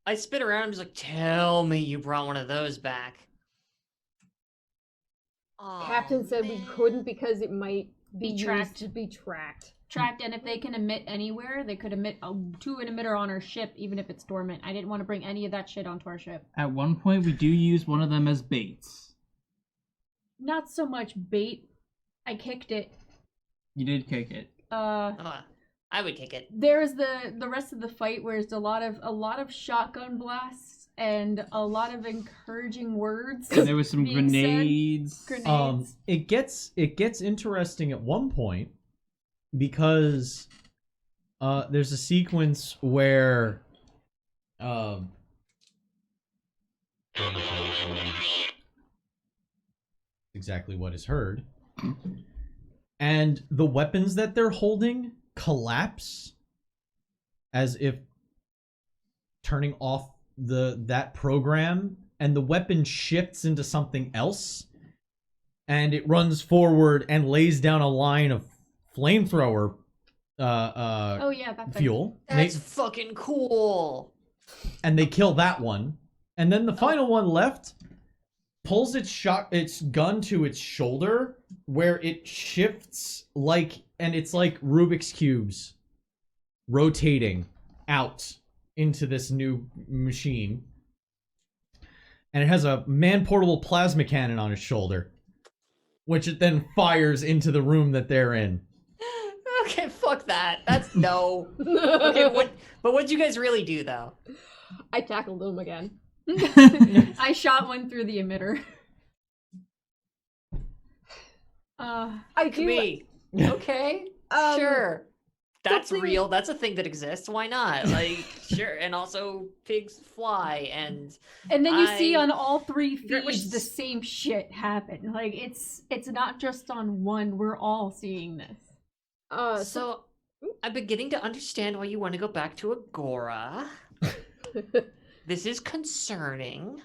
I spit around and just like, tell me you brought one of those back. Aw, Captain said we man. couldn't because it might Be used tracked. to be tracked. Tracked, and if they can emit anywhere, they could emit to an emitter on our ship, even if it's dormant. I didn't want to bring any of that shit onto our ship. At one point, we do use one of them as baits. Not so much bait. I kicked it. You did kick it. I would kick it. There's the rest of the fight where it's a lot of shotgun blasts and a lot of encouraging words. And there was some being said. grenades. Grenades. It gets interesting at one point because there's a sequence where exactly what is heard, and the weapons that they're holding collapse as if turning off that program, and the weapon shifts into something else, and it runs forward and lays down a line of flamethrower Oh yeah, that thing. fuel. That's fucking cool. And they kill that one. And then the final one left pulls its gun to its shoulder, where it shifts and it's like Rubik's cubes rotating out into this new machine. And it has a man-portable plasma cannon on its shoulder, which it then fires into the room that they're in. Okay, fuck that. That's no. Okay, but what'd you guys really do though? I tackled them again. I shot one through the emitter. I do. Me. Okay. Sure. That's something- real. That's a thing that exists. Why not? Like, sure. And also, pigs fly, and And then you see on all 3 Which feeds is- the same shit happen. Like it's not just on one. We're all seeing this. so I'm beginning to understand why you want to go back to Agora. This is concerning.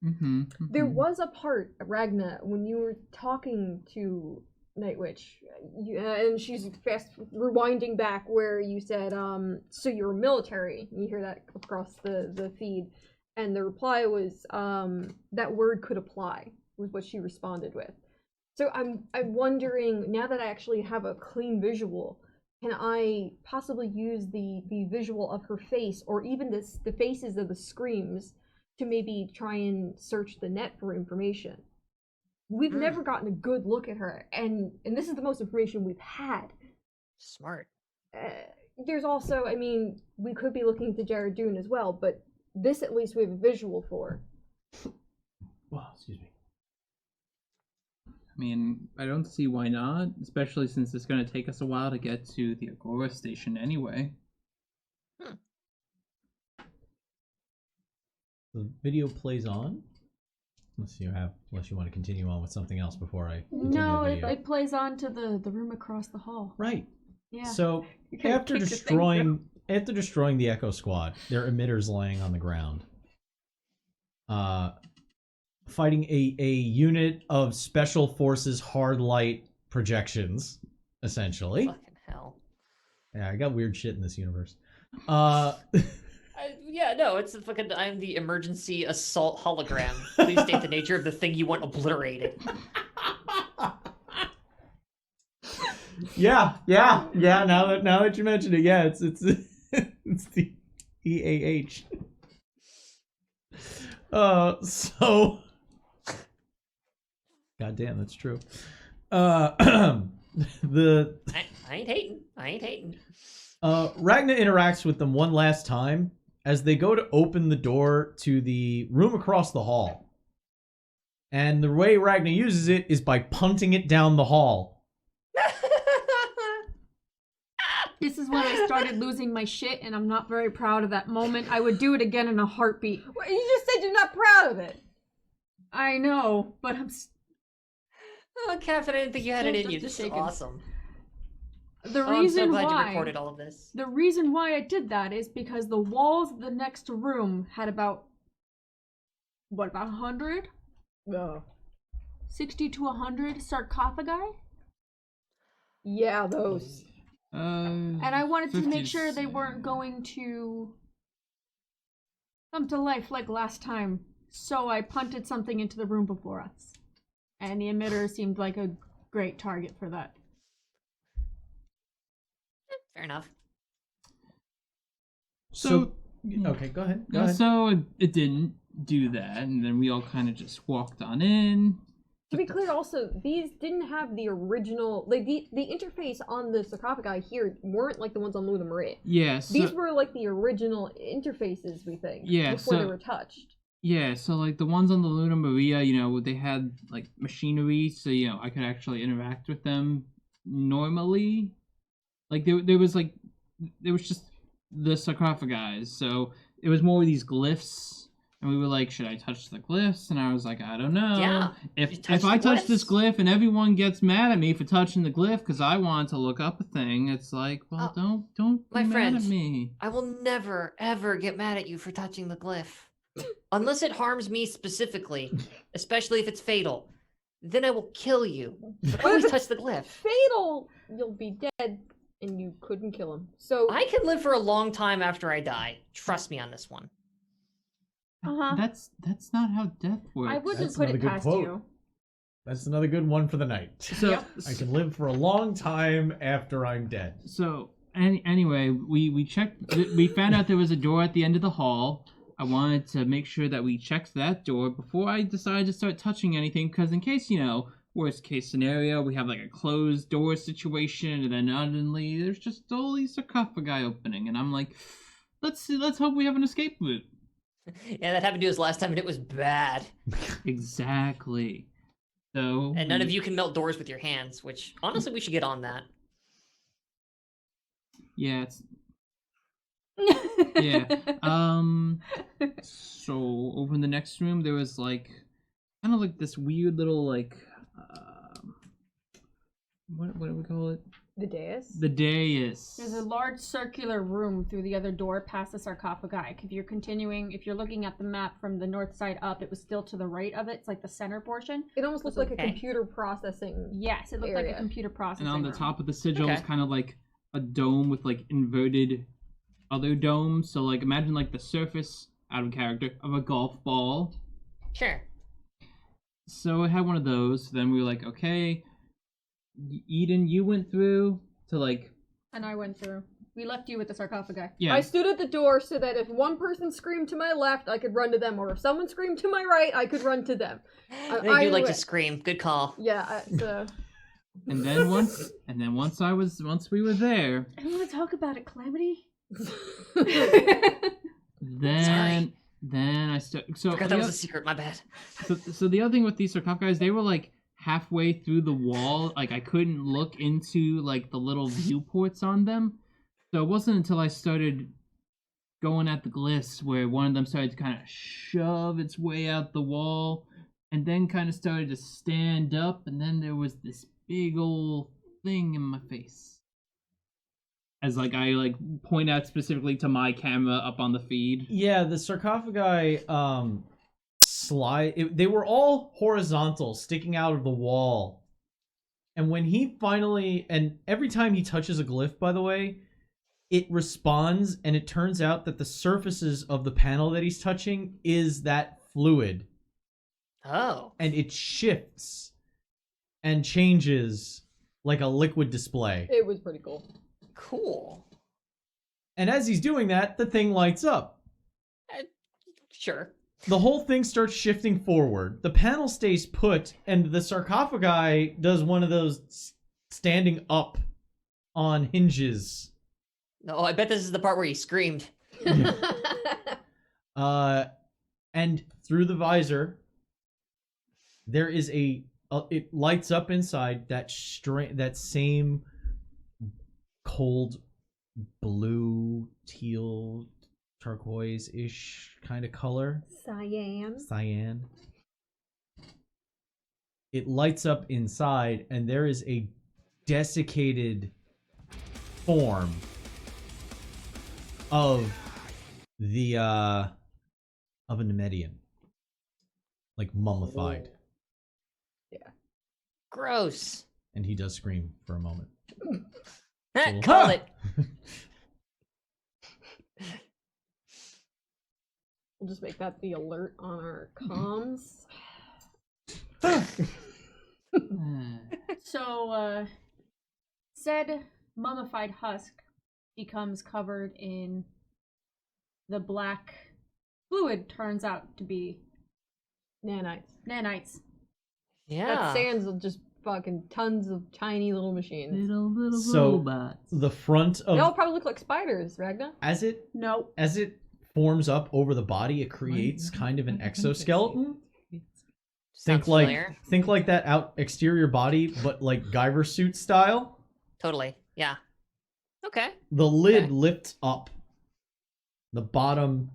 Mm-hmm, There was a part, Ragna, when you were talking to Night Witch, and she's fast rewinding back where you said, so you're military. You hear that across the feed. And the reply was, that word could apply, was what she responded with. So I'm wondering, now that I actually have a clean visual, can I possibly use the visual of her face, or even the faces of the screams, to maybe try and search the net for information. We've never gotten a good look at her, and this is the most information we've had. Smart. There's also, I mean, we could be looking to Jared Dune as well, but this at least we have a visual for. Well, excuse me. I mean, I don't see why not, especially since it's going to take us a while to get to the Agora station anyway. The video plays on. Unless you want to continue on with something else before I continue No, the video. it plays on to the room across the hall. Right. Yeah. So kinda after kicked the thing destroying the Echo Squad, their emitters laying on the ground. Fighting a unit of Special Forces hard light projections, essentially. Fucking hell. Yeah, I got weird shit in this universe. Yeah, no, it's a fucking. I'm the emergency assault hologram. Please state the nature of the thing you want obliterated. Yeah. Now that you mention it, yeah, it's it's the EAH. So. God damn, that's true. I ain't hating. Ragna interacts with them one last time as they go to open the door to the room across the hall. And the way Ragna uses it is by punting it down the hall. This is when I started losing my shit, and I'm not very proud of that moment. I would do it again in a heartbeat. Well, you just said you're not proud of it. I know, but Oh, Captain, I didn't think you had it Still in you. just This is shaking. awesome. the I'm so reason glad you why recorded all of this. the reason why I did that is because the walls of the next room had about 100? No. 60 to 100 sarcophagi, Yeah, those. and I wanted to make sure they weren't going to come to life like last time. So I punted something into the room before us, and the emitter seemed like a great target for that. Fair enough. So okay, go ahead. Go ahead. So it didn't do that, and then we all kind of just walked on in. To be clear, also, these didn't have the original, like, the interface on the sarcophagi here weren't like the ones on Luna Maria. Yeah, so, These were like the original interfaces, we think, Yeah, before they so- were touched. yeah, so like the ones on the Luna Maria, they had like machinery, so I could actually interact with them normally. Like there was just the sarcophagi, so it was more of these glyphs. And we were like, should I touch the glyphs? And I was like, I don't know. Yeah, If I touch this glyph and everyone gets mad at me for touching the glyph because I wanted to look up a thing, it's like, well, don't my be mad friend. at me. I will never, ever get mad at you for touching the glyph. Unless it harms me specifically, especially if it's fatal. Then I will kill you. But always touch the glyph. Fatal! You'll be dead, and you couldn't kill him. So, I can live for a long time after I die. Trust me on this one. Uh-huh. That's not how death works. I wouldn't That's put another it good past quote. you. That's another good one for the night. So I can live for a long time after I'm dead. So anyway, we checked. We found out there was a door at the end of the hall. I wanted to make sure that we checked that door before I decided to start touching anything, because in case worst case scenario, we have like a closed door situation, and then suddenly there's just all these sarcophagi opening, and I'm like, let's hope we have an escape route. Yeah, that happened to us last time, and it was bad. Exactly. So. And none of you can melt doors with your hands, which honestly we should get on that. Yeah. Yeah. So over in the next room, there was like, kind of like this weird little like, what do we call it? the dais? The dais. There's a large circular room through the other door past the sarcophagi. If you're looking at the map from the north side up, it was still to the right of it. It's like the center portion. It almost looked like a Okay. computer processing. Yes, it looked like a Area. computer processing And on the room. top of the sigil is Okay. kind of like a dome with like inverted other domes. So like imagine like the surface, out of character, of a golf ball. Sure. So it had one of those. Then we were like, okay, Eden, you went through to like, And I went through. We left you with the sarcophagi. Yeah. I stood at the door so that if one person screamed to my left, I could run to them, or if someone screamed to my right, I could run to them. They do Either like way. to scream. Good call. Yeah, so... And then once we were there, I don't want to talk about it, Calamity. then I so Forgot that was a secret. My bad. so the other thing with these sarcophagus, they were like halfway through the wall. Like I couldn't look into like the little viewports on them. So it wasn't until I started going at the glyphs where one of them started to kind of shove its way out the wall, and then kind of started to stand up, and then there was this big old thing in my face. As like I like point out specifically to my camera up on the feed. Yeah, the sarcophagi they were all horizontal, sticking out of the wall. And when he finally, and every time he touches a glyph, by the way, it responds, and it turns out that the surfaces of the panel that he's touching is that fluid. Oh. And it shifts and changes like a liquid display. It was pretty cool. Cool. And as he's doing that, the thing lights up. Sure. The whole thing starts shifting forward. The panel stays put, and the sarcophagi does one of those standing up on hinges. No, I bet this is the part where he screamed. And through the visor, there is it lights up inside that same cold blue, teal, turquoise-ish kind of color. Cyan. It lights up inside, and there is a desiccated form of a Nemedian, like mummified. Yeah. Gross. And he does scream for a moment. Call it. We'll just make that the alert on our comms. So, said mummified husk becomes covered in the black fluid, turns out to be nanites. Yeah. That sands of just fucking tons of tiny little machines. Little So robots. the front They all of probably look like spiders, Ragna. as it No. forms up over the body, it creates kind of an exoskeleton. Sounds familiar. Think like that out exterior body, but like Guyver suit style. Totally. Yeah. Okay. The lid Okay. lifts up. The bottom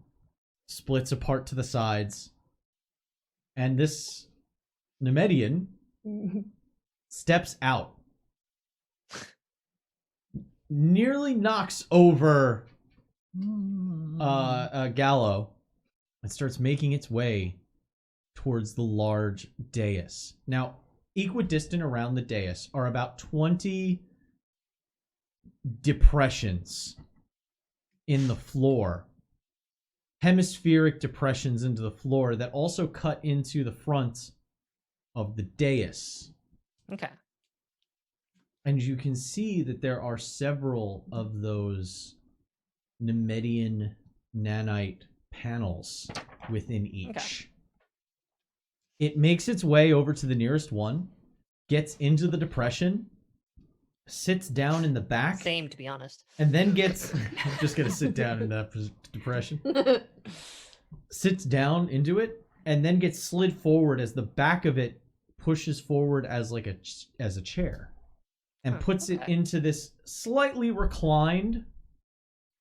splits apart to the sides. And this Nemedian steps out. Nearly knocks over Gallo and starts making its way towards the large dais. Now, equidistant around the dais are about 20 depressions in the floor. Hemispheric depressions into the floor that also cut into the front of the dais. Okay. And you can see that there are several of those Nemedian nanite panels within each. Okay. It makes its way over to the nearest one, gets into the depression, sits down in the back, Same, to be honest. and then gets... I'm just going to sit down in that depression. Sits down into it, and then gets slid forward as the back of it pushes forward as like as a chair. And puts it into this slightly reclined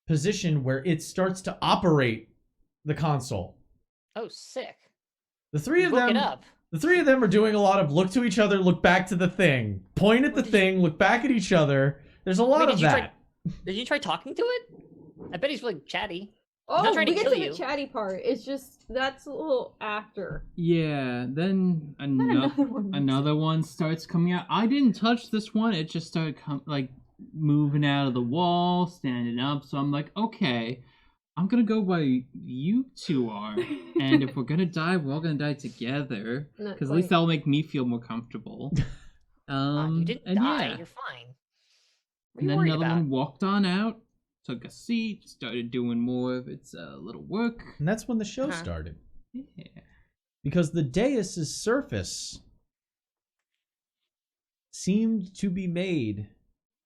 position where it starts to operate the console. Oh, sick. The three of Look it them up. The three of them are doing a lot of look to each other, look back to the thing, point at the thing, look back at each other. There's a lot of that. Did you try talking to it? I bet he's really chatty. Oh, not trying we to get kill to you. the chatty part. It's just, that's a little after. Yeah, then another one. another one starts coming out. I didn't touch this one. It just started moving out of the wall, standing up. So I'm like, okay, I'm gonna go where you two are, and if we're gonna die, we're all gonna die together. Not Because at least quite. that'll make me feel more comfortable. You didn't and die. yeah. You're fine. What are And you then worried another about? one walked on out, took a seat, started doing more of its little work. And that's when the show Uh-huh. started. Yeah. Because the dais' surface seemed to be made,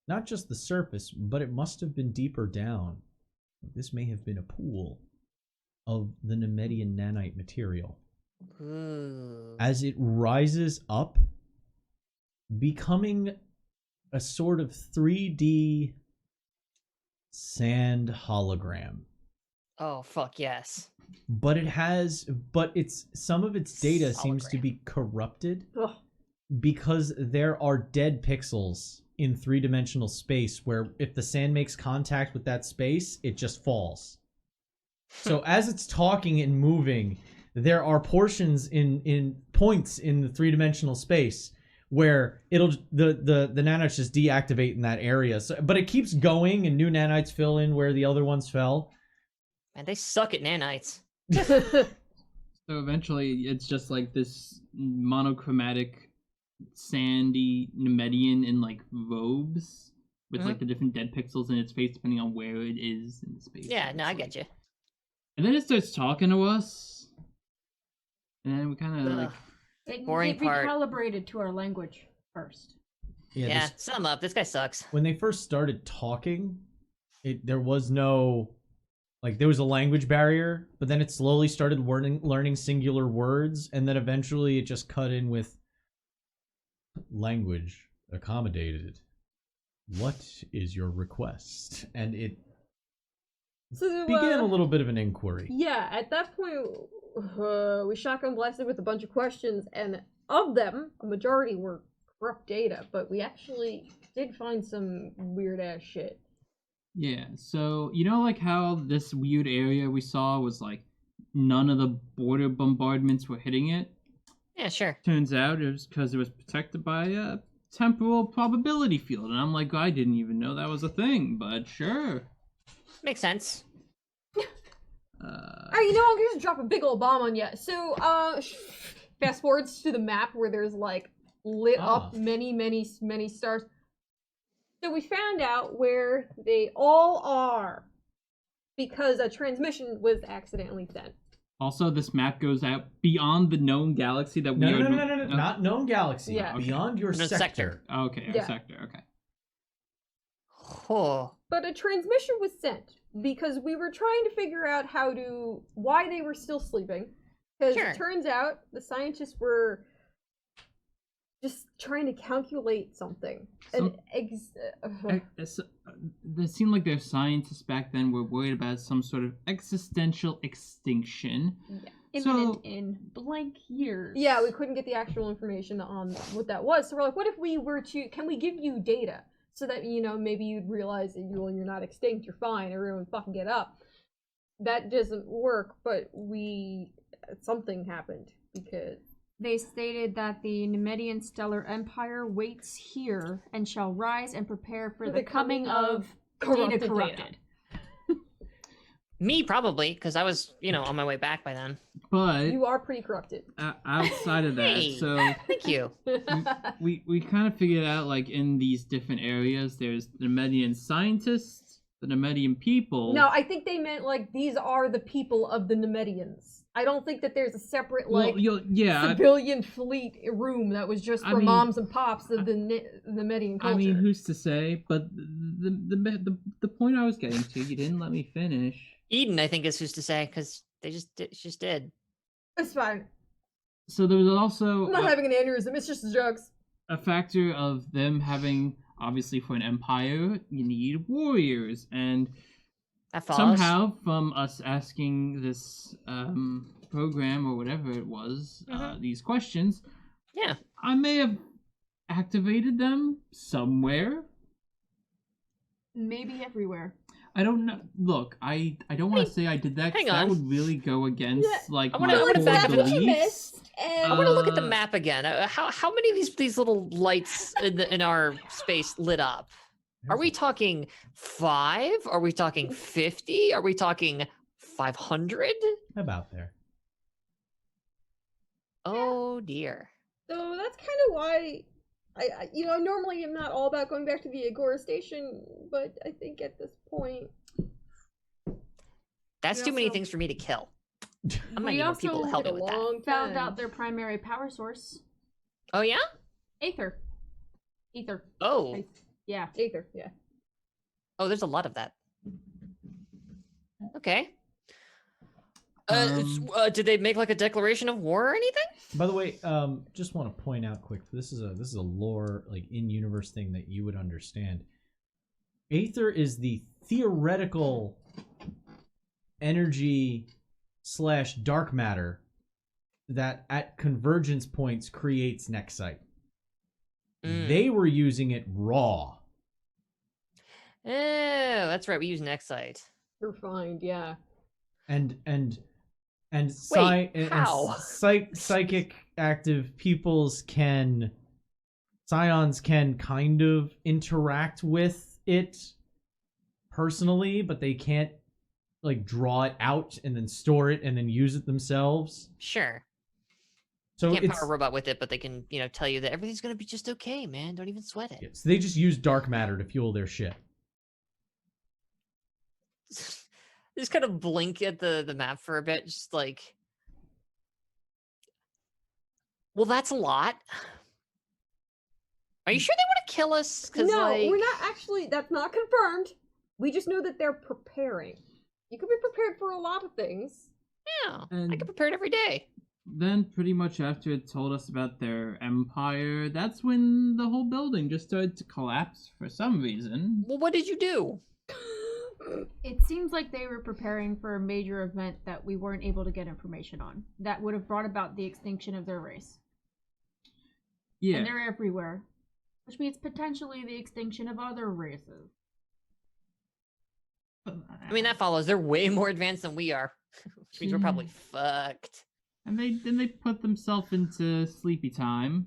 not just the surface, but it must have been deeper down. This may have been a pool of the Nemedian nanite material. Ooh. As it rises up, becoming a sort of 3D sand hologram. Oh fuck yes. But it's some of its data seems to Hologram. be corrupted Ugh. because there are dead pixels in 3-dimensional space where if the sand makes contact with that space, it just falls. So as it's talking and moving, there are portions in points in the 3-dimensional space where it'll the nanites just deactivate in that area. So, but it keeps going and new nanites fill in where the other ones fell. Man, they suck at nanites. So eventually, it's just like this monochromatic, sandy Nemedian in like robes with like the different dead pixels in its face, depending on where it is in the space. Yeah, no, I get you. And then it starts talking to us, and then we kind of like. Boring it part. recalibrated to our language first. Yeah, sum up. This guy sucks. When they first started talking, there was no, like, there was a language barrier, but then it slowly started learning singular words, and then eventually it just cut in with language accommodated. What is your request? And it began a little bit of an inquiry. Yeah, at that point, we shotgun blasted with a bunch of questions, and of them, a majority were corrupt data, but we actually did find some weird-ass shit. Yeah, so you know like how this weird area we saw was like none of the border bombardments were hitting it? Yeah, sure. Turns out it was because it was protected by a temporal probability field, and I'm like, I didn't even know that was a thing, but sure. Makes sense. Alright, you know, I'm gonna just drop a big old bomb on you. So, fast forwards to the map where there's like lit up many stars. So we found out where they all are because a transmission was accidentally sent. Also, this map goes out beyond the known galaxy that we No, are. no, not known galaxy. Yeah. Beyond your No, sector. Okay, Yeah. our sector. Okay. Oh. But a transmission was sent because we were trying to figure out why they were still sleeping. Because Sure. it turns out the scientists were just trying to calculate something. It seemed like their scientists back then were worried about some sort of existential extinction. Imminent in blank years. Yeah, we couldn't get the actual information on what that was. So we're like, what if we were to, can we give you data? So that, you know, maybe you'd realize that you're not extinct, you're fine, everyone fucking get up. That doesn't work, but something happened because They stated that the Nemedian stellar empire waits here and shall rise and prepare for the coming of corrupted data corrupted. Me, probably, because I was, on my way back by then. But you are pretty corrupted. outside of that, Hey. so Thank you. we kind of figured out like in these different areas, there's the Nemedian scientists, the Nemedian people. No, I think they meant like these are the people of the Nemedians. I don't think that there's a separate civilian fleet room that was just for moms and pops of the Nemedian culture. I mean, who's to say? But the point I was getting to, you didn't let me finish. Eden, I think, is who's to say, because they just did. It's fine. So there was also I'm not having an aneurysm. It's just jokes. a factor of them having, obviously, for an empire, you need warriors, and That follows. somehow from us asking this program or whatever it was, these questions, Yeah. I may have activated them somewhere. Maybe everywhere. I don't know. Look, I don't want to say I did that, because hang that on. would really go against my wanna core back it up. beliefs. I want to look at the map again. How many of these little lights in our space lit up? Are we talking 5? Are we talking 50? Are we talking 500? About there. Oh dear. So that's kind of why Normally I'm not all about going back to the Agora station, but I think at this point... That's too many things for me to kill. I might need more people to help me with that. Found out their primary power source. Oh, yeah? Ether. Oh. Yeah. Aether, yeah. Oh, there's a lot of that. Okay. Did they make like a declaration of war or anything? By the way, just want to point out quick. This is a lore, like, in-universe thing that you would understand. Aether is the theoretical energy / dark matter that at convergence points creates Nexite. They were using it raw. Oh, that's right. We use Nexite. Refined, yeah. And how? Psychic active peoples Scions can kind of interact with it personally, but they can't like draw it out and then store it and then use it themselves. Sure. So Can't it's power a robot with it, but they can, tell you that everything's gonna be just okay, man. Don't even sweat it. so they just use dark matter to fuel their shit. Just kind of blink at the map for a bit, just like, well, that's a lot. Are you sure they want to kill us? No, we're not actually. That's not confirmed. We just know that they're preparing. You could be prepared for a lot of things. Yeah, And I get prepared every day. then pretty much after it told us about their empire, that's when the whole building just started to collapse for some reason. Well, what did you do? It seems like they were preparing for a major event that we weren't able to get information on. That would have brought about the extinction of their race. Yeah. And they're everywhere. Which means potentially the extinction of other races. I mean, that follows. They're way more advanced than we are, which means we're probably fucked. And they put themselves into sleepy time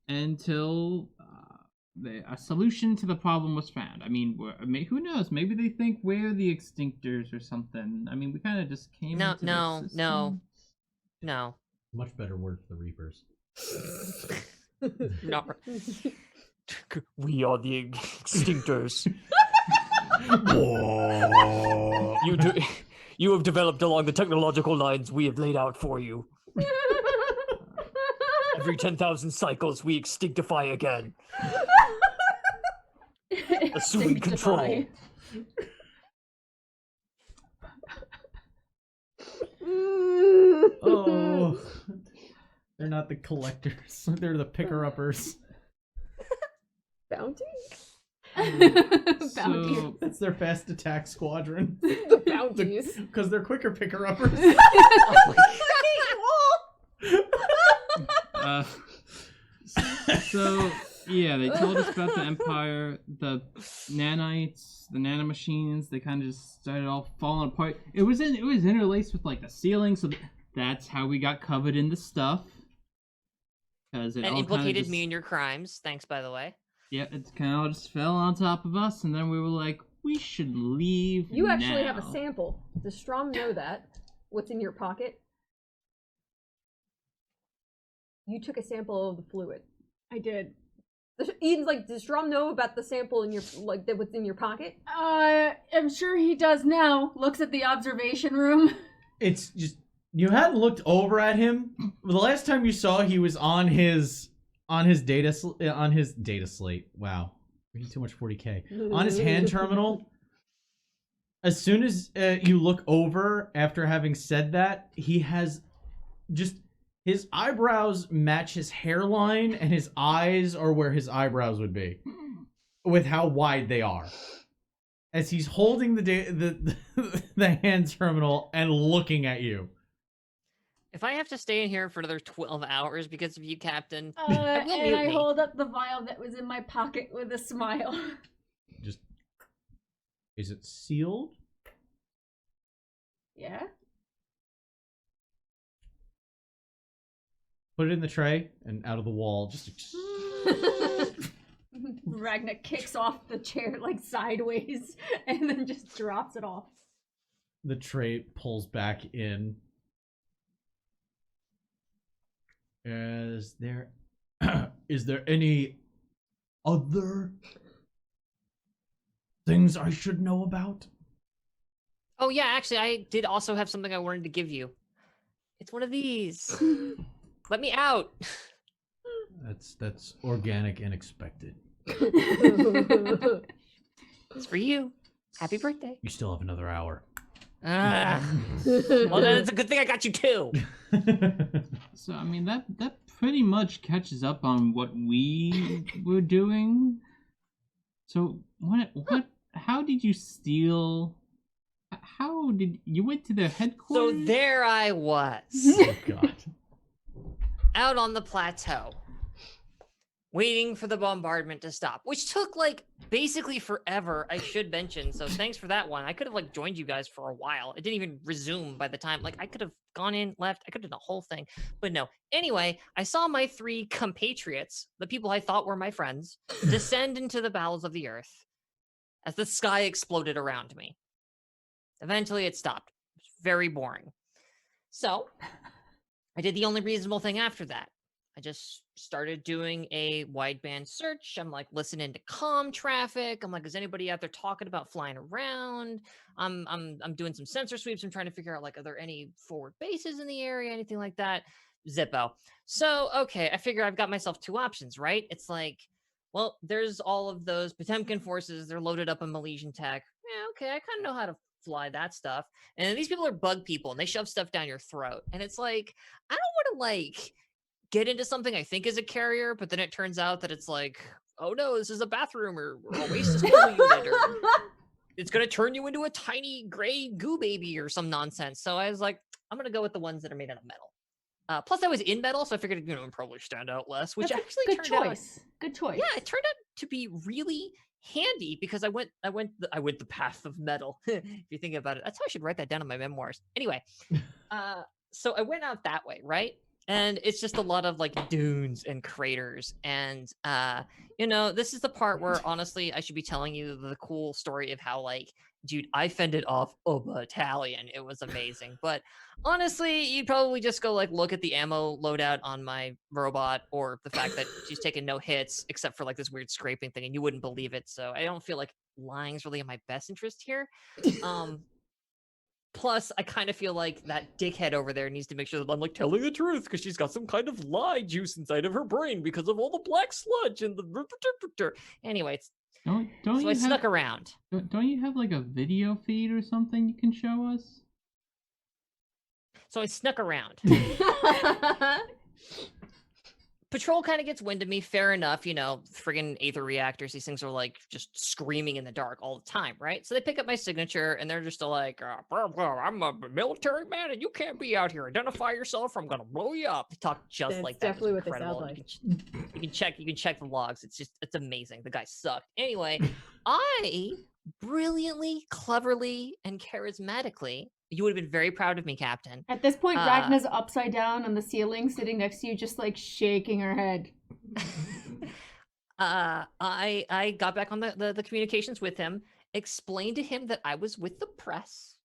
until a solution to the problem was found. I mean, who knows? Maybe they think we're the extinctors or something. I mean, we kind of just came into the system. No. Much better word for the Reapers. No. We are the extinctors. You have developed along the technological lines we have laid out for you. Every 10,000 cycles, we extinctify again. Assuming control. Oh, they're not the collectors. They're the picker-uppers. Bounty? So, That's their fast attack squadron. The bounties. Because they're quicker picker-uppers. so yeah, they told us about the Empire, the nanites, the nanomachines. They kind of just started all falling apart. It was interlaced with like the ceiling, so that's how we got covered in the stuff. And implicated me in your crimes. Thanks, by the way. Yeah, it kind of all just fell on top of us, and then we were like, we should leave. You actually now. have a sample. Does Strom know that? What's in your pocket? You took a sample of the fluid. I did. Eden's like, does Strom know about the sample in your what's in your pocket? I'm sure he does now. Looks at the observation room. It's just you hadn't looked over at him. The last time you saw, he was on his data slate. Wow, reading too much 40K on his hand terminal. As soon as you look over after having said that, he has just his eyebrows match his hairline, and his eyes are where his eyebrows would be, with how wide they are. As he's holding the hand terminal and looking at you. If I have to stay in here for another 12 hours because of you, Captain, and I hold up the vial that was in my pocket with a smile. Just, is it sealed? Yeah. Put it in the tray and out of the wall. Just. Ragnar kicks off the chair like sideways and then just drops it off. The tray pulls back in. Is there any other things I should know about? Oh yeah, actually, I did also have something I wanted to give you. It's one of these. Let me out. That's organic and expected. It's for you. Happy birthday. You still have another hour. Well, then it's a good thing I got you too. So I mean that pretty much catches up on what we were doing. So what how did you steal? How did you went to their So headquarters? there I was, Oh God. out on the plateau, waiting for the bombardment to stop, which took like basically forever, I should mention. So thanks for that one. I could have like joined you guys for a while. It didn't even resume by the time, like I could have gone in, left, I could have done the whole thing, but no. Anyway, I saw my 3 compatriots, the people I thought were my friends, descend into the bowels of the earth as the sky exploded around me. Eventually it stopped. It was very boring. So I did the only reasonable thing after that. I just started doing a wideband search. I'm like listening to comm traffic. I'm like, is anybody out there talking about flying around? I'm doing some sensor sweeps. I'm trying to figure out like, are there any forward bases in the area, anything like that? Zippo. So okay, I figure I've got myself 2 options, right? It's like, well, there's all of those Potemkin forces. They're loaded up in Malaysian tech. Yeah, okay, I kind of know how to fly that stuff. And these people are bug people, and they shove stuff down your throat. And it's like, I don't want to like get into something I think is a carrier, but then it turns out that it's like, oh no, this is a bathroom or Oasis mobile unit, or it's gonna turn you into a tiny gray goo baby or some nonsense. So I was like, I'm gonna go with the ones that are made out of metal. Plus, I was in metal, so I figured it would probably stand out less, which That's a actually good turned out. choice. Good choice. Yeah, it turned out to be really handy because I went the path of metal. If you think about it, that's how I should write that down in my memoirs. Anyway, so I went out that way, right? And it's just a lot of like dunes and craters, and this is the part where honestly I should be telling you the cool story of how like, dude, I fended off a battalion. It was amazing. But honestly, you'd probably just go like look at the ammo loadout on my robot, or the fact that she's taken no hits except for like this weird scraping thing, and you wouldn't believe it. So I don't feel like lying's really in my best interest here. Plus, I kind of feel like that dickhead over there needs to make sure that I'm like telling the truth, because she's got some kind of lie juice inside of her brain because of all the black sludge and the. Anyway, Don't so you I have snuck around. don't you have like a video feed or something you can show us? So I snuck around. Patrol kind of gets wind of me, fair enough, friggin' aether reactors, these things are like just screaming in the dark all the time, right? So they pick up my signature and they're just like, blah, blah, I'm a military man and you can't be out here. Identify yourself or I'm gonna blow you up. They talk just That's like that. definitely It was what they sound incredible. You can check the logs. It's amazing. The guy sucked. Anyway, I brilliantly, cleverly, and charismatically, you would have been very proud of me, Captain. At this point, Ragna's upside down on the ceiling, sitting next to you, just like shaking her head. I got back on the communications with him, explained to him that I was with the press.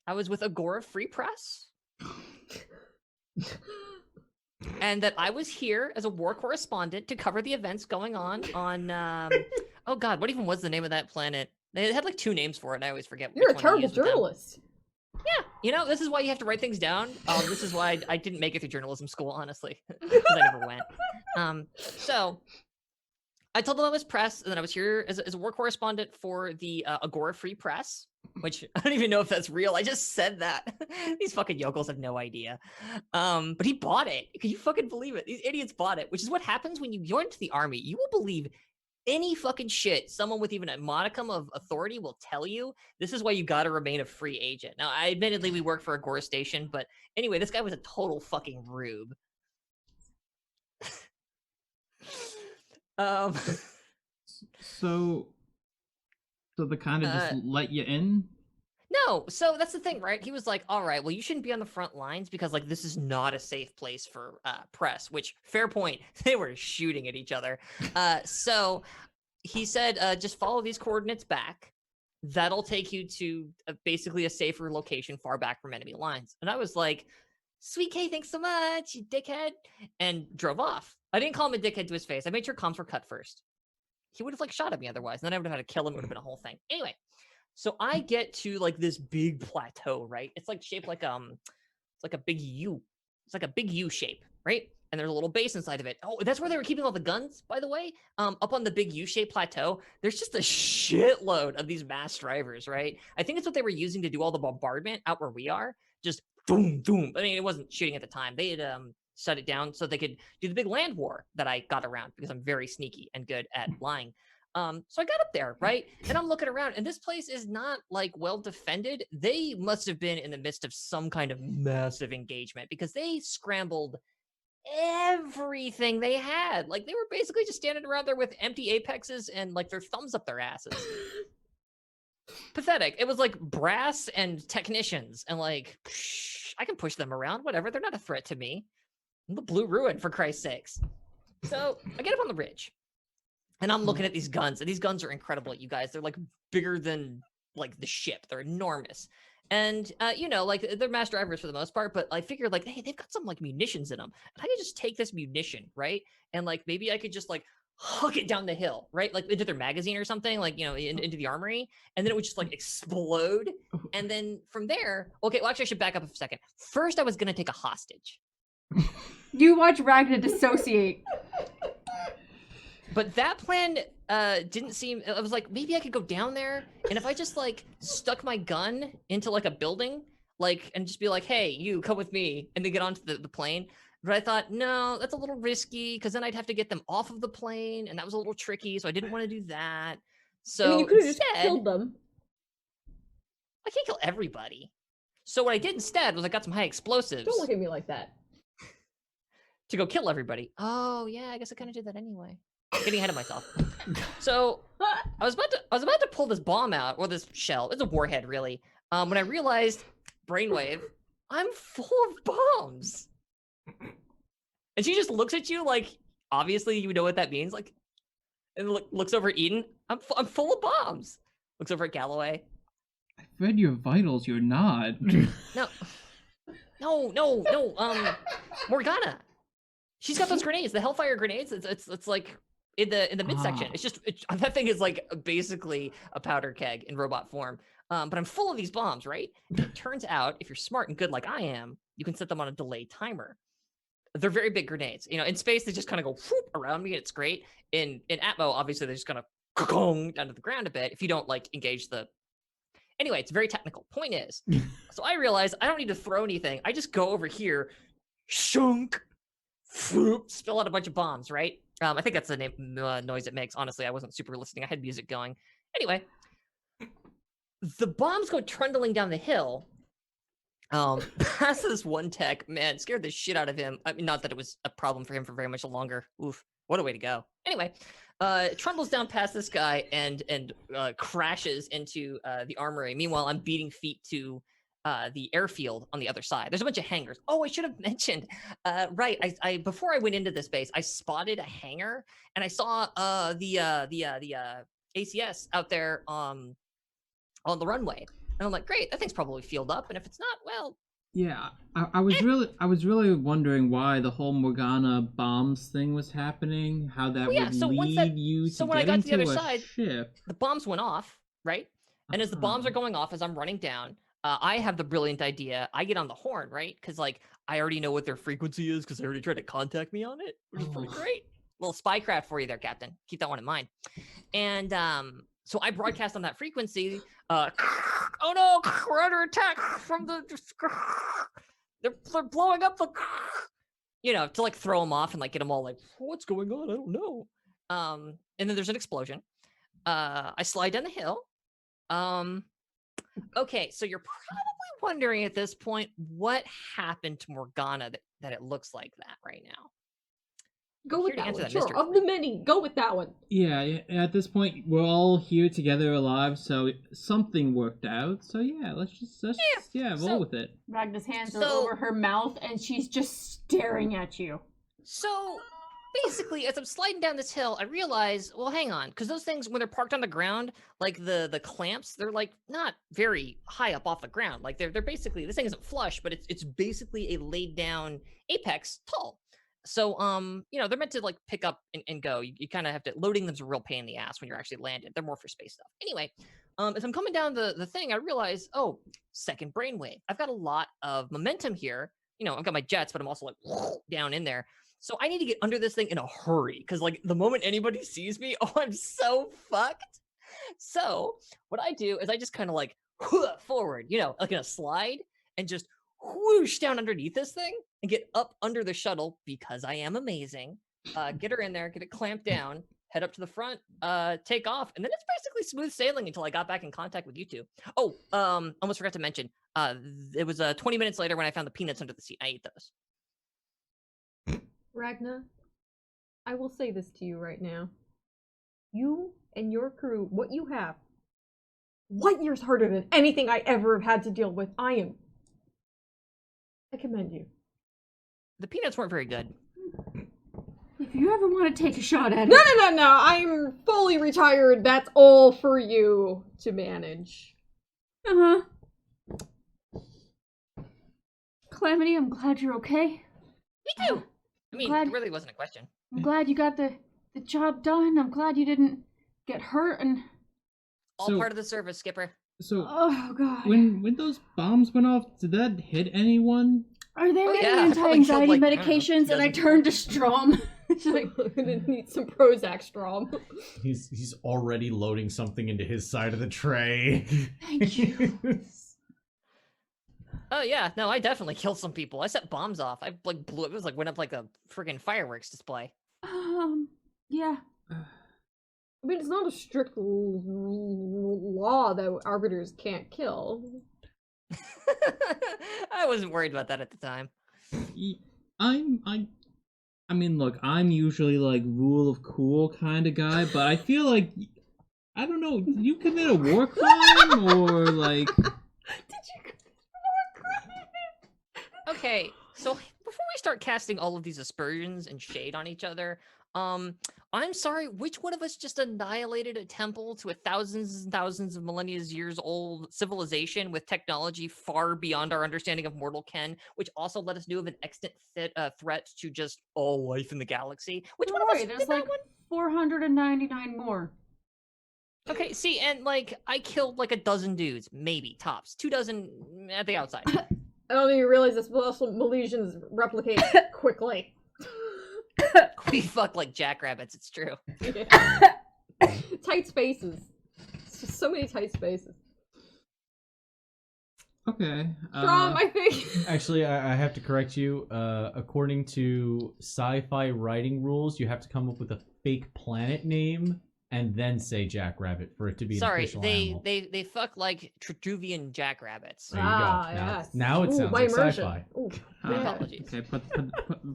I was with Agora Free Press. And that I was here as a war correspondent to cover the events going on oh god, what even was the name of that planet? They had like 2 names for it, and I always forget. You're a which one to terrible use with them. journalist. Yeah, this is why you have to write things down. This is why I didn't make it through journalism school, honestly, because I never went. So I told them I was press, and then I was here as a war correspondent for the Agora Free Press, which I don't even know if that's real. I just said that. These fucking yokels have no idea. But he bought it. Can you fucking believe it? These idiots bought it, which is what happens when you join to the army. You will believe any fucking shit someone with even a modicum of authority will tell you. This is why you gotta remain a free agent. Now, admittedly, we work for Agora Station, but anyway, this guy was a total fucking rube. So they kind of just let you in? No, so that's the thing, right? He was like, all right, well, you shouldn't be on the front lines because, like, this is not a safe place for press, which, fair point, they were shooting at each other. So he said, just follow these coordinates back. That'll take you to basically a safer location far back from enemy lines. And I was like, sweet K, thanks so much, you dickhead, and drove off. I didn't call him a dickhead to his face. I made sure comms were cut first. he would have like shot at me otherwise. And then I would have had to kill him. It would have been a whole thing. Anyway, so I get to like this big plateau, right? It's like shaped like it's like a big U. It's like a big U shape, right? And there's a little base inside of it. Oh, that's where they were keeping all the guns, by the way. Up on the big U-shaped plateau, there's just a shitload of these mass drivers, right? I think it's what they were using to do all the bombardment out where we are. Just boom, boom. I mean, it wasn't shooting at the time. They had shut it down so they could do the big land war that I got around because I'm very sneaky and good at lying. So I got up there, right? And I'm looking around, and this place is not like well defended. They must have been in the midst of some kind of massive engagement because they scrambled everything they had. Like they were basically just standing around there with empty apexes and like their thumbs up their asses. Pathetic. It was like brass and technicians, and like I can push them around, whatever. They're not a threat to me. I'm the Blue Ruin, for Christ's sakes. So I get up on the ridge, and I'm looking at these guns, and these guns are incredible, you guys. They're like bigger than like the ship. They're enormous. And, you know, like they're mass drivers for the most part, but I figured like, hey, they've got some like munitions in them. And I could just take this munition, right? And like, maybe I could just like huck it down the hill, right? Like into their magazine or something, like, you know, into the armory. And then it would just like explode. And then from there, okay, well, actually I should back up a second. First, I was going to take a hostage. You watch Ragna dissociate. But that plan didn't seem. I was like, maybe I could go down there, and if I just like stuck my gun into like a building, like, and just be like, "Hey, you come with me," and then get onto the plane. But I thought, no, that's a little risky because then I'd have to get them off of the plane, and that was a little tricky. So I didn't want to do that. So I mean, you could have just killed them. I can't kill everybody. So what I did instead was I got some high explosives. Don't look at me like that. To go kill everybody. Oh yeah, I guess I kind of did that anyway. Getting ahead of myself. So I was about to pull this bomb out, or this shell. It's a warhead, really. When I realized, brainwave, I'm full of bombs. And she just looks at you like, obviously you know what that means, like, and looks over at Eden. I'm full of bombs. Looks over at Galloway. I've read your vitals. You're not. No. Morgana. She's got those grenades, the Hellfire grenades. It's like in the midsection. It's just that thing is like basically a powder keg in robot form. But I'm full of these bombs, right? And it turns out if you're smart and good like I am, you can set them on a delay timer. They're very big grenades. You know, in space they just kind of go whoop around me. And it's great. In Atmo, obviously they're just gonna down to the ground a bit if you don't like engage the. Anyway, it's very technical. Point is, so I realize I don't need to throw anything. I just go over here, shunk. Spill out a bunch of bombs, right? I think that's the noise it makes. Honestly, I wasn't super listening. I had music going. Anyway, the bombs go trundling down the hill. Past this one tech, man, scared the shit out of him. I mean, not that it was a problem for him for very much longer. Oof, what a way to go. Anyway, trundles down past this guy and crashes into the armory. Meanwhile, I'm beating feet to the airfield on the other side. There's a bunch of hangars. Oh, I should have mentioned. Right, I before I went into this base, I spotted a hangar and I saw the ACS out there on the runway. And I'm like, great, that thing's probably fueled up. And if it's not, well, yeah, I was really wondering why the whole Morgana bombs thing was happening. How that would lead you to when I get got into to the other a side, ship. The bombs went off, right? And as the bombs are going off, as I'm running down, I have the brilliant idea. I get on the horn, right? Because like I already know what their frequency is because they already tried to contact me on it, which is pretty great. Little spycraft for you there, Captain. Keep that one in mind. And so I broadcast on that frequency. Oh no, we're under attack from the. They're blowing up the. You know, to like throw them off and like get them all like, what's going on? I don't know. And then there's an explosion. I slide down the hill. Okay, so you're probably wondering at this point what happened to Morgana that it looks like that right now. Go with that one, sure. Of the many, go with that one. Yeah, at this point, we're all here together alive, so something worked out. So yeah, let's roll with it. Ragna's hands are over her mouth, and she's just staring at you. So basically, as I'm sliding down this hill, I realize, well, hang on, because those things, when they're parked on the ground, like the clamps, they're like not very high up off the ground. Like they're basically, this thing isn't flush, but it's basically a laid down apex tall. So, they're meant to like pick up and go. You kind of have to. Loading them's a real pain in the ass when you're actually landed. They're more for space stuff. Anyway, as I'm coming down the thing, I realize, oh, second brainwave. I've got a lot of momentum here. I've got my jets, but I'm also like down in there. So I need to get under this thing in a hurry because like the moment anybody sees me, oh, I'm so fucked. So what I do is I just kind of like forward, like in a slide, and just whoosh down underneath this thing and get up under the shuttle because I am amazing. Get her in there, get it clamped down, head up to the front, take off, and then it's basically smooth sailing until I got back in contact with you two. Oh, almost forgot to mention, it was 20 minutes later when I found the peanuts under the seat. I ate those. Ragna, I will say this to you right now. You and your crew, what you have, light years harder than anything I ever have had to deal with. I commend you. The peanuts weren't very good. If you ever want to take a shot at it. No. I'm fully retired. That's all for you to manage. Uh-huh. Calamity, I'm glad you're okay. Me too. I mean, it really wasn't a question. I'm glad you got the job done. I'm glad you didn't get hurt and... All part of the service, Skipper. So, oh god. When those bombs went off, did that hit anyone? Are there any yeah, anti-anxiety like, medications? And I turned to Strom. It's like, I'm gonna need some Prozac, Strom. He's already loading something into his side of the tray. Thank you. Oh yeah, no, I definitely killed some people. I set bombs off. I like blew. It was like went up like a friggin' fireworks display. Yeah. I mean, it's not a strict law that arbiters can't kill. I wasn't worried about that at the time. I mean, look, I'm usually like rule of cool kind of guy, but I feel like, I don't know, did you commit a war crime or like? Did you commit a war crime? Okay, so before we start casting all of these aspersions and shade on each other, I'm sorry, which one of us just annihilated a temple to a thousands and thousands of millennia years old civilization with technology far beyond our understanding of mortal ken, which also let us know of an extant threat to just all life in the galaxy? Which one of us There's did like that one? 499 more. Okay, see, and like I killed like a dozen dudes, maybe tops, 24 at the outside. I don't think you realize this, but also Malaysians replicate quickly. We fuck like jackrabbits, it's true. Yeah. Tight spaces. It's just so many tight spaces. Okay. Strom, I think. Actually, I have to correct you. According to sci-fi writing rules, you have to come up with a fake planet name and then say jackrabbit for it to be an official animal. they fuck like Trituvian jackrabbits. There you go. Yes. Now it sounds my like immersion. sci-fi. Ooh, Uh, yeah. Apologies. Okay,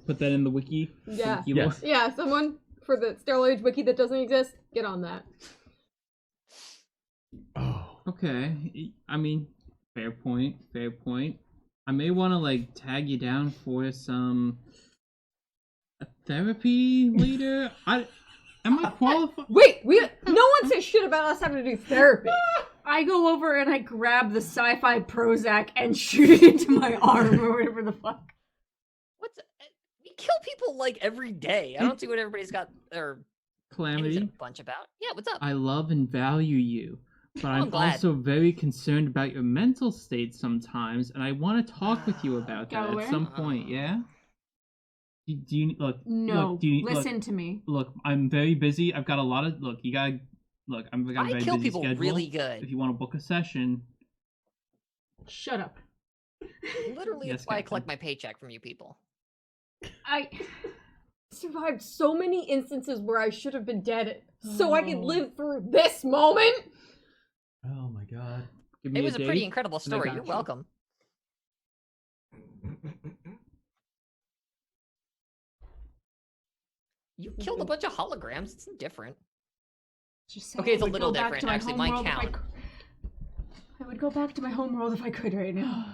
put that in the wiki. Yeah. Wiki Yes. Yeah, someone for the steroid wiki that doesn't exist, get on that. Oh. Okay, I mean, fair point. I may want to like tag you down for a therapy later. Am I qualified? Wait, no one says shit about us having to do therapy. I go over and I grab the sci-fi Prozac and shoot it into my arm or whatever the fuck. We kill people like every day. I don't see what everybody's got their Calamity. a bunch about. Yeah, what's up? I love and value you, but I'm I'm glad. also very concerned about your mental state sometimes, and I want to talk with you about that Go at in. some point. Yeah. Do you look? No, Look, do you, listen to me. Look, I'm very busy. I've got a lot of look. You gotta look. I've got a I very kill busy people schedule. really good. If you want to book a session, Shut up. Literally, Yes, that's why I Captain. collect my paycheck from you people. I Survived so many instances where I should have been dead so I could live through this moment. Oh my god. give me It was a date. pretty incredible and I story. got You're you. welcome. You killed a bunch of holograms. It's different. just said Okay, it's I a would little go back different. to my Actually, home mine world if count. I would go back to my home world if I could right now.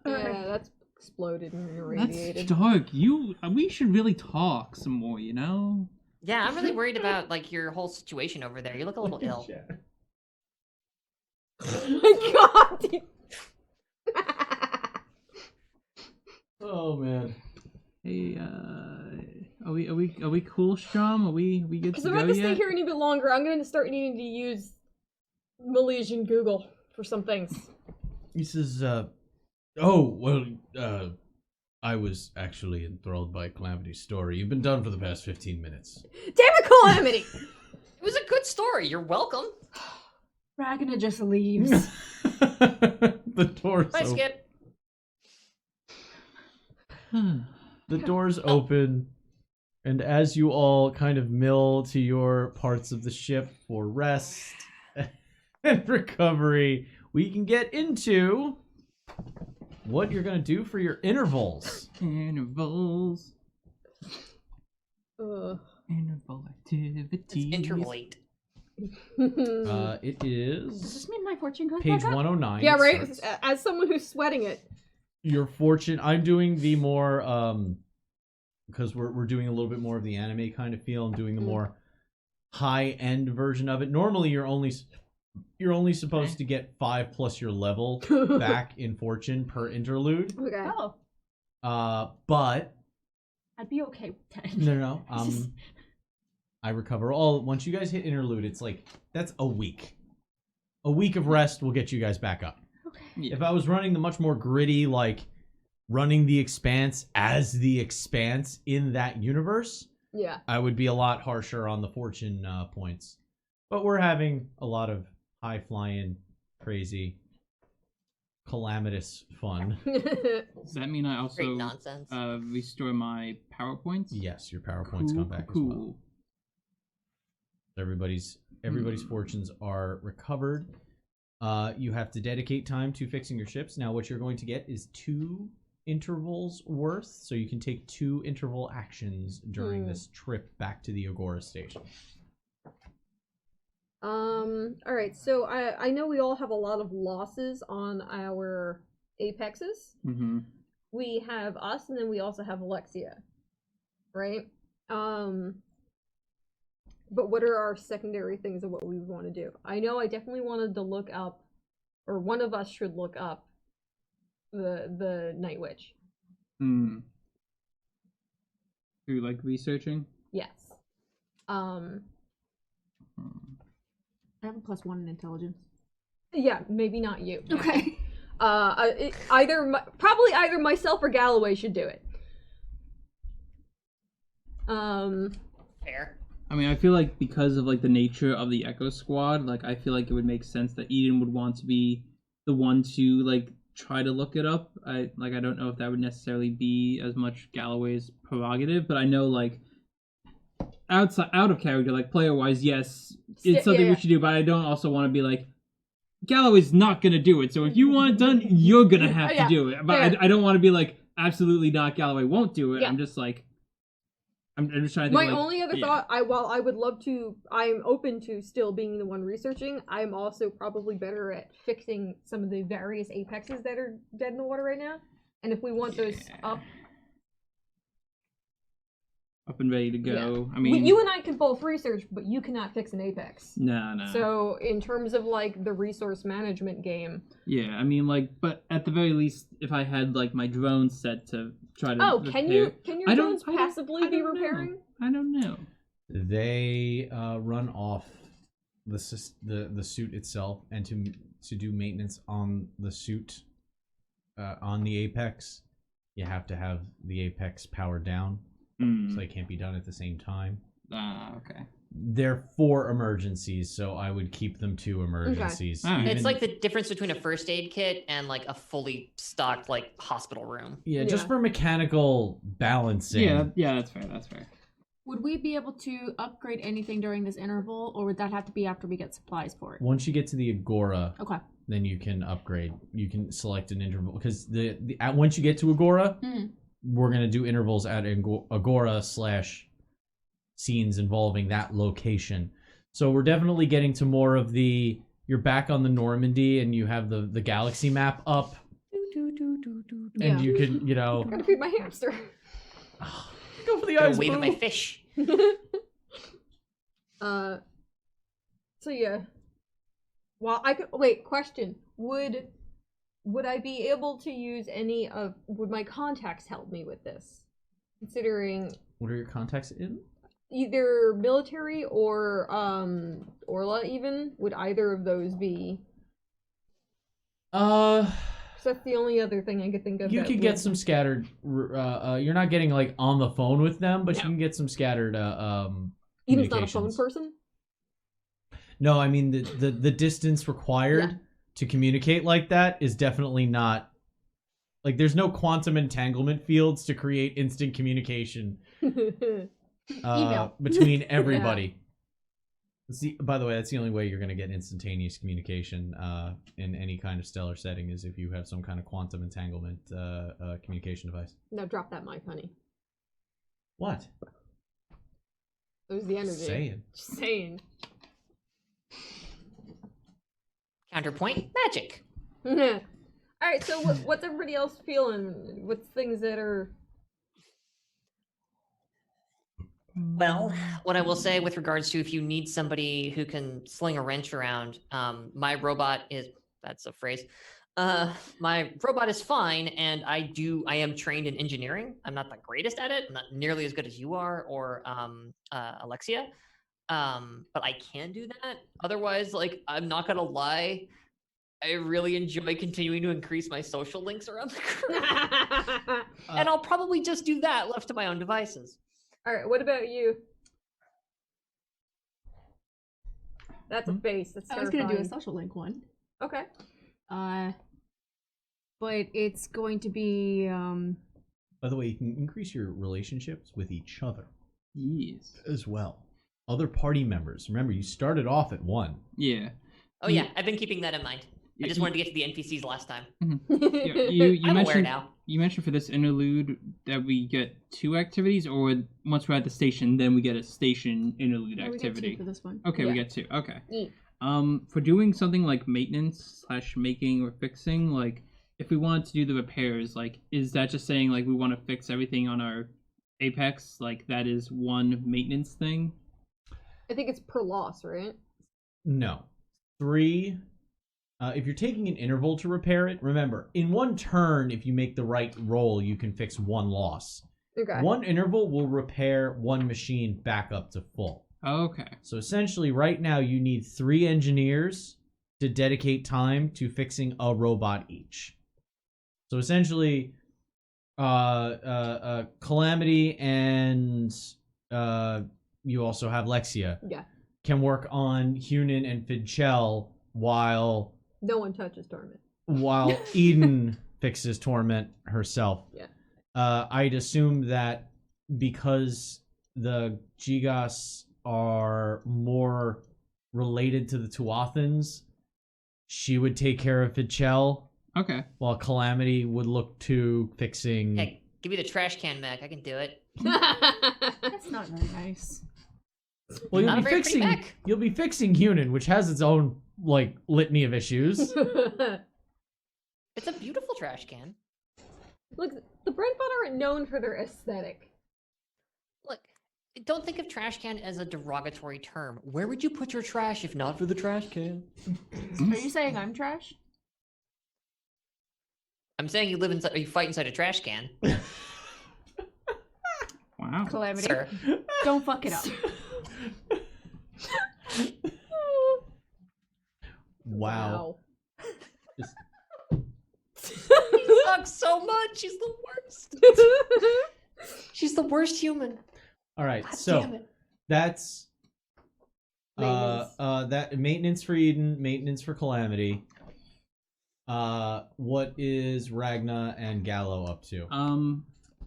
Yeah, that's exploded and That's irradiated. dark. We should really talk some more. You know. Yeah, I'm really worried about like your whole situation over there. You look a little ill. Oh my god! Oh man. Hey, we cool, Strom? Are we good to Because go if I have to stay yet? here any bit longer, I'm going to start needing to use Malaysian Google for some things. He says, I was actually enthralled by Calamity's story. You've been done for the past 15 minutes. Damn it, Calamity! It was a good story. You're welcome. Ragnar just leaves. The doors Bye, open. Skip. The doors open, and as you all kind of mill to your parts of the ship for rest and recovery, we can get into what you're going to do for your intervals. Intervals. Ugh. Interval activities. It's interlate. It Does is this mean my fortune goes page back up? 109. Yeah, It right? starts. As someone who's sweating it. Your fortune. I'm doing the more because we're doing a little bit more of the anime kind of feel. I'm doing the more high end version of it. Normally, you're only supposed to get 5 plus your level back in fortune per interlude. Okay. Oh, But I'd be okay with 10. no. I recover all once you guys hit interlude. It's like that's a week. A week of rest will get you guys back up. Okay. Yeah. If I was running the much more gritty, like running the Expanse as the Expanse in that universe, Yeah. I would be a lot harsher on the fortune points. But we're having a lot of high flying, crazy, calamitous fun. Does that mean I Great also nonsense. restore my power points? Yes, your power points come back as well. Everybody's fortunes are recovered. You have to dedicate time to fixing your ships. Now, what you're going to get is 2 intervals worth, so you can take 2 interval actions during this trip back to the Agora station. Alright, so I know we all have a lot of losses on our apexes. Mm-hmm. We have us, and then we also have Alexia. Right? But what are our secondary things of what we want to do? I know I definitely wanted to look up, or one of us should look up the Night Witch. Hmm. Through like researching? Yes. I have a +1 in intelligence. Yeah, maybe not you. Okay. Probably either myself or Galloway should do it. Fair. I mean, I feel like because of like the nature of the Echo Squad, like I feel like it would make sense that Eden would want to be the one to like try to look it up. I don't know if that would necessarily be as much Galloway's prerogative, but I know like out of character, like player wise, yes, it's something we should do, but I don't also want to be like Galloway's not gonna do it. So if you want it done, you're gonna have to do it. But I don't want to be like absolutely not. Galloway won't do it. Yeah. I'm just like. I'm just trying to My think, like, only other thought, while I would love to, I'm open to still being the one researching, I'm also probably better at fixing some of the various apexes that are dead in the water right now. And if we want those up and ready to go. Yeah. I mean, you and I can both research, but you cannot fix an apex. No. So in terms of like the resource management game, Yeah, I mean, like, but at the very least, if I had like my drone set to try to can repair, your drones passively be know. repairing? I don't know. They run off the suit itself, and to do maintenance on the suit on the Apex, you have to have the Apex powered down, so they can't be done at the same time. Okay. They're for emergencies, so I would keep them to emergencies. Okay. Alright. It's like the difference between a first aid kit and like a fully stocked like hospital room. Yeah, just for mechanical balancing. Yeah, that's fair. That's fair. Would we be able to upgrade anything during this interval, or would that have to be after we get supplies for it? Once you get to the Agora, Okay. then you can upgrade. You can select an interval because once you get to Agora, we're gonna do intervals at Agora / scenes involving that location. So we're definitely getting to more of the you're back on the Normandy and you have the galaxy map up, and you can Gotta feed my hamster. go for the Gotta eyes. wave at boo. my fish. So yeah. Well, I could wait. Question: Would I be able to use any of? Would my contacts help me with this? Considering What are your contacts in? either military or Orla even, would either of those be? Uh, So that's the only other thing I could think of. you that could get would- some scattered. You're not getting like on the phone with them, but you No. can get some scattered. Eden's not a phone communications. person. No, I mean the distance required Yeah. to communicate like that is definitely not. Like, there's no quantum entanglement fields to create instant communication Email. between everybody. By the way, that's the only way you're going to get instantaneous communication in any kind of stellar setting is if you have some kind of quantum entanglement communication device. Now drop that mic, honey. What? It was the energy. Saying. Just saying. Counterpoint, magic. Alright, so what's everybody else feeling? What's things that are... Well, what I will say with regards to if you need somebody who can sling a wrench around, my robot is, that's a phrase, my robot is fine, and I am trained in engineering. I'm not the greatest at it, I'm not nearly as good as you are, or Alexia, but I can do that. Otherwise, like, I'm not gonna lie, I really enjoy continuing to increase my social links around the group. And I'll probably just do that left to my own devices. Alright, what about you? That's a face. That's I was gonna do a terrifying. social link one. Okay. But it's going to be By the way, you can increase your relationships with each other Yes. as well. Other party members. Remember, you started off at 1. Yeah. Oh yeah, I've been keeping that in mind. I Y- just wanted to get to the NPCs last time. You I'm aware mentioned now. you mentioned for this interlude that we get 2 activities, or once we're at the station, then we get a station interlude we get two activity. for this one. Okay, we Yeah. get 2. Okay. Yeah. For doing something like maintenance / making or fixing, like if we wanted to do the repairs, like is that just saying like we want to fix everything on our Apex? Like that is one maintenance thing? I think it's per loss, right? No. 3. If you're taking an interval to repair it, remember, in 1 turn, if you make the right roll, you can fix 1 loss. Okay. 1 interval will repair 1 machine back up to full. Okay. So essentially, right now, you need 3 engineers to dedicate time to fixing a robot each. So essentially, Calamity and you also have Lexia Yeah. can work on Hunan and Fidchel while No one touches Torment. Eden fixes Torment herself. Yeah. I'd assume that because the Gigas are more related to the Tuathans, she would take care of Fidchel, Okay. while Calamity would look to fixing... Hey, give me the trash can, Mac. I can do it. That's not very nice. Well, Not a very pretty mech. you'll be fixing Hunan, which has its own like litany of issues. It's a beautiful trash can. Look, the Brentbot aren't known for their aesthetic. Look, don't think of trash can as a derogatory term. Where would you put your trash if not for the trash can? Are you saying I'm trash? I'm saying you live inside, or you fight inside a trash can, Wow. Calamity. sir. Don't fuck it up. Wow. He sucks so much. She's the worst. She's the worst human. All right, God so damn it. that's Maintenance. that maintenance for Eden, maintenance for Calamity. What is Ragna and Gallo up to?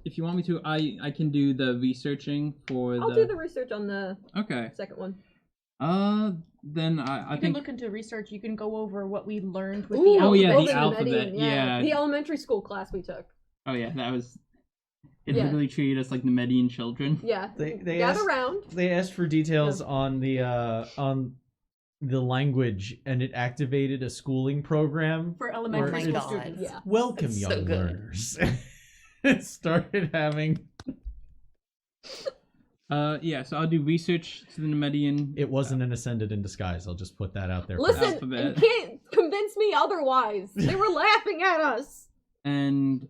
If you want me to, I can do the researching for I'll do the research on the Okay. second one. Then I You can think look into research. You can go over what we learned with Ooh, the Oh, yeah, the alphabet. Golden alphabet, Median, yeah. The elementary school class we took. oh yeah, that was it Yeah. literally treated us like the Median children. Yeah. They Gather asked- round. They asked for details on the language, and it activated a schooling program. For elementary Or school it's- students. Yeah. Welcome, That's young so good. learners. It started having. Yeah, so I'll do research to the Median. It wasn't an ascended in disguise. I'll just put that out there. Listen, alphabet. you can't convince me otherwise. They were laughing at us. And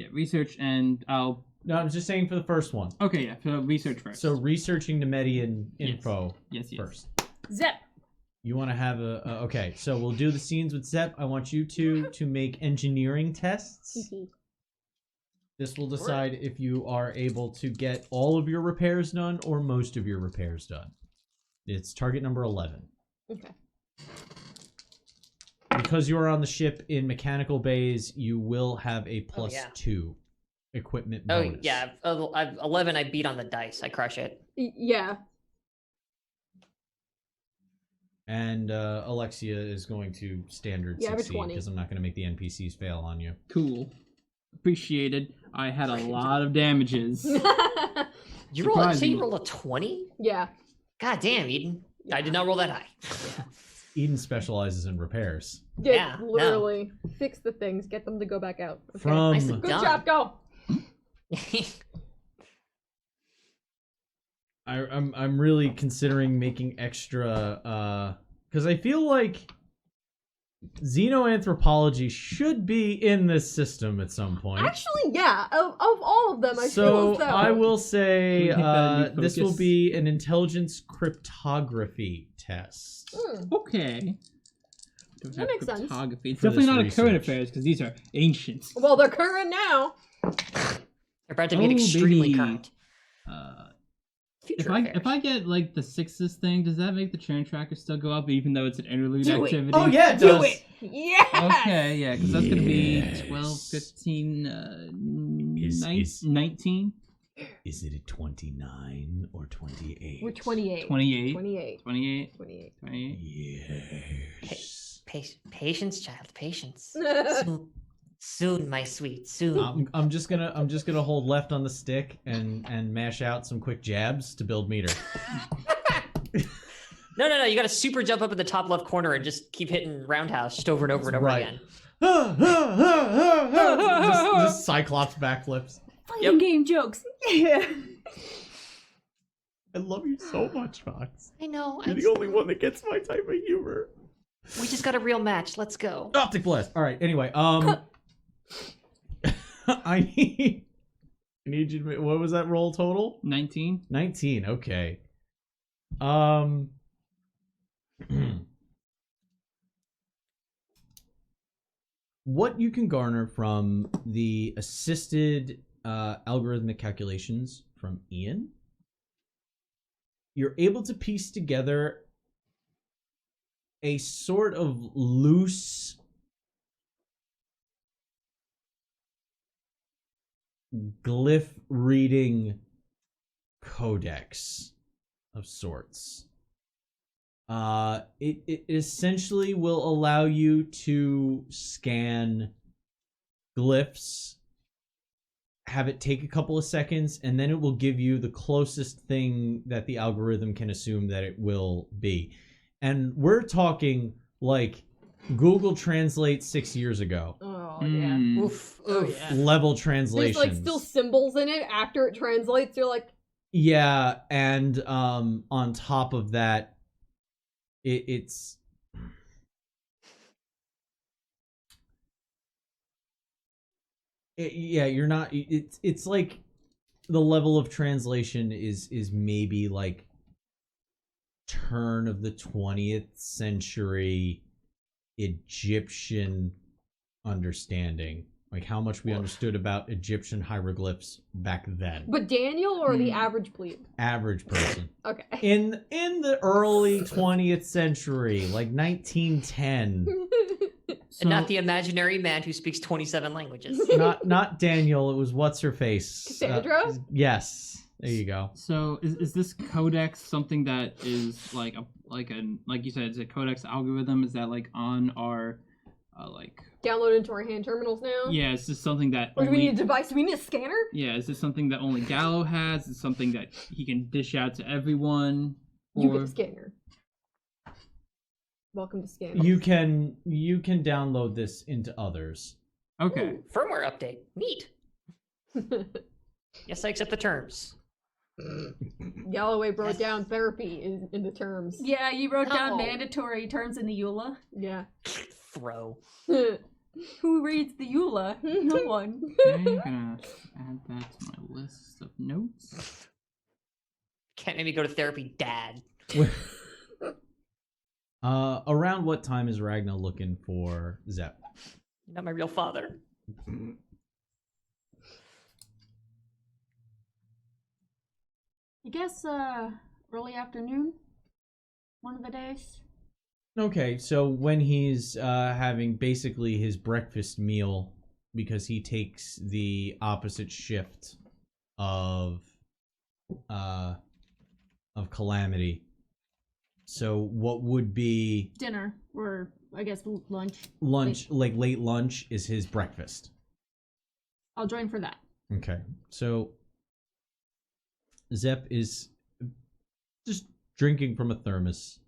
Yeah, research, and I'll. No, I'm just saying for the first one. Okay, yeah, so research first. So researching the Median info Yes. first. Zep. You want to have okay, so we'll do the scenes with Zep. I want you two to make engineering tests. This will decide if you are able to get all of your repairs done or most of your repairs done. It's target number 11. Okay. Because you are on the ship in mechanical bays, you will have a +2 equipment bonus. Oh yeah, I've 11. I beat on the dice. I crush it. Yeah. And Alexia is going to standard succeed because I'm not going to make the NPCs fail on you. Cool. Appreciated. I had a lot of damages. You rolled a 20? Yeah. God damn, Eden. I did not roll that high. Eden specializes in repairs. Yeah, literally. No. Fix the things, get them to go back out. Okay. From Nicely Good done. job, go! I'm really considering making extra because I feel like xenoanthropology should be in this system at some point. Actually, yeah. Of all of them, I feel as though. I will say this will focus? be an intelligence cryptography test. Okay. That makes sense. Cryptography. It's For definitely this not a current research. affairs because these are ancient. Well, they're current now. They're about to be extremely baby. current. Future If I get like the sixes thing, does that make the churn tracker still go up even though it's an interlude Do it. activity? Oh yeah, it Do does. it! Yes! Okay, yeah, because that's gonna be 12, 15, 19? Is it a 29 or 28? We're 28. 28. 28. 28. 28. 28. Yes. Patience, child, patience. Soon, my sweet, soon. I'm just gonna hold left on the stick and mash out some quick jabs to build meter. No. You got to super jump up in the top left corner and just keep hitting roundhouse just over and over and over Right. again. just Cyclops backflips. Fighting game jokes. Yeah. I love you so much, Fox. I know. You're the only one that gets my type of humor. We just got a real match. Let's go. Optic blast. All right. Anyway, I need you to. What was that roll total? 19. 19. Okay. What you can garner from the assisted algorithmic calculations from Ian, you're able to piece together a sort of loose glyph reading codex of sorts. It essentially will allow you to scan glyphs, have it take a couple of seconds, and then it will give you the closest thing that the algorithm can assume that it will be. And we're talking like Google Translate 6 years ago. Oh, yeah. Oof. Oh, yeah. Level There's translations. like still symbols in it after it translates. You're like, yeah, and on top of that, it's yeah, you're not. It's like the level of translation is maybe like turn of the 20th century Egyptian understanding, like how much we understood about Egyptian hieroglyphs back then. but Daniel or the average plebe? Average person. Okay. In the early 20th century, like 1910. And not the imaginary man who speaks 27 languages. not Daniel, it was what's her face? Cassandra? Yes. There you go. So is this codex something that is like like you said, it's a codex algorithm? Is that like on our like Download into our hand terminals now? yeah, is this something that Or do we only, need a device? Do we need a scanner? yeah, is this something that only Gallo has? Is it something that he can dish out to everyone? You get Or a scanner. Welcome to scan. You can download this into others. okay. Ooh, firmware update. Neat. Yes, I accept the terms. Galloway wrote down therapy in the terms. Yeah, you wrote down No. mandatory terms in the EULA. Yeah. Throw. Who reads the EULA? No one. Okay, I'm gonna add that to my list of notes. Can't make me go to therapy, Dad. Around what time is Ragna looking for Zep? Not my real father. I guess early afternoon. One of the days. Okay, so when he's having basically his breakfast meal, because he takes the opposite shift of Calamity. So what would be Dinner, or I guess lunch. like late lunch is his breakfast. I'll join for that. Okay, so Zep is just drinking from a thermos.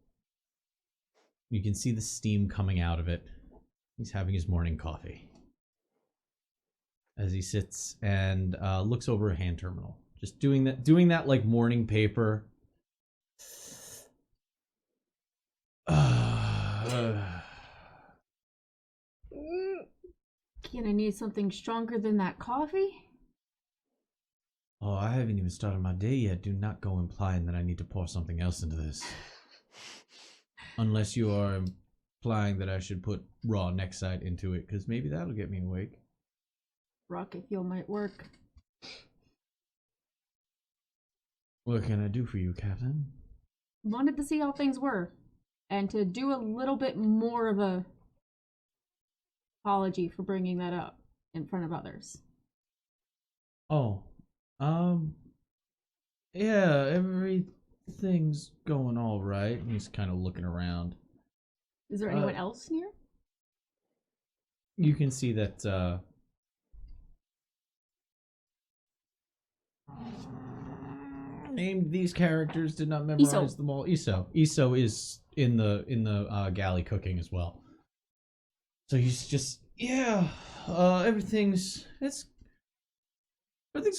You can see the steam coming out of it. He's having his morning coffee as he sits and looks over a hand terminal. Just doing that like morning paper. Can I need something stronger than that coffee? Oh, I haven't even started my day yet. Do not go implying that I need to pour something else into this. Unless you are implying that I should put raw neckside into it, because maybe that'll get me awake. Rocket fuel might work. What can I do for you, Captain? Wanted to see how things were. And to do a little bit more of a apology for bringing that up in front of others. Oh, yeah, everything's going all right. He's kind of looking around. Is there anyone else near? You can see that, named these characters, did not memorize them all. Iso is in the galley cooking as well. So he's just, yeah, everything's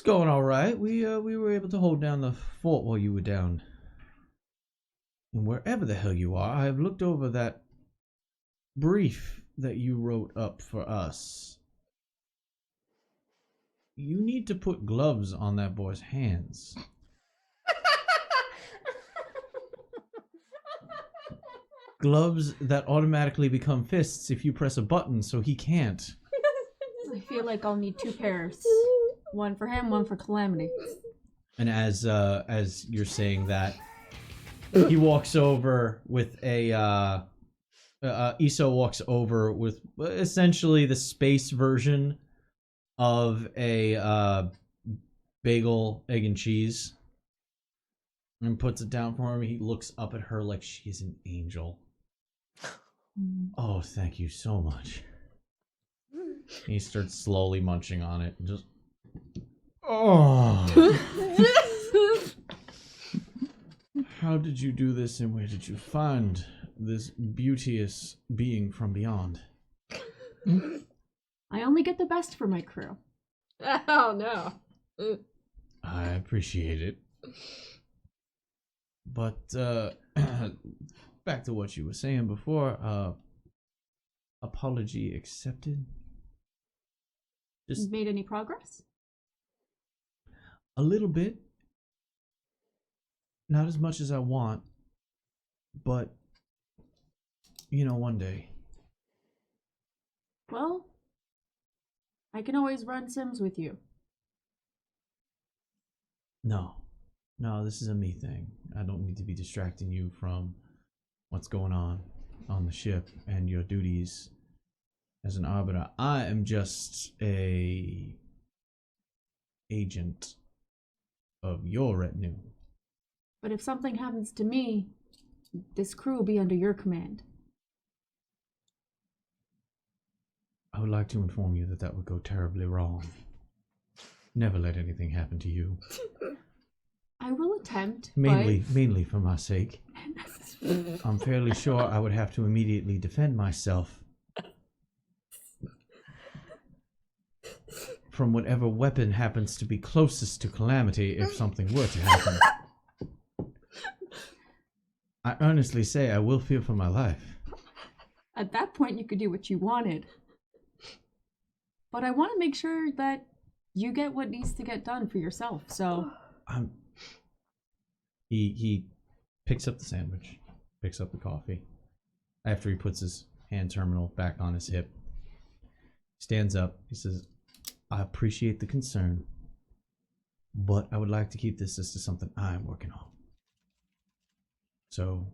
going all right. We were able to hold down the fort while you were down. And wherever the hell you are, I have looked over that brief that you wrote up for us. You need to put gloves on that boy's hands. Gloves that automatically become fists if you press a button, so he can't. I feel like I'll need 2 pairs. One for him, one for Calamity. And as you're saying that, he walks over with a Iso walks over with essentially the space version of a bagel, egg and cheese, and puts it down for him. He looks up at her like she's an angel. Oh, thank you so much. He starts slowly munching on it and just, oh. How did you do this, and where did you find this beauteous being from beyond? I only get the best for my crew. Oh no. I appreciate it. But back to what you were saying before, apology accepted. Just Made any progress? a little bit. Not as much as I want, but one day. Well, I can always run Sims with you. No, this is a me thing. I don't need to be distracting you from what's going on the ship and your duties as an arbiter. I am just a agent of your retinue. But if something happens to me, this crew will be under your command. I would like to inform you that would go terribly wrong. Never let anything happen to you. I will attempt. Mainly for my sake. I'm fairly sure I would have to immediately defend myself from whatever weapon happens to be closest to Calamity if something were to happen. I earnestly say I will fear for my life. At that point, you could do what you wanted. but I want to make sure that you get what needs to get done for yourself. So he picks up the sandwich, picks up the coffee. After he puts his hand terminal back on his hip, stands up. He says, "I appreciate the concern, but I would like to keep this as to something I'm working on." So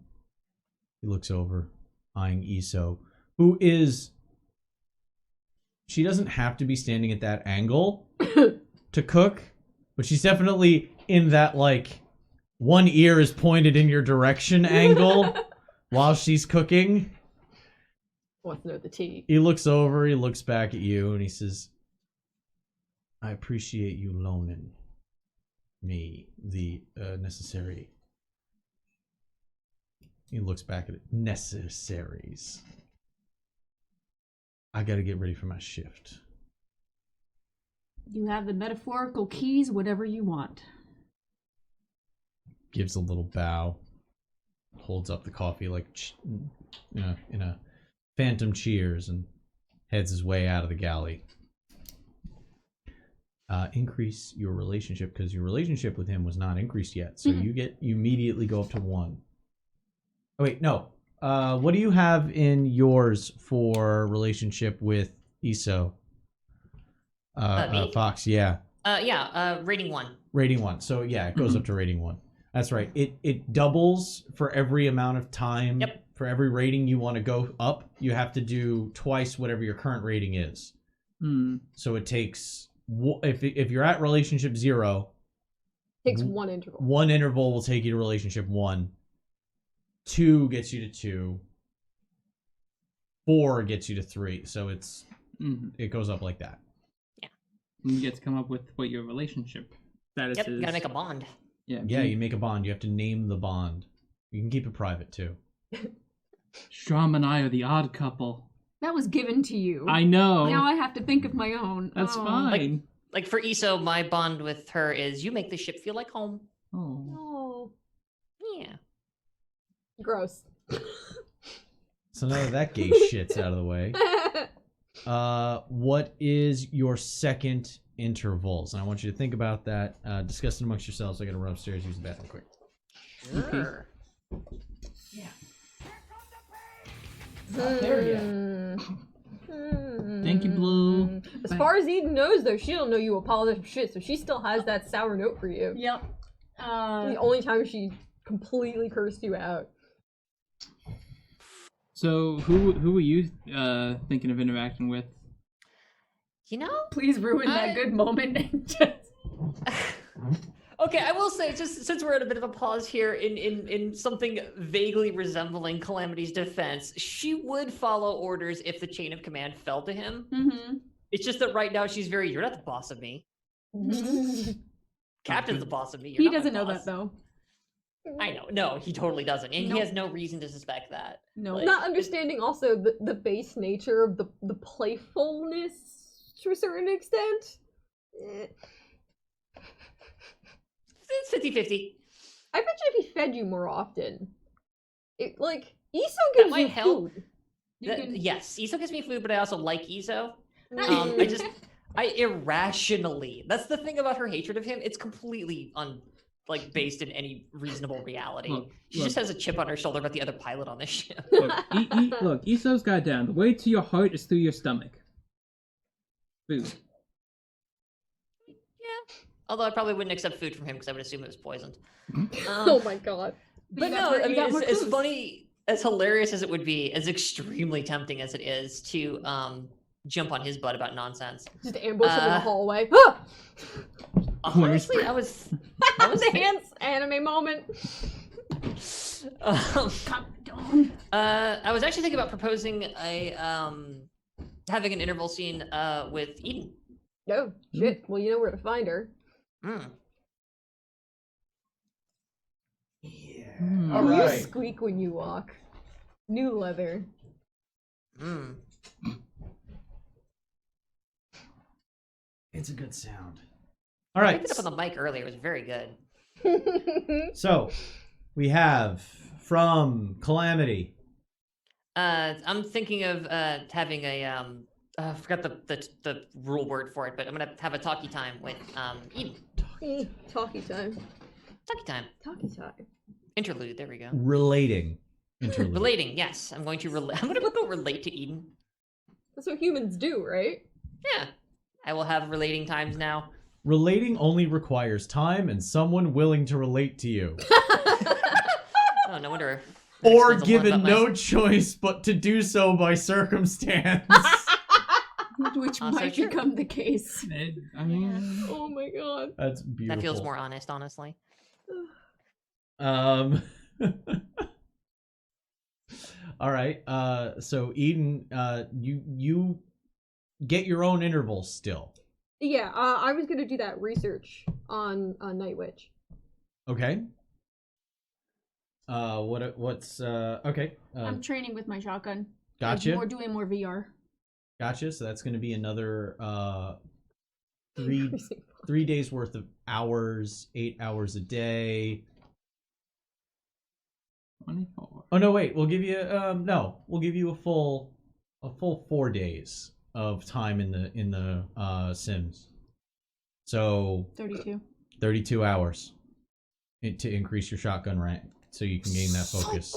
he looks over, eyeing Iso, who is... She doesn't have to be standing at that angle to cook, but she's definitely in that, like, one ear is pointed in your direction angle while she's cooking. Wants to know the tea. He looks over, he looks back at you, and he says, "I appreciate you loaning me the necessary..." He looks back at it. Necessaries. I gotta get ready for my shift. you have the metaphorical keys, whatever you want. Gives a little bow. Holds up the coffee like in a phantom cheers and heads his way out of the galley. Increase your relationship, because your relationship with him was not increased yet. So you immediately go up to 1. Oh wait, no. What do you have in yours for relationship with Iso? Me? Fox, yeah. Rating 1. Rating 1. So yeah, it goes up to rating 1. That's right. It doubles for every amount of time. Yep. For every rating you want to go up, you have to do twice whatever your current rating is. So it takes, if you're at relationship 0, Takes 1 interval. 1 interval will take you to relationship 1. 2 gets you to 2. 4 gets you to 3. So it goes up like that. Yeah. You get to come up with what your relationship status is. You gotta make a bond. Yeah, you make a bond. You have to name the bond. You can keep it private too. Strom and I are the odd couple. That was given to you. I know. Now I have to think of my own. That's fine. Like for Iso, my bond with her is you make the ship feel like home. Oh. Oh, Yeah. gross. So now that gay shit's out of the way. What is your second intervals? And I want you to think about that. Discuss it amongst yourselves. I gotta run upstairs, use the bathroom quick. Sure. There yet. Thank you, Blue. As far as Eden knows, though, she don't know you apologize for shit, so she still has that sour note for you. Yep. The only time she completely cursed you out. So who were you thinking of interacting with? You know? Please ruin that good moment and just... Okay, I will say, just since we're at a bit of a pause here in something vaguely resembling Calamity's defense, she would follow orders if the chain of command fell to him. Mm-hmm. It's just that right now she's very, you're not the boss of me. Captain's the boss of me. You're He not my doesn't know boss." that, though. I know. No, he totally doesn't. And Nope. he has no reason to suspect that. No. Like, Not understanding also the base nature of the playfulness to a certain extent. It's 50-50. I bet you if he fed you more often, Iso That gives might you help. food. Yes, Iso gives me food, but I also like Iso. Mm. I irrationally. That's the thing about her hatred of him. It's completely based in any reasonable reality. She just has a chip on her shoulder about the other pilot on this ship. Look, look, Iso's got it down. The way to your heart is through your stomach. Food. Although I probably wouldn't accept food from him because I would assume it was poisoned. Oh my god. But no, I mean, as funny, as hilarious as it would be, as extremely tempting as it is to jump on his butt about nonsense. Just ambush him in the hallway. Ah! Honestly, I was The hands anime moment. I was actually thinking about proposing having an interval scene with Eden. Oh, shit. Well, you know where to find her. Yeah. All right. You squeak when you walk. New leather. It's a good sound. All right. I picked it up on the mic earlier. It was very good. So, we have from Calamity. I'm thinking of having a I forgot the rule word for it, but I'm gonna have a talkie time with Eden. Talkie time. Talkie time. Talkie time. Interlude. There we go. Relating. Interlude. Relating. Yes, I'm going to go relate to Eden. That's what humans do, right? Yeah, I will have relating times now. Relating only requires time and someone willing to relate to you. Oh, no wonder. Or given no choice but to do so by circumstance. Which Also might true. become the case. I mean, Oh my god. That's beautiful. That feels more honest, honestly. All right. So Eden, you get your own intervals still. Yeah, I was gonna do that research on Night Witch. Okay. What's okay. I'm training with my shotgun. Gotcha. We're doing more VR. Gotcha. So that's going to be another 3 days worth of hours, 8 hours a day. 24. Oh no, wait. We'll give you we'll give you a full 4 days of time in the Sims. So 32 hours to increase your shotgun rank so you can gain that focus.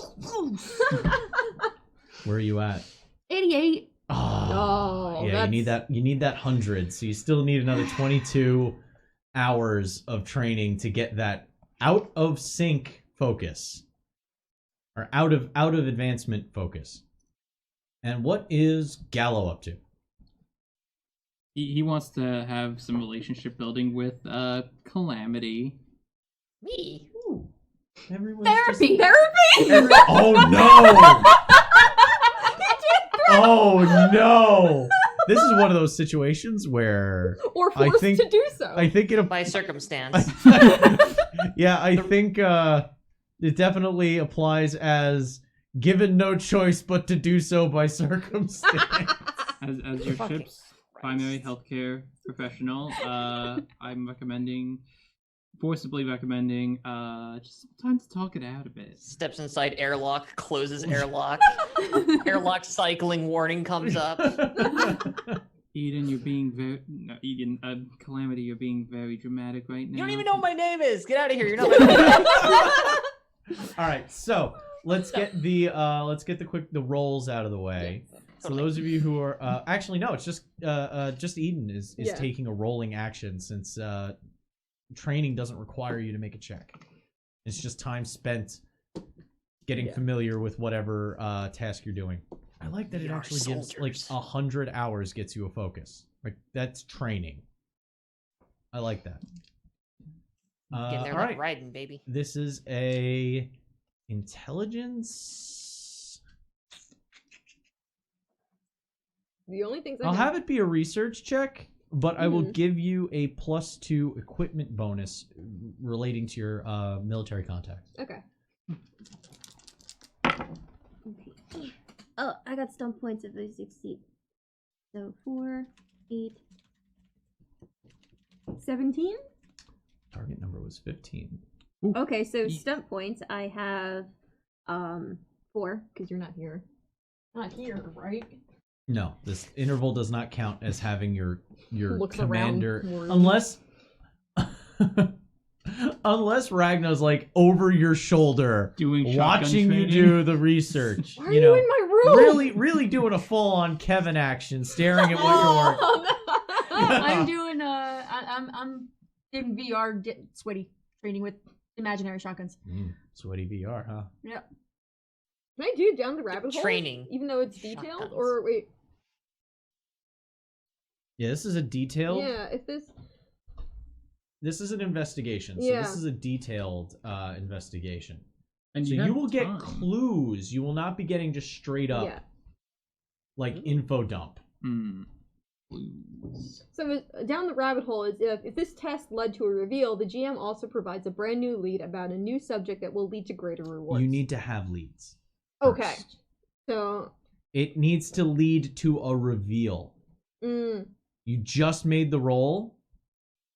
Where are you at? 88. Oh, yeah, you need that 100. So you still need another 22 hours of training to get that out of sync focus. Or out of advancement focus. And what is Gallo up to? He wants to have some relationship building with Calamity. Me. Ooh, everyone's Therapy! Oh no! Oh no! This is one of those situations where Or forced to do so. I think By circumstance. yeah, I think it definitely applies as given no choice but to do so by circumstance. As your Fucking ship's primary healthcare professional, I'm forcibly recommending just some time to talk it out a bit. Steps inside airlock, closes airlock. Airlock cycling warning comes up. Eden, you're being Calamity, you're being very dramatic right now. You don't even know what my name is. Get out of here. You're not my name. All right, so let's get the rolls out of the way. Yeah, So totally. those of you who are actually no, it's just Eden is taking a rolling action since training doesn't require you to make a check. It's just time spent getting familiar with whatever task you're doing. I like that it We are actually gives like soldiers. 100 hours gets you a focus. Like that's training. I like that. Getting there all like right. riding, baby. This is a intelligence. The only things I'll have it be a research check, but I will Mhm. give you a +2 equipment bonus relating to your military contacts. Okay. Okay. Oh, I got stump points if I succeed. So 4, 8, 17? Target number was 15. Okay, so stump points I have 4. Because you're not here. Not here, right? No, this interval does not count as having your Looks commander around. unless Ragnar's like over your shoulder Doing shotgun watching you training. do the research. Why are you in my room? really doing a full on Kevin action, staring at what you're Oh, no. I'm doing I'm in VR sweaty training with imaginary shotguns. Sweaty VR, huh? Yeah. Can I do down the rabbit hole? Training. Even though it's detailed? Shotguns. Or wait. Yeah, this is a detailed. Yeah, if this. This is an investigation, so Yeah. this is a detailed investigation. And So have you will get time. clues. You will not be getting just straight up Yeah. like info dump. So down the rabbit hole is if this test led to a reveal, the GM also provides a brand new lead about a new subject that will lead to greater rewards. You need to have leads. Okay. first. So. It needs to lead to a reveal. Mm, You just made the roll.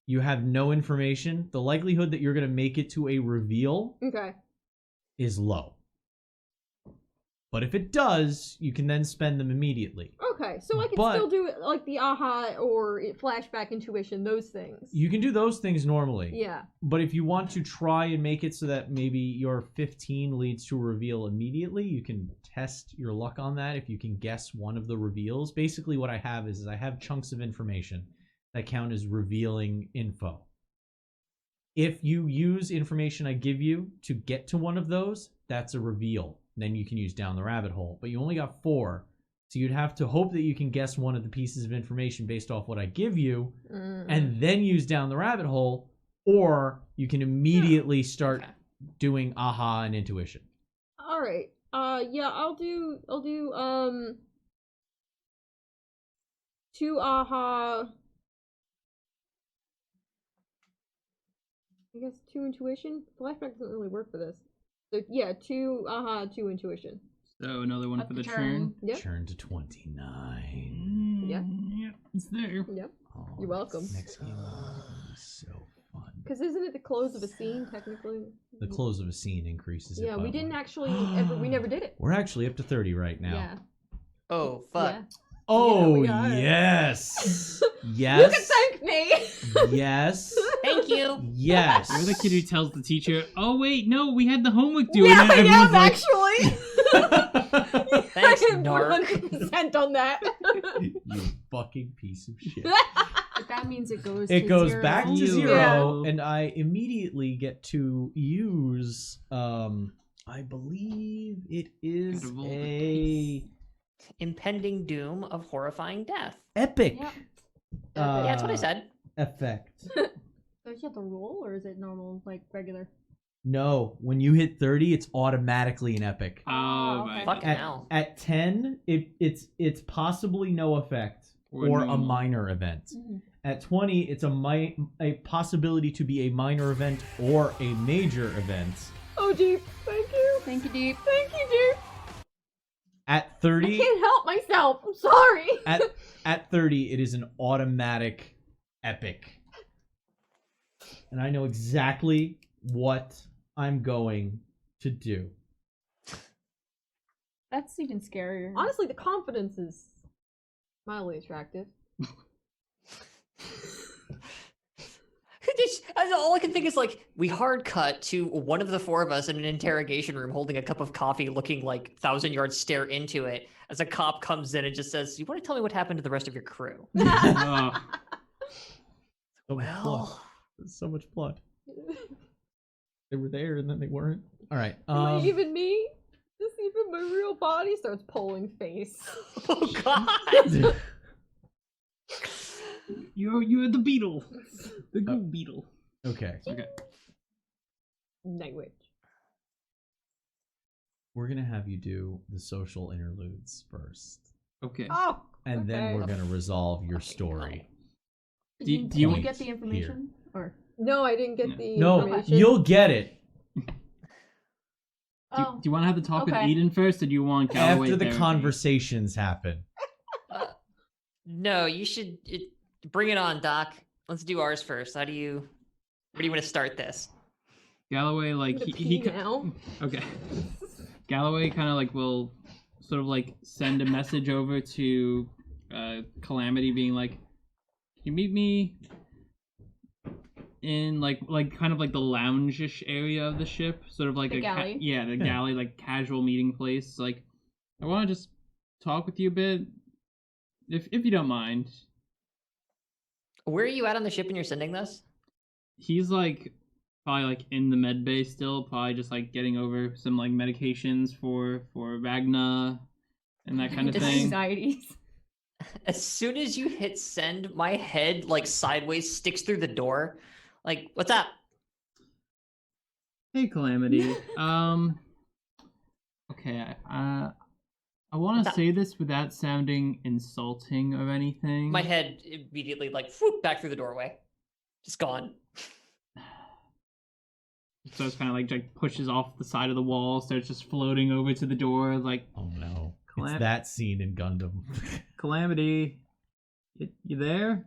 You have no information. The likelihood that you're going to make it to a reveal okay. is low. But if it does, you can then spend them immediately. Okay, so I can But- still do like the aha or flashback intuition, those things. You can do those things normally. Yeah. But if you want to try and make it so that maybe your 15 leads to a reveal immediately, you can test your luck on that if you can guess one of the reveals. Basically what I have is I have chunks of information that count as revealing info. If you use information I give you to get to one of those, that's a reveal. Then you can use down the rabbit hole. But you only got 4. So you'd have to hope that you can guess one of the pieces of information based off what I give you, and then use down the rabbit hole, or you can immediately start doing aha and intuition. All right. Yeah, I'll do 2 aha. I guess 2 intuition. Flashback doesn't really work for this. So yeah, 2 aha, 2 intuition. So another one Up for the the turn. turn. Yep. Turn to 29. Yeah. Yep, it's there. Yep. Oh, You're welcome. Next game is so fun. Because isn't it the close of a scene technically? The close of a scene increases it. Yeah, by we didn't one. actually we never did it. We're actually up to 30 right now. Yeah. Oh fuck. Yeah. Oh, we got it. yes. You Yes. can thank me. Yes. Thank you. Yes. You're the kid who tells the teacher, "Oh wait, no, we had the homework due." Yeah, and I then am everyone's like, actually. Thanks, I am narc. 100% on that. You fucking piece of shit. But that means it goes. It to goes 0. back to Yeah. 0, and I immediately get to use, I believe it is Gotta roll the a Impending doom of horrifying death. epic Yep. Yeah, that's what I uh, said. effect. Does you have to roll, or is it normal, like regular? No, when you hit 30, it's automatically an epic. "Oh, okay. right." Fucking At, hell. at 10, it's possibly no effect or a normal. minor event. Mhm. At 20, it's a possibility to be a minor event or a major event. Oh, Deep. Thank you. Thank you, Deep. Thank you, Deep. At I 30, can't help myself. I'm sorry. at 30, it is an automatic epic. And I know exactly what I'm going to do. That's even scarier. Honestly, the confidence is mildly attractive. All I can think is like we hard cut to one of the 4 of us in an interrogation room holding a cup of coffee, looking like 1,000 yards stare into it as a cop comes in and just says, "You want to tell me what happened to the rest of your crew?" Oh, So much blood. Well, So much blood. They were there and then they weren't. All right. Even me? Just even my real body starts pulling face. oh god. you're the beetle, the goo beetle. Okay. Okay. Night Witch. We're going to have you do the social interludes first. Okay. Oh, And then okay. we're going to resolve your story. Did Do- you, do you- did you get the information? Or No, I didn't get the No, information. you'll get it oh, Do you want to have the talk with okay. Eden first, or do you want Galloway after the therapy? conversations happen. No, you should bring it on, Doc. Let's do ours first. Where do you want to start this? Galloway, I'm like gonna he pee now. okay. Galloway kind of like will sort of like send a message over to Calamity, being like, "Can you meet me in like kind of like the lounge-ish area of the ship, sort of like The galley? the Yeah. galley, like casual meeting place. Like, I want to just talk with you a bit, if you don't mind." Where are you at on the ship when you're sending this? He's like probably like in the med bay still, probably just like getting over some like medications for Ragna and that kind of It's thing. anxieties. As soon as you hit send, my head like sideways sticks through the door. Like, what's up? Hey, Calamity. Okay. I want to What's say this without sounding insulting or anything. My head immediately like whoop, back through the doorway. Just gone. So it's kind of like pushes off the side of the wall, starts just floating over to the door, like, Oh no. Calam- It's that scene in Gundam. Calamity, you there?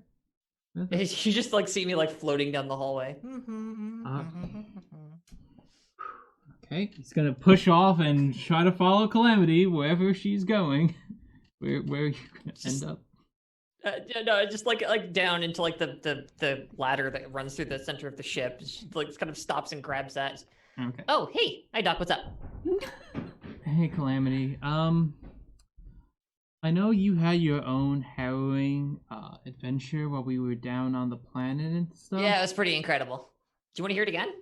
You just like see me like floating down the hallway. Okay, he's gonna push off and try to follow Calamity wherever she's going. Where are you gonna end up? No, just like down into like the ladder that runs through the center of the ship. She like kind of stops and grabs that. Okay. Oh, hey, hi Doc, what's up? Hey, Calamity. I know you had your own harrowing adventure while we were down on the planet and stuff. Yeah, it was pretty incredible. Do you want to hear it again?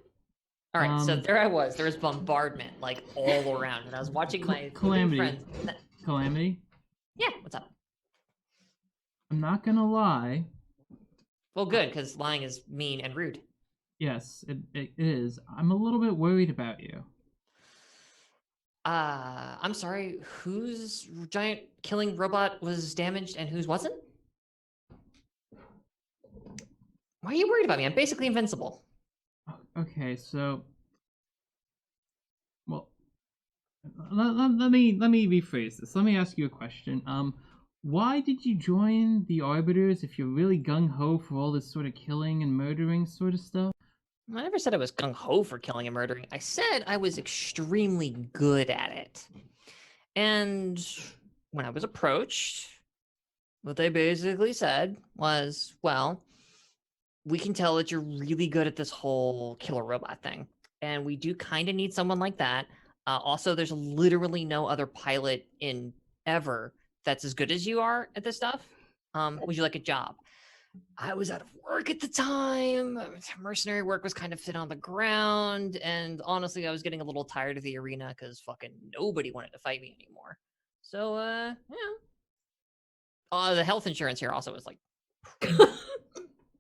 All right, so there I was. There was bombardment like all around, and I was watching my Calamity. friends. Calamity. Yeah, what's up? I'm not gonna lie. Well, good, because lying is mean and rude. Yes, it is. I'm a little bit worried about you. I'm sorry, whose giant killing robot was damaged and whose wasn't? Why are you worried about me? I'm basically invincible. Okay, so... Well, let me rephrase this. Let me ask you a question. Why did you join the Arbiters if you're really gung-ho for all this sort of killing and murdering sort of stuff? I never said I was gung-ho for killing and murdering. I said I was extremely good at it. And when I was approached, what they basically said was, well, we can tell that you're really good at this whole killer robot thing. And we do kind of need someone like that. Also, there's literally no other pilot in ever that's as good as you are at this stuff. Would you like a job? I was out of work at the time. Mercenary work was kind of thin on the ground. And honestly, I was getting a little tired of the arena because fucking nobody wanted to fight me anymore. So, the health insurance here also was like...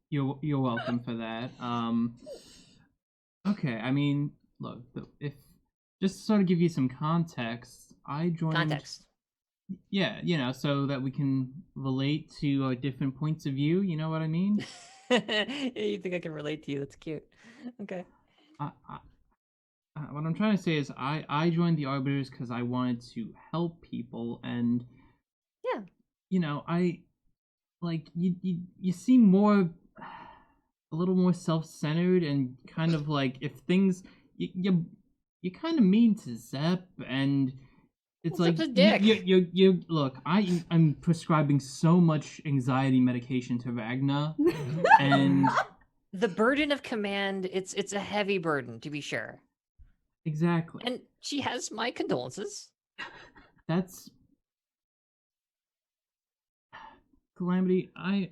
You're welcome for that. Okay, I mean, look, if just to sort of give you some context, I joined... Context. Yeah, so that we can relate to our different points of view, you know what I mean? You think I can relate to you? That's cute. Okay. What I'm trying to say is I joined the Arbiters because I wanted to help people, and... Yeah. I... Like, you seem more... a little more self-centered and kind of like, if things... You're kind of mean to Zep, and... It's like you look. I'm prescribing so much anxiety medication to Ragna, and the burden of command. It's a heavy burden, to be sure. Exactly. And she has my condolences. That's Calamity. I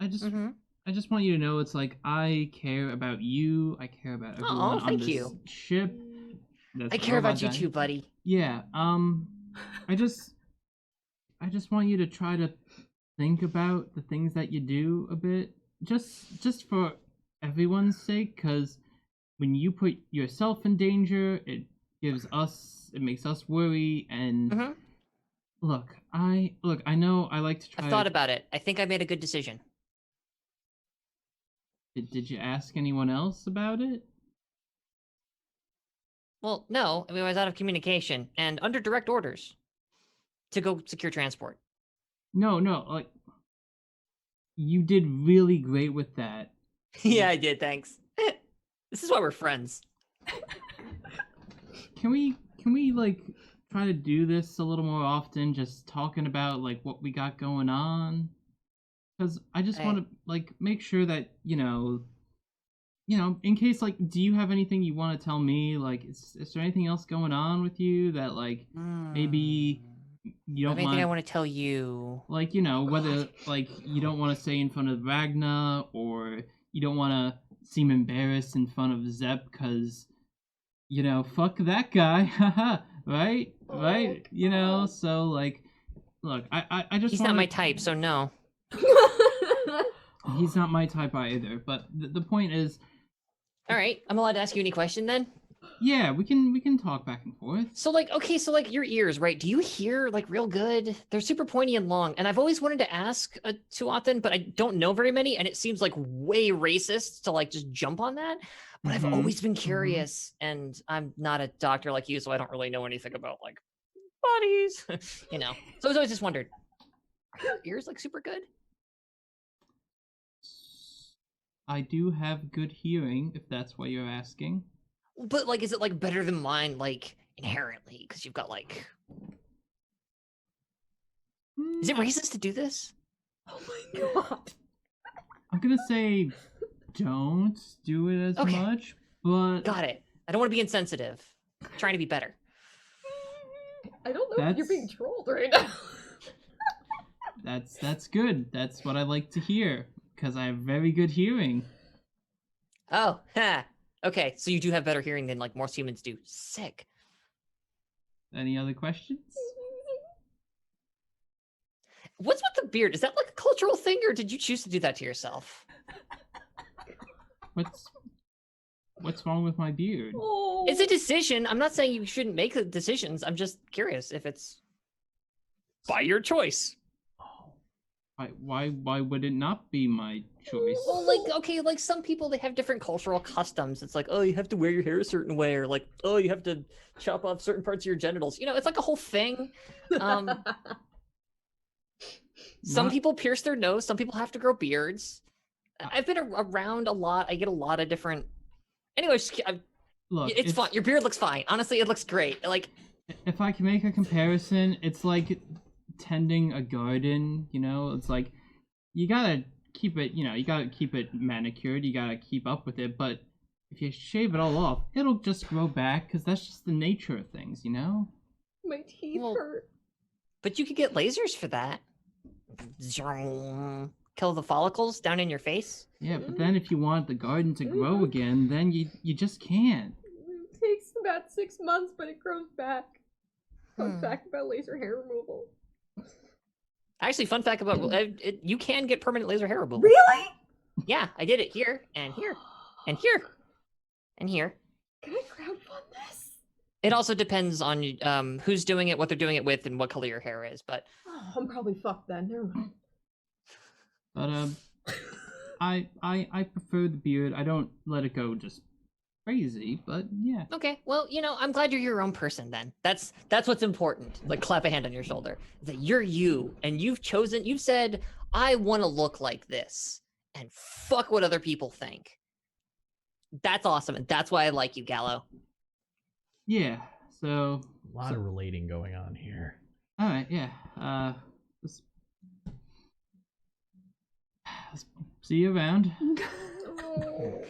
just want you to know, it's like I care about you. I care about everyone on this ship. I care about you too, buddy. Yeah, I just want you to try to think about the things that you do a bit, just for everyone's sake, because when you put yourself in danger, it makes us worry, and look, I know I like to try... I've thought about it. I think I made a good decision. Did you ask anyone else about it? Well, no. I mean, I was out of communication and under direct orders to go secure transport. No, like, you did really great with that. Yeah, I did, thanks. This is why we're friends. Can we like try to do this a little more often, just talking about like what we got going on? Because I just want to like make sure that in case, like, do you have anything you want to tell me? Like, is there anything else going on with you that, like, maybe you don't mind? Anything I want to tell you? Like, whether, like, you don't want to say in front of Ragna, or you don't want to seem embarrassed in front of Zep, because, fuck that guy, haha, right? Right? So, like, look, I just He's not my type, so no. He's not my type either, but the point is... All right, I'm allowed to ask you any question then? Yeah, we can talk back and forth. So like, okay, so like your ears, right? Do you hear like real good? They're super pointy and long, and I've always wanted to ask Tuathan, but I don't know very many, and it seems like way racist to like just jump on that. But I've always been curious, and I'm not a doctor like you, so I don't really know anything about like bodies, So I was always just wondered, are your ears like super good? I do have good hearing, if that's what you're asking. But like, is it like better than mine? Like inherently, because you've got like. Is it racist to do this? Oh my god. I'm gonna say don't do it as Okay. much, but Got it. I don't want to be insensitive. I'm trying to be better. I don't know if you're being That's- trolled right now. that's good. That's what I like to hear because I have very good hearing. Oh, ha. Okay, so you do have better hearing than like most humans do. Sick. Any other questions? What's with the beard? Is that like a cultural thing, or did you choose to do that to yourself? What's wrong with my beard? Oh. It's a decision. I'm not saying you shouldn't make the decisions. I'm just curious if it's by your choice. Why would it not be my choice? Well, like, okay, like some people, they have different cultural customs. It's like, oh, you have to wear your hair a certain way, or like, oh, you have to chop off certain parts of your genitals. You know, it's like a whole thing. Some Not- people pierce their nose. Some people have to grow beards. I've been around a lot. I get a lot of different. Anyway, Look, it's fine. Your beard looks fine. Honestly, it looks great. Like, if I can make a comparison, it's like tending a garden, you know? It's like you gotta keep it, you gotta keep it manicured, you gotta keep up with it, but if you shave it all off, it'll just grow back, because that's just the nature of things, you know? My teeth Well, hurt. but you could get lasers for that. Kill the follicles down in your face. Yeah, but then if you want the garden to grow again, then you just can't. It takes about 6 months, but it grows back. Fun fact about laser hair removal. Actually, fun fact about you can get permanent laser hair removal. Really? Yeah, I did it here and here and here and here. Can I crowdfund this? It also depends on who's doing it, what they're doing it with, and what color your hair is. But Oh, I'm probably fucked then. Never mind. But I prefer the beard. I don't let it go just crazy, but yeah. okay, well, I'm glad you're your own person. Then that's what's important. Like, clap a hand on your shoulder. That you're you, and you've said, I want to look like this, and fuck what other people think. That's awesome, and that's why I like you, Gallo. Yeah, so A lot of relating going on here. alright, yeah. Let's see you around.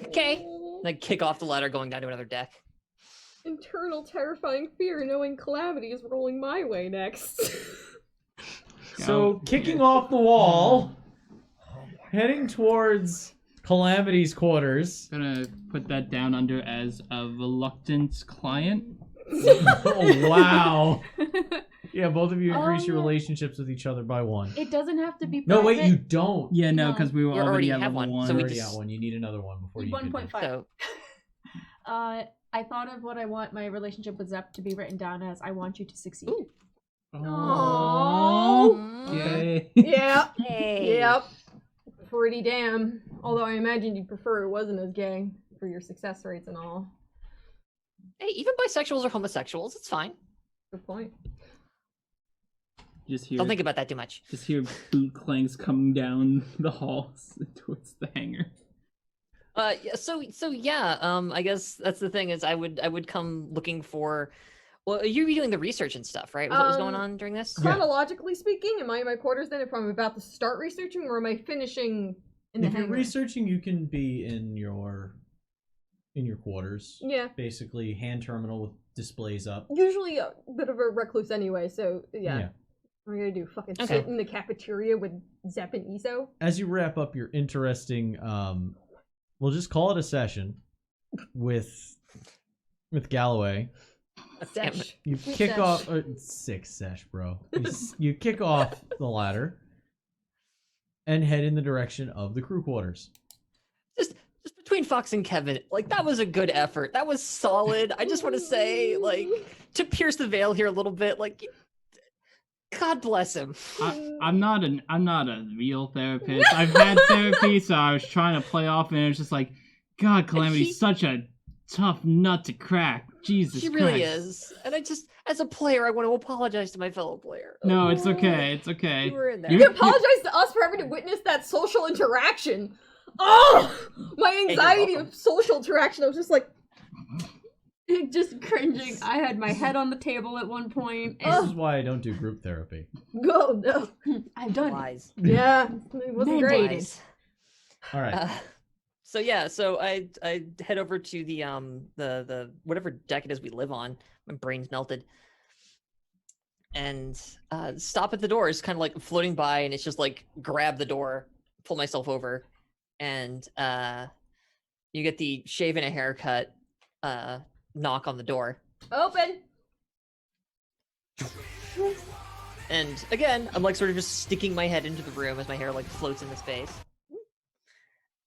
Okay. Like, kick off the ladder, going down to another deck. Internal terrifying fear knowing Calamity is rolling my way next. So, kicking off the wall, heading towards Calamity's quarters. Gonna put that down under as a reluctant client. Oh, wow. Yeah, both of you increase your yeah. relationships with each other by 1. It doesn't have to be No, wait, private. you don't. Yeah, no, No. because we were You already already at have level one, 1. so You we already just- got one. You need another one before Need you can 1.5. So, I thought of what I want my relationship with Zep to be written down as. I want you to succeed. ooh. Aww. Okay. Yeah. Hey. Yep. Pretty damn. Although I imagine you'd prefer it wasn't as gay for your success rates and all. Hey, even bisexuals are homosexuals. It's fine. Good point. Just hear, Don't think about that too much. just hear boot clanks coming down the halls towards the hangar. Yeah, so yeah, I guess that's the thing is I would come looking for. Well, you're doing the research and stuff, right? Was what was going on during this? Chronologically speaking, am I in my quarters then if I'm about to start researching, or am I finishing in the If you're hangar? researching, you can be in your quarters. Yeah. Basically, hand terminal with displays up. Usually a bit of a recluse anyway, so yeah. What am I gonna do? Fucking Okay. sit in the cafeteria with Zep and Iso? As you wrap up your interesting, we'll just call it a session with Galloway. Damn it. Sesh. You Sweet kick sesh. off 6 sesh, bro. You kick off the ladder and head in the direction of the crew quarters. Just between Fox and Kevin, like that was a good effort. That was solid. I just want to say, like, to pierce the veil here a little bit, like, God bless him. I'm not a real therapist. I've had therapy, so I was trying to play off, and it was just like, God, Calamity's such a tough nut to crack. Jesus She really Christ. is. And I just, as a player, I want to apologize to my fellow player. No, it's okay. It's okay. You were in there. You apologize to us for having to witness that social interaction. Oh! My anxiety welcome. of social interaction, I was just like... Just cringing. I had my head on the table at one point. This is why I don't do group therapy. Go, no. I've done it. Wise. Yeah, it wasn't great. Wise. All right. So I head over to the whatever deck it is we live on. My brain's melted. And stop at the door. It's kind of like floating by, and it's just like grab the door, pull myself over, and you get the shave and a haircut knock on the door. Open. And again, I'm like sort of just sticking my head into the room as my hair like floats into space.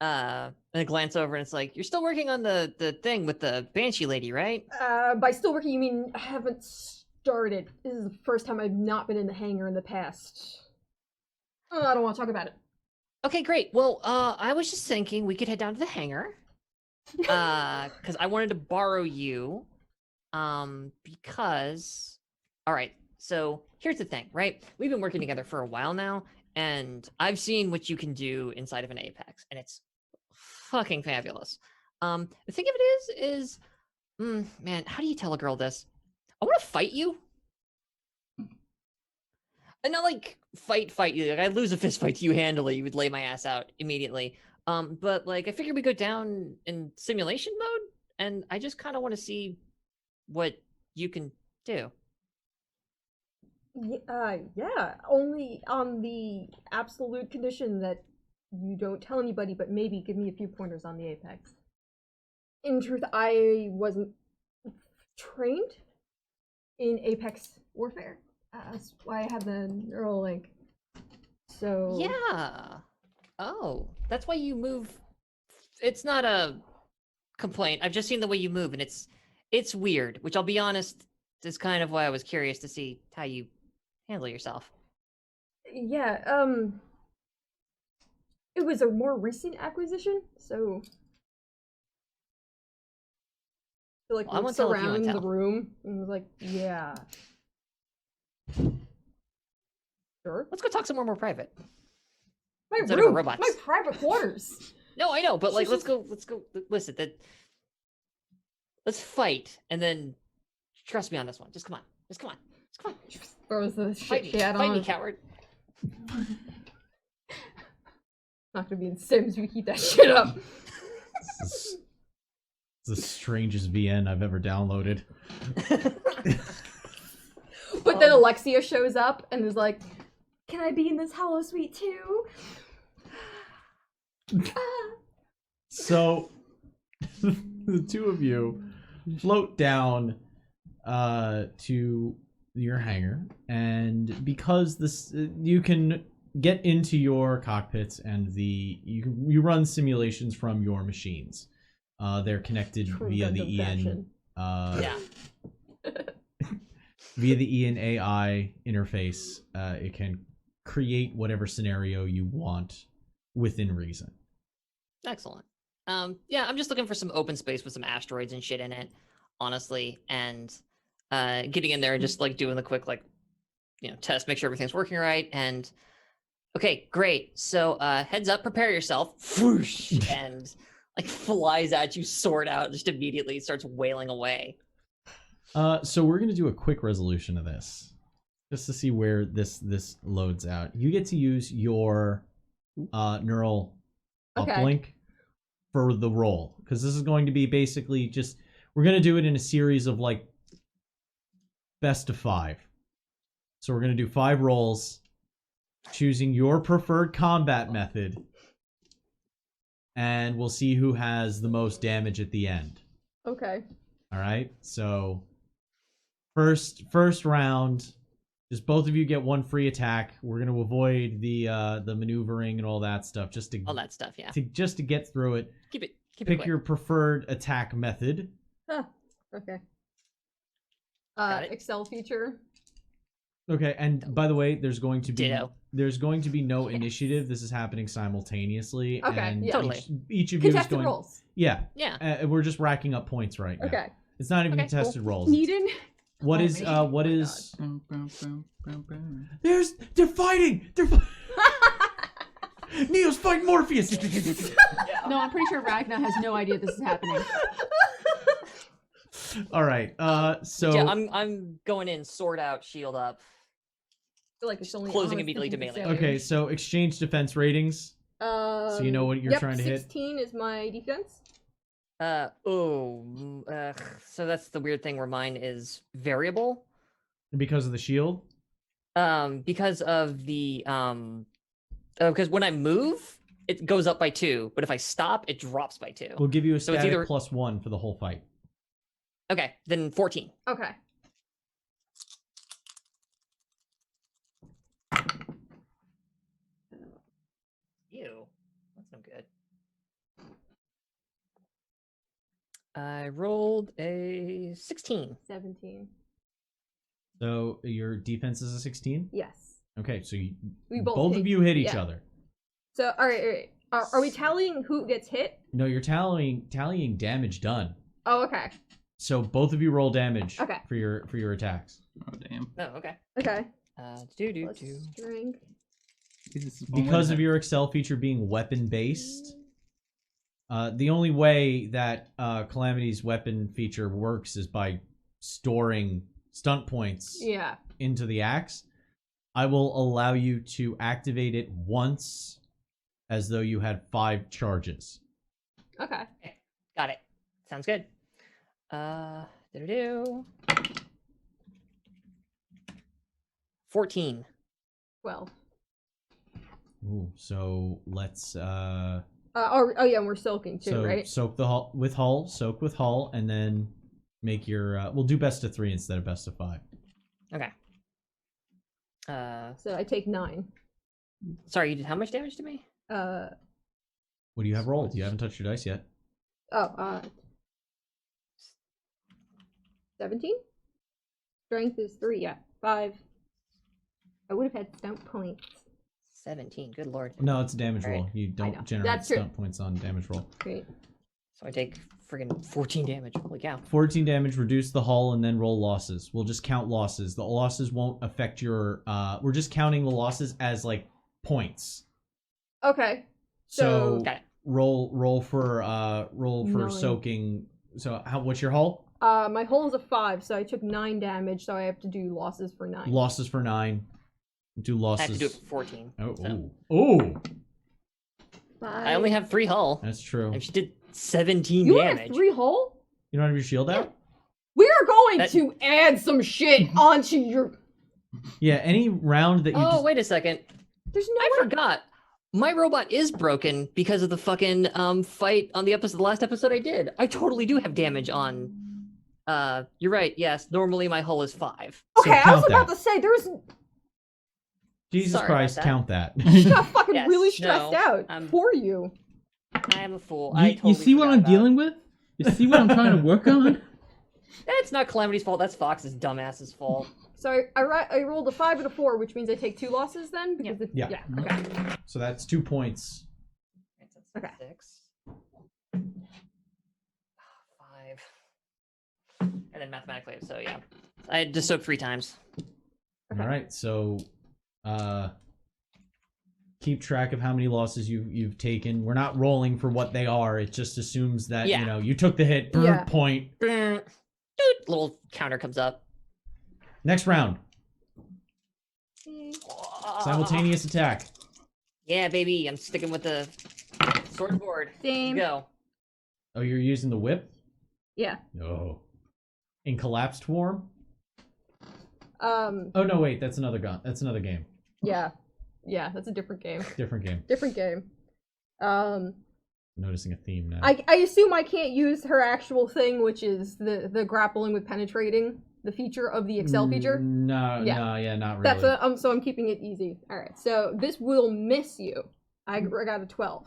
And I glance over and it's like, you're still working on the thing with the Banshee lady, right? By still working, you mean I haven't started. This is the first time I've not been in the hangar in the past. I don't want to talk about it. Okay, great. Well, I was just thinking we could head down to the hangar. Because I wanted to borrow you. Because... Alright, so here's the thing, right? We've been working together for a while now, and I've seen what you can do inside of an Apex, and it's fucking fabulous. The thing of it is, man, how do you tell a girl this? I want to fight you. And not like fight you. Like I'd lose a fist fight to you handily. You would lay my ass out immediately. But like I figured we go down in simulation mode, and I just kind of want to see what you can do. Yeah, only on the absolute condition that you don't tell anybody, but maybe give me a few pointers on the Apex. In truth, I wasn't trained in Apex warfare. That's why I have the neural link. So Yeah. Oh, that's why you move. It's not a complaint. I've just seen the way you move, and it's weird. Which I'll be honest, is kind of why I was curious to see how you handle yourself. yeah, it was a more recent acquisition, so I like Well, I won't looks tell if you around won't the tell. room and was like, yeah. Sure. Let's go talk somewhere more private. My Instead of a room, robots. my private quarters. No, I know, but like, let's go. Listen, let's fight, and then trust me on this one. Just come on. Throws the Fight shit me, cat fight me, on. coward. Not gonna be in Sims if you keep that shit up. It's the strangest VN I've ever downloaded. But then Alexia shows up and is like, "Can I be in this hollow suite too?" So, the two of you float down to your hangar, and because this you can get into your cockpits, and you run simulations from your machines. They're connected True via the Gundam Ian fashion. Yeah. via the Ian AI interface. It can create whatever scenario you want within reason. Excellent. Yeah, I'm just looking for some open space with some asteroids and shit in it, honestly, and getting in there and just like doing the quick test, make sure everything's working right, and okay, great. So heads up, prepare yourself, whoosh, and like flies at you, sword out, just immediately starts wailing away. So we're gonna do a quick resolution of this, just to see where this loads out. You get to use your neural Okay. uplink for the roll, because this is going to be basically just we're gonna do it in a series of like best of 5. So we're gonna do 5 rolls, choosing your preferred combat method, and we'll see who has the most damage at the end. Okay. All right. So first round, just both of you get 1 free attack. We're gonna avoid the maneuvering and all that stuff, just to All that stuff, yeah. just to get through it. Keep it Pick quick. your preferred attack method. Okay. Got it. Excel feature. Okay, and by the way, there's going to be Ditto. no initiative. This is happening simultaneously. Okay, and yeah. Totally. each of you is Contested going. rolls. Yeah, Yeah. we're just racking up points right now. Okay. It's not even Okay, cool. contested rolls. Needin? What Oh, is man. what Oh my is? There's They're fighting. Neo's fighting Morpheus. No, I'm pretty sure Ragna has no idea this is happening. All right. So Yeah, I'm going in, sword out, shield up. I feel like it's only Closing honest immediately thing to to melee. say. okay. So exchange defense ratings. So you know what you're yep, trying to hit. 16 is my defense. So that's the weird thing where mine is variable. Because of the shield. Because of the because when I move, it goes up by 2, but if I stop, it drops by 2. We'll give you a So it's static either- +1 for the whole fight. Okay, then 14. Okay. Ew, that's no good. I rolled a 16. 17. So your defense is a 16. Yes. Okay, so We both both of hit- you hit each yeah. other. So, all right. Are we tallying who gets hit? No, you're tallying damage done. Oh, okay. So both of you roll damage. Okay. For your attacks. Oh damn. Oh, okay. Okay. Do. Plus strength. Because of your Excel feature being weapon based, the only way that Calamity's weapon feature works is by storing stunt points Yeah. into the axe. I will allow you to activate it once, as though you had 5 charges. Okay. Got it. Sounds good. Do. 14. 12. Ooh, so let's Oh yeah, and we're soaking too, so right? soak with hull, and then make your. We'll do best of 3 instead of best of 5. Okay. So I take 9. Sorry, you did how much damage to me? What do you have rolled? You haven't touched your dice yet. 17? Strength is 3, yeah. 5. I would have had stunt points. 17. Good lord. No, it's a damage All right. roll. You know. don't generate That's true. stunt points on damage roll. Great. So I take friggin' 14 damage. Holy cow. 14 damage, reduce the hull, and then roll losses. We'll just count losses. The losses won't affect your. We're just counting the losses as like points. Okay. So Got it. roll for 9. soaking. So what's your hull? My hull is a 5, so I took 9 damage, so I have to do losses for 9. Losses for 9. Do I losses. have to do it for 14. Oh, so. oh, 5. I only have 3 hull. that's true. And she did 17 You damage. have 3 hull? You don't have your shield out? We are going That- to add some shit onto your. Yeah. Any round that you. Oh, just... wait a second. There's no I way. forgot. My robot is broken because of the fucking fight on the last episode I did. I totally do have damage on. You're right. Yes, normally my hull is 5. Okay, I was count about that. to say there's. Jesus Sorry about Christ, that. count that. I got fucking Yes, really stressed no, out I'm- for you. I am a fool. I You totally see what forgot I'm about- dealing with? You see what I'm trying to work on? That's not Calamity's fault. That's Fox's dumbass's fault. So I rolled a 5 and a 4, which means I take 2 losses then? Because if, Yeah. Okay. So that's 2 points. Okay. 6. 5. And then mathematically, so yeah. I just soaked 3 times. Okay. All right. So, keep track of how many losses you've taken. We're not rolling for what they are. It just assumes that Yeah. you took the hit. Yeah. Point. Doot, little counter comes up. Next round. Simultaneous attack. Yeah, baby. I'm sticking with the sword board. Same. Go. Oh, you're using the whip? Yeah. No. In collapsed form? Um. Oh no, wait, that's another gun. That's another game. Yeah. Yeah, that's a different game. Different game. Different game. Noticing a theme now. I assume I can't use her actual thing, which is the grappling with penetrating, the feature of the Excel feature. No, Yeah. no, yeah, not really. That's so I'm keeping it easy. All right, so this will miss you. I got a 12.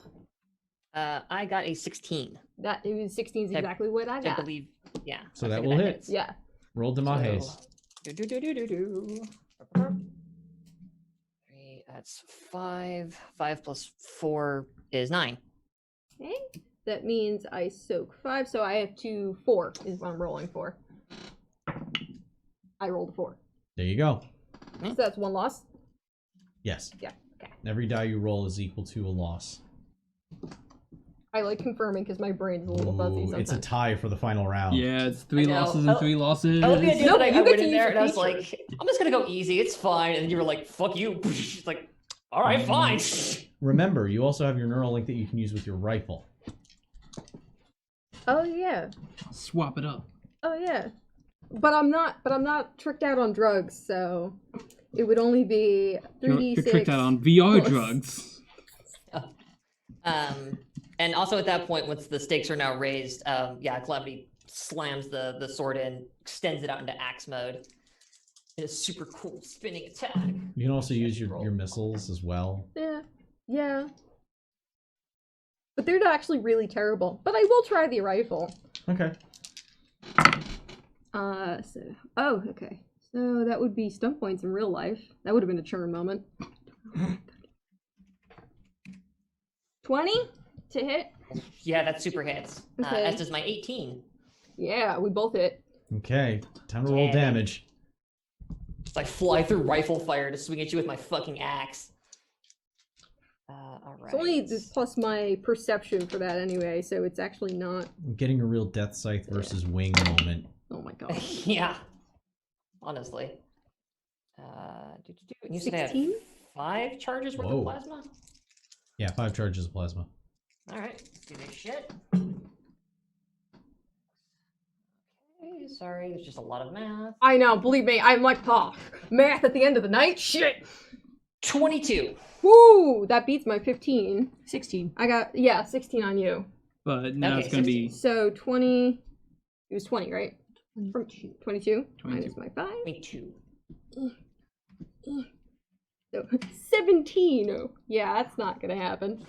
I got a 16. That it was 16 is exactly what I I got. believe. Yeah. So I that figured will hit. hits. Yeah. Roll Demahes. So, do. 3, that's 5. 5 plus 4 is 9. Okay. That means I soak 5, so I have 4 is what I'm rolling for. I rolled a 4. There you go. So that's 1 loss. Yes. Yeah. Okay. Every die you roll is equal to a loss. I like confirming because my brain's a little fuzzy Ooh, sometimes. it's a tie for the final round. Yeah, it's 3 I know. losses and 3 losses. I love the idea No, that you I get went to in use there your and I was feature. like, I'm just gonna go easy, it's fine. And you were like, fuck you. It's like, alright, fine. Remember, you also have your neural link that you can use with your rifle. Oh yeah. Swap it up. Oh yeah. But I'm not tricked out on drugs, so it would only be 3d6. You're tricked out on VR plus- drugs. And also at that point, once the stakes are now raised, Calamity slams the sword in, extends it out into axe mode. In a super cool spinning attack. You can also use your missiles as well. Yeah. Yeah. But they're actually really terrible. But I will try the rifle. Okay. Oh, okay. So that would be stun points in real life. That would have been a churn moment. 20 to hit? Yeah, that super hits. Okay. As does my 18. Yeah, we both hit. Okay. Time to roll Yeah. damage. Just like fly through rifle fire to swing at you with my fucking axe. Alright. It's only this plus my perception for that anyway, so it's actually not. I'm getting a real death scythe versus wing moment. Oh my god. Yeah. Honestly. You said I had 16? 5 charges worth Whoa. of plasma? Yeah, 5 charges of plasma. Alright, let's do this shit. Okay, sorry, there's just a lot of math. I know, believe me, I'm like, math at the end of the night? Shit! 22. Woo! That beats my 15. 16. I got, 16 on you. But now Okay, it's going to be... So 20, it was 20, right? 22. 22? 22. Minus my 5. 22. So 17. Oh, yeah, that's not gonna happen.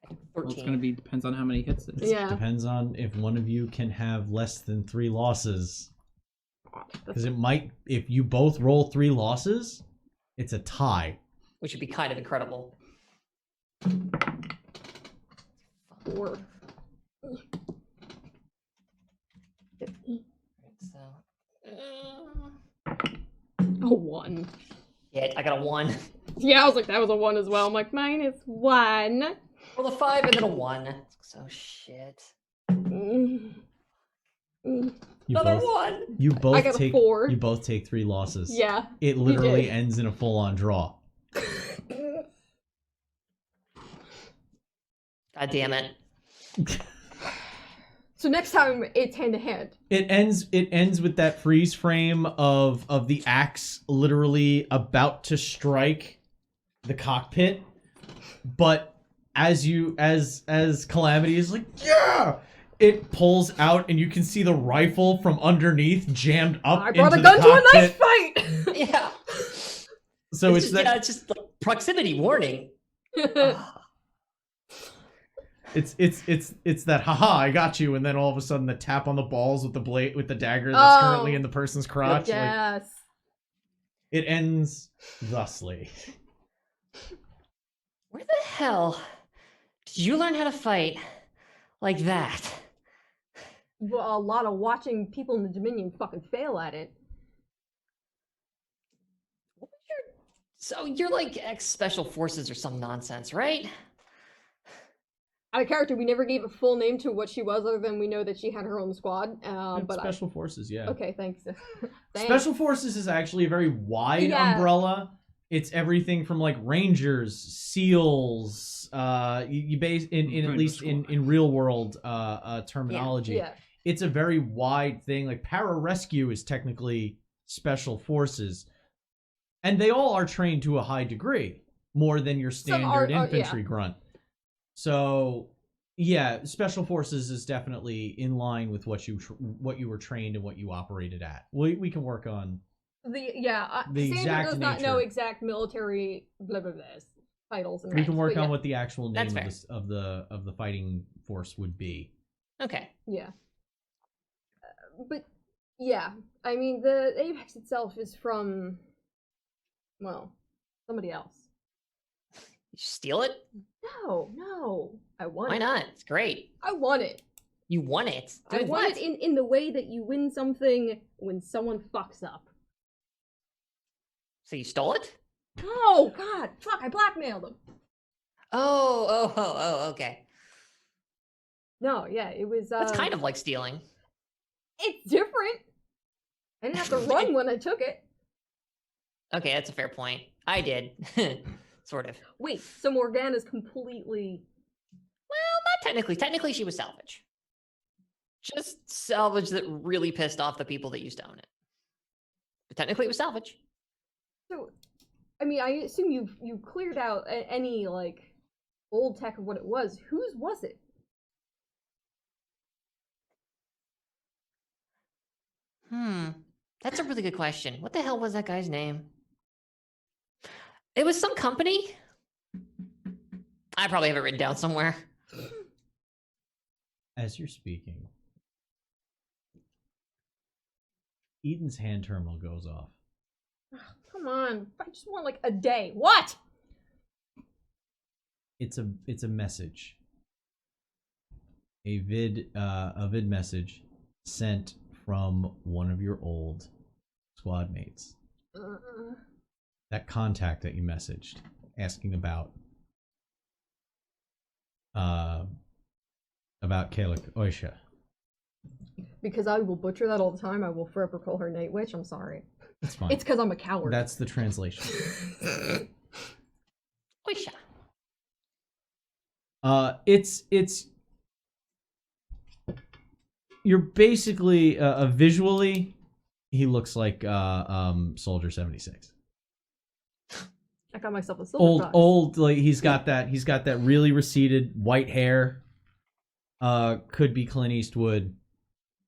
13. Well, it's going to be... Depends on how many hits it is. Yeah. Depends on if one of you can have less than 3 losses. Because it might, if you both roll 3 losses, it's a tie. Which would be kind of incredible. 4. So, A 1. yeah, I got a 1. Yeah, I was like, that was a 1 as well. I'm like, minus 1. Well, a 5 and then a 1. So shit. Mm. Mm. You Another both, 1! you both I got a take 4. You both take 3 losses. Yeah. It literally did. ends in a full-on draw. God damn it. So next time it's hand to hand. It ends with that freeze frame of the axe literally about to strike the cockpit, but as Calamity is like, yeah, it pulls out and you can see the rifle from underneath jammed up I brought into a gun the to a cockpit. knife fight. Yeah. So it's just, that yeah, it's just like proximity warning. it's that haha I got you, and then all of a sudden the tap on the balls with the blade with the dagger that's currently in the person's crotch. Like, Yes. it ends thusly. Where the hell did you learn how to fight like that? Well, a lot of watching people in the Dominion fucking fail at it. So you're like ex-special forces or some nonsense, right? Out of character, we never gave a full name to what she was, other than we know that she had her own squad. But Special Forces, yeah. okay, thanks. Thanks. Special Forces is actually a very wide Yeah. umbrella. It's everything from like Rangers, SEALs, you base in at least in real world terminology. Yeah. It's a very wide thing. Like pararescue is technically Special Forces, and they all are trained to a high degree, more than your Some are- standard infantry grunt. So, yeah, Special Forces is definitely in line with what you were trained and what you operated at. We can work on The the Sandra exact does not know nature. exact military blah blah blah titles and We can ranks, work but on yeah. what the actual name That's of the fighting force would be. Okay. Yeah. But yeah, I mean the Apex itself is from, well, somebody else. You steal it? No, I want Why it. not? It's great. I want it. You won it. I Doing want what? it in the way that you win something when someone fucks up. So you stole it? Oh God, fuck! I blackmailed him. Oh, okay. No, yeah, it was. That's kind of like stealing. It's different. I didn't have to run when I took it. Okay, that's a fair point. I did. Sort of. Wait, so Morgana's completely. Well, not technically. Technically, she was salvage. Just salvage that really pissed off the people that used to own it. But technically, it was salvage. So, I mean, I assume you cleared out any like old tech of what it was. Whose was it? That's a really good question. What the hell was that guy's name? It was some company. I probably have it written down somewhere. As you're speaking, Eden's hand terminal goes off. Come on, I just want like a day. What? It's a message. A vid message sent from one of your old squad mates. That contact that you messaged, asking about Kalik Oisha. Because I will butcher that all the time. I will forever call her Night Witch. I'm sorry. That's fine. It's because I'm a coward. That's the translation. Oisha. It's you're basically visually he looks like Soldier 76. I got myself a silver old like he's got that really receded white hair. Could be Clint Eastwood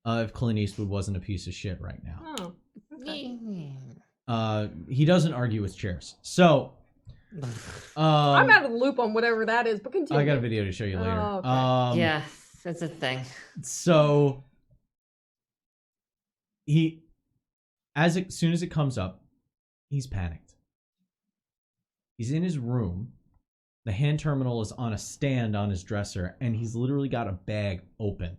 if Clint Eastwood wasn't a piece of shit right now. Oh. Okay. He doesn't argue with chairs. So I'm out of the loop on whatever that is, but continue. I got a video to show you later. Oh, okay. Yeah, that's a thing. So as soon as it comes up, he's panicked. He's in his room. The hand terminal is on a stand on his dresser, and he's literally got a bag open,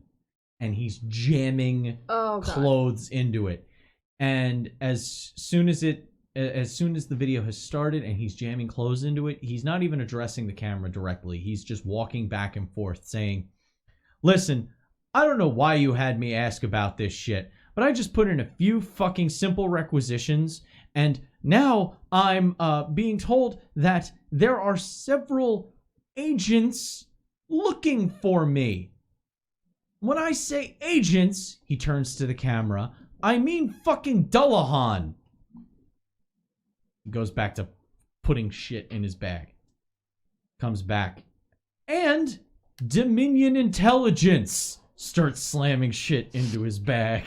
and he's jamming clothes into it. And as soon as the video has started and he's jamming clothes into it, he's not even addressing the camera directly. He's just walking back and forth saying, "Listen, I don't know why you had me ask about this shit, but I just put in a few fucking simple requisitions, and now I'm being told that there are several agents looking for me. When I say agents," he turns to the camera, "I mean fucking Dullahan." He goes back to putting shit in his bag. Comes back. "And Dominion Intelligence," starts slamming shit into his bag.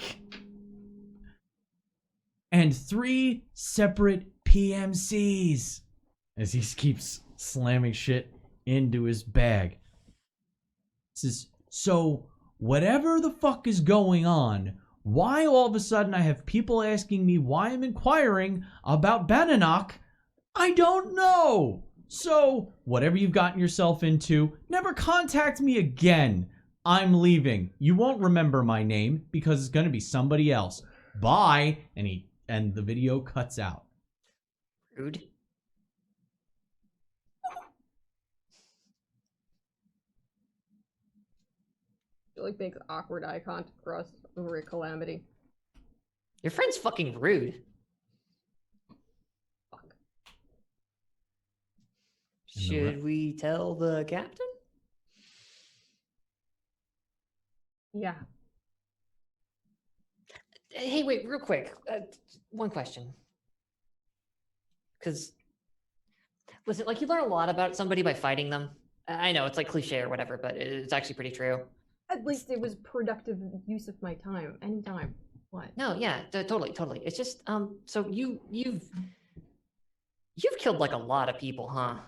"And 3 separate PMCs," as he keeps slamming shit into his bag. Says, "So whatever the fuck is going on, why all of a sudden I have people asking me why I'm inquiring about Bananock, I don't know. So whatever you've gotten yourself into, never contact me again. I'm leaving. You won't remember my name because it's going to be somebody else. Bye." And the video cuts out. Rude. It like makes awkward eye contact for us over at Calamity. Your friend's fucking rude. Fuck. Should we tell the captain? Yeah. Hey, wait, real quick. One question. Because, listen, like, you learn a lot about somebody by fighting them. I know, it's like cliche or whatever, but it's actually pretty true. At least it was productive use of my time. Anytime. What? No, yeah, totally. It's just, so you've killed, like, a lot of people, huh?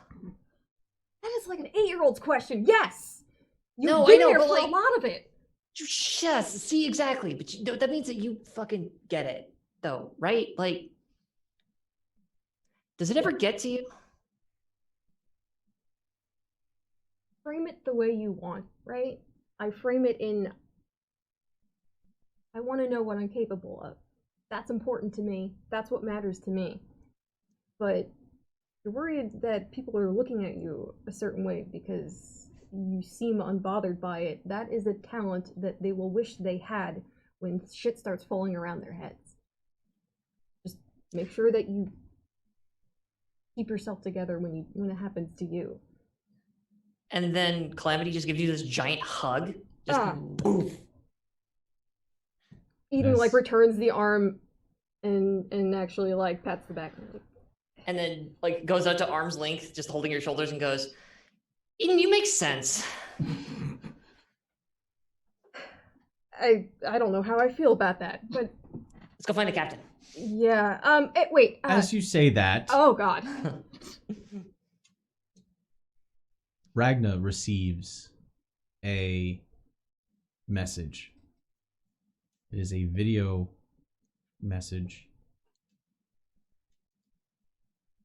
That is like an 8-year-old's question. Yes! You've No, been I know, here but, for like, a lot of it. Yes, see, exactly. But that means that you fucking get it, though, right? Like, does it ever get to you? Frame it the way you want, right? I frame it in, I want to know what I'm capable of. That's important to me. That's what matters to me. But you're worried that people are looking at you a certain way because you seem unbothered by it, that is a talent that they will wish they had when shit starts falling around their heads. Just make sure that you keep yourself together when it happens to you. And then Calamity just gives you this giant hug. Just boof. Eden like returns the arm and actually like pats the back. And then like goes out to arm's length, just holding your shoulders and goes, Eden, you make sense. I don't know how I feel about that, but Let's go find a captain. yeah. Wait. As you say that, Oh God. Ragna receives a message. It is a video message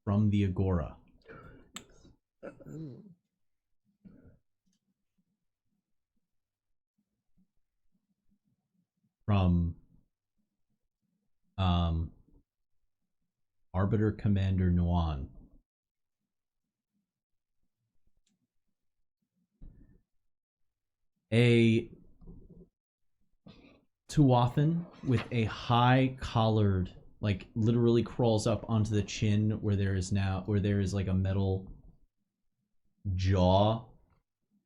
from the Agora. From Arbiter Commander Nuan. A Tuathan with a high collared, like literally crawls up onto the chin where there is like a metal jaw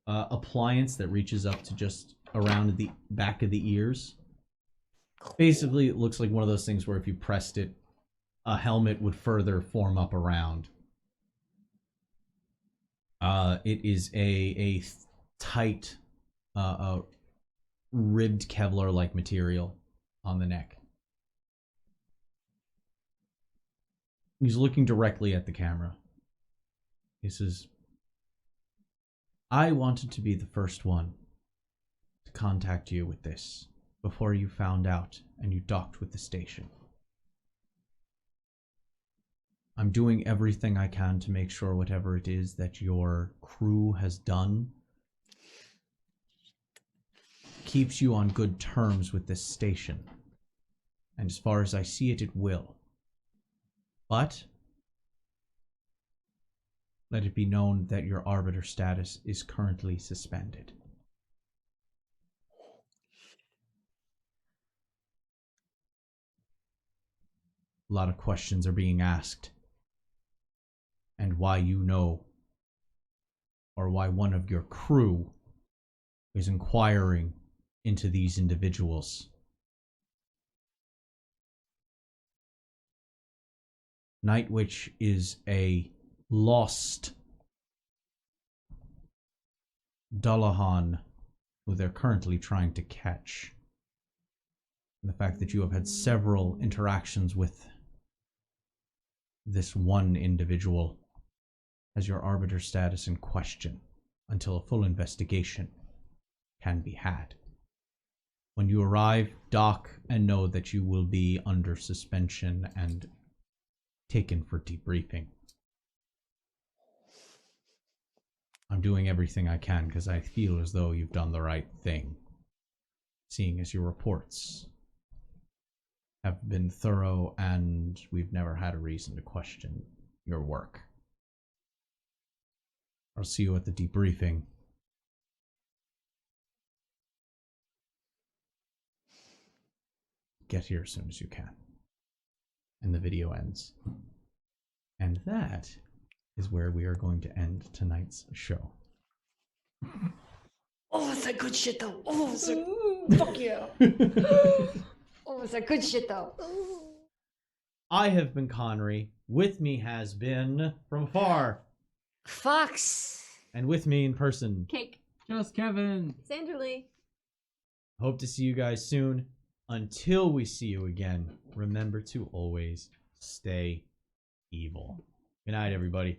appliance that reaches up to just around the back of the ears. Basically, it looks like one of those things where if you pressed it, a helmet would further form up around. It is a tight, ribbed Kevlar-like material on the neck. He's looking directly at the camera. He says, I wanted to be the first one to contact you with this before you found out and you docked with the station. I'm doing everything I can to make sure whatever it is that your crew has done keeps you on good terms with this station. And as far as I see it, it will. But let it be known that your arbiter status is currently suspended. A lot of questions are being asked. And why you know, or why one of your crew is inquiring into these individuals. Night Witch is a lost Dullahan who they're currently trying to catch. And the fact that you have had several interactions with this one individual has your arbiter status in question until a full investigation can be had. When you arrive, dock and know that you will be under suspension and taken for debriefing. I'm doing everything I can because I feel as though you've done the right thing, seeing as your reports have been thorough and we've never had a reason to question your work. I'll see you at the debriefing. Get here as soon as you can. And the video ends. And that is where we are going to end tonight's show. Oh, it's that good shit though. Oh, it's fuck yeah. Oh, it's that good shit though. I have been Connery. With me has been, from afar, Fox. and with me in person, Cake. Just Kevin. Sandra Lee. Hope to see you guys soon. Until we see you again, remember to always stay evil. Good night, everybody.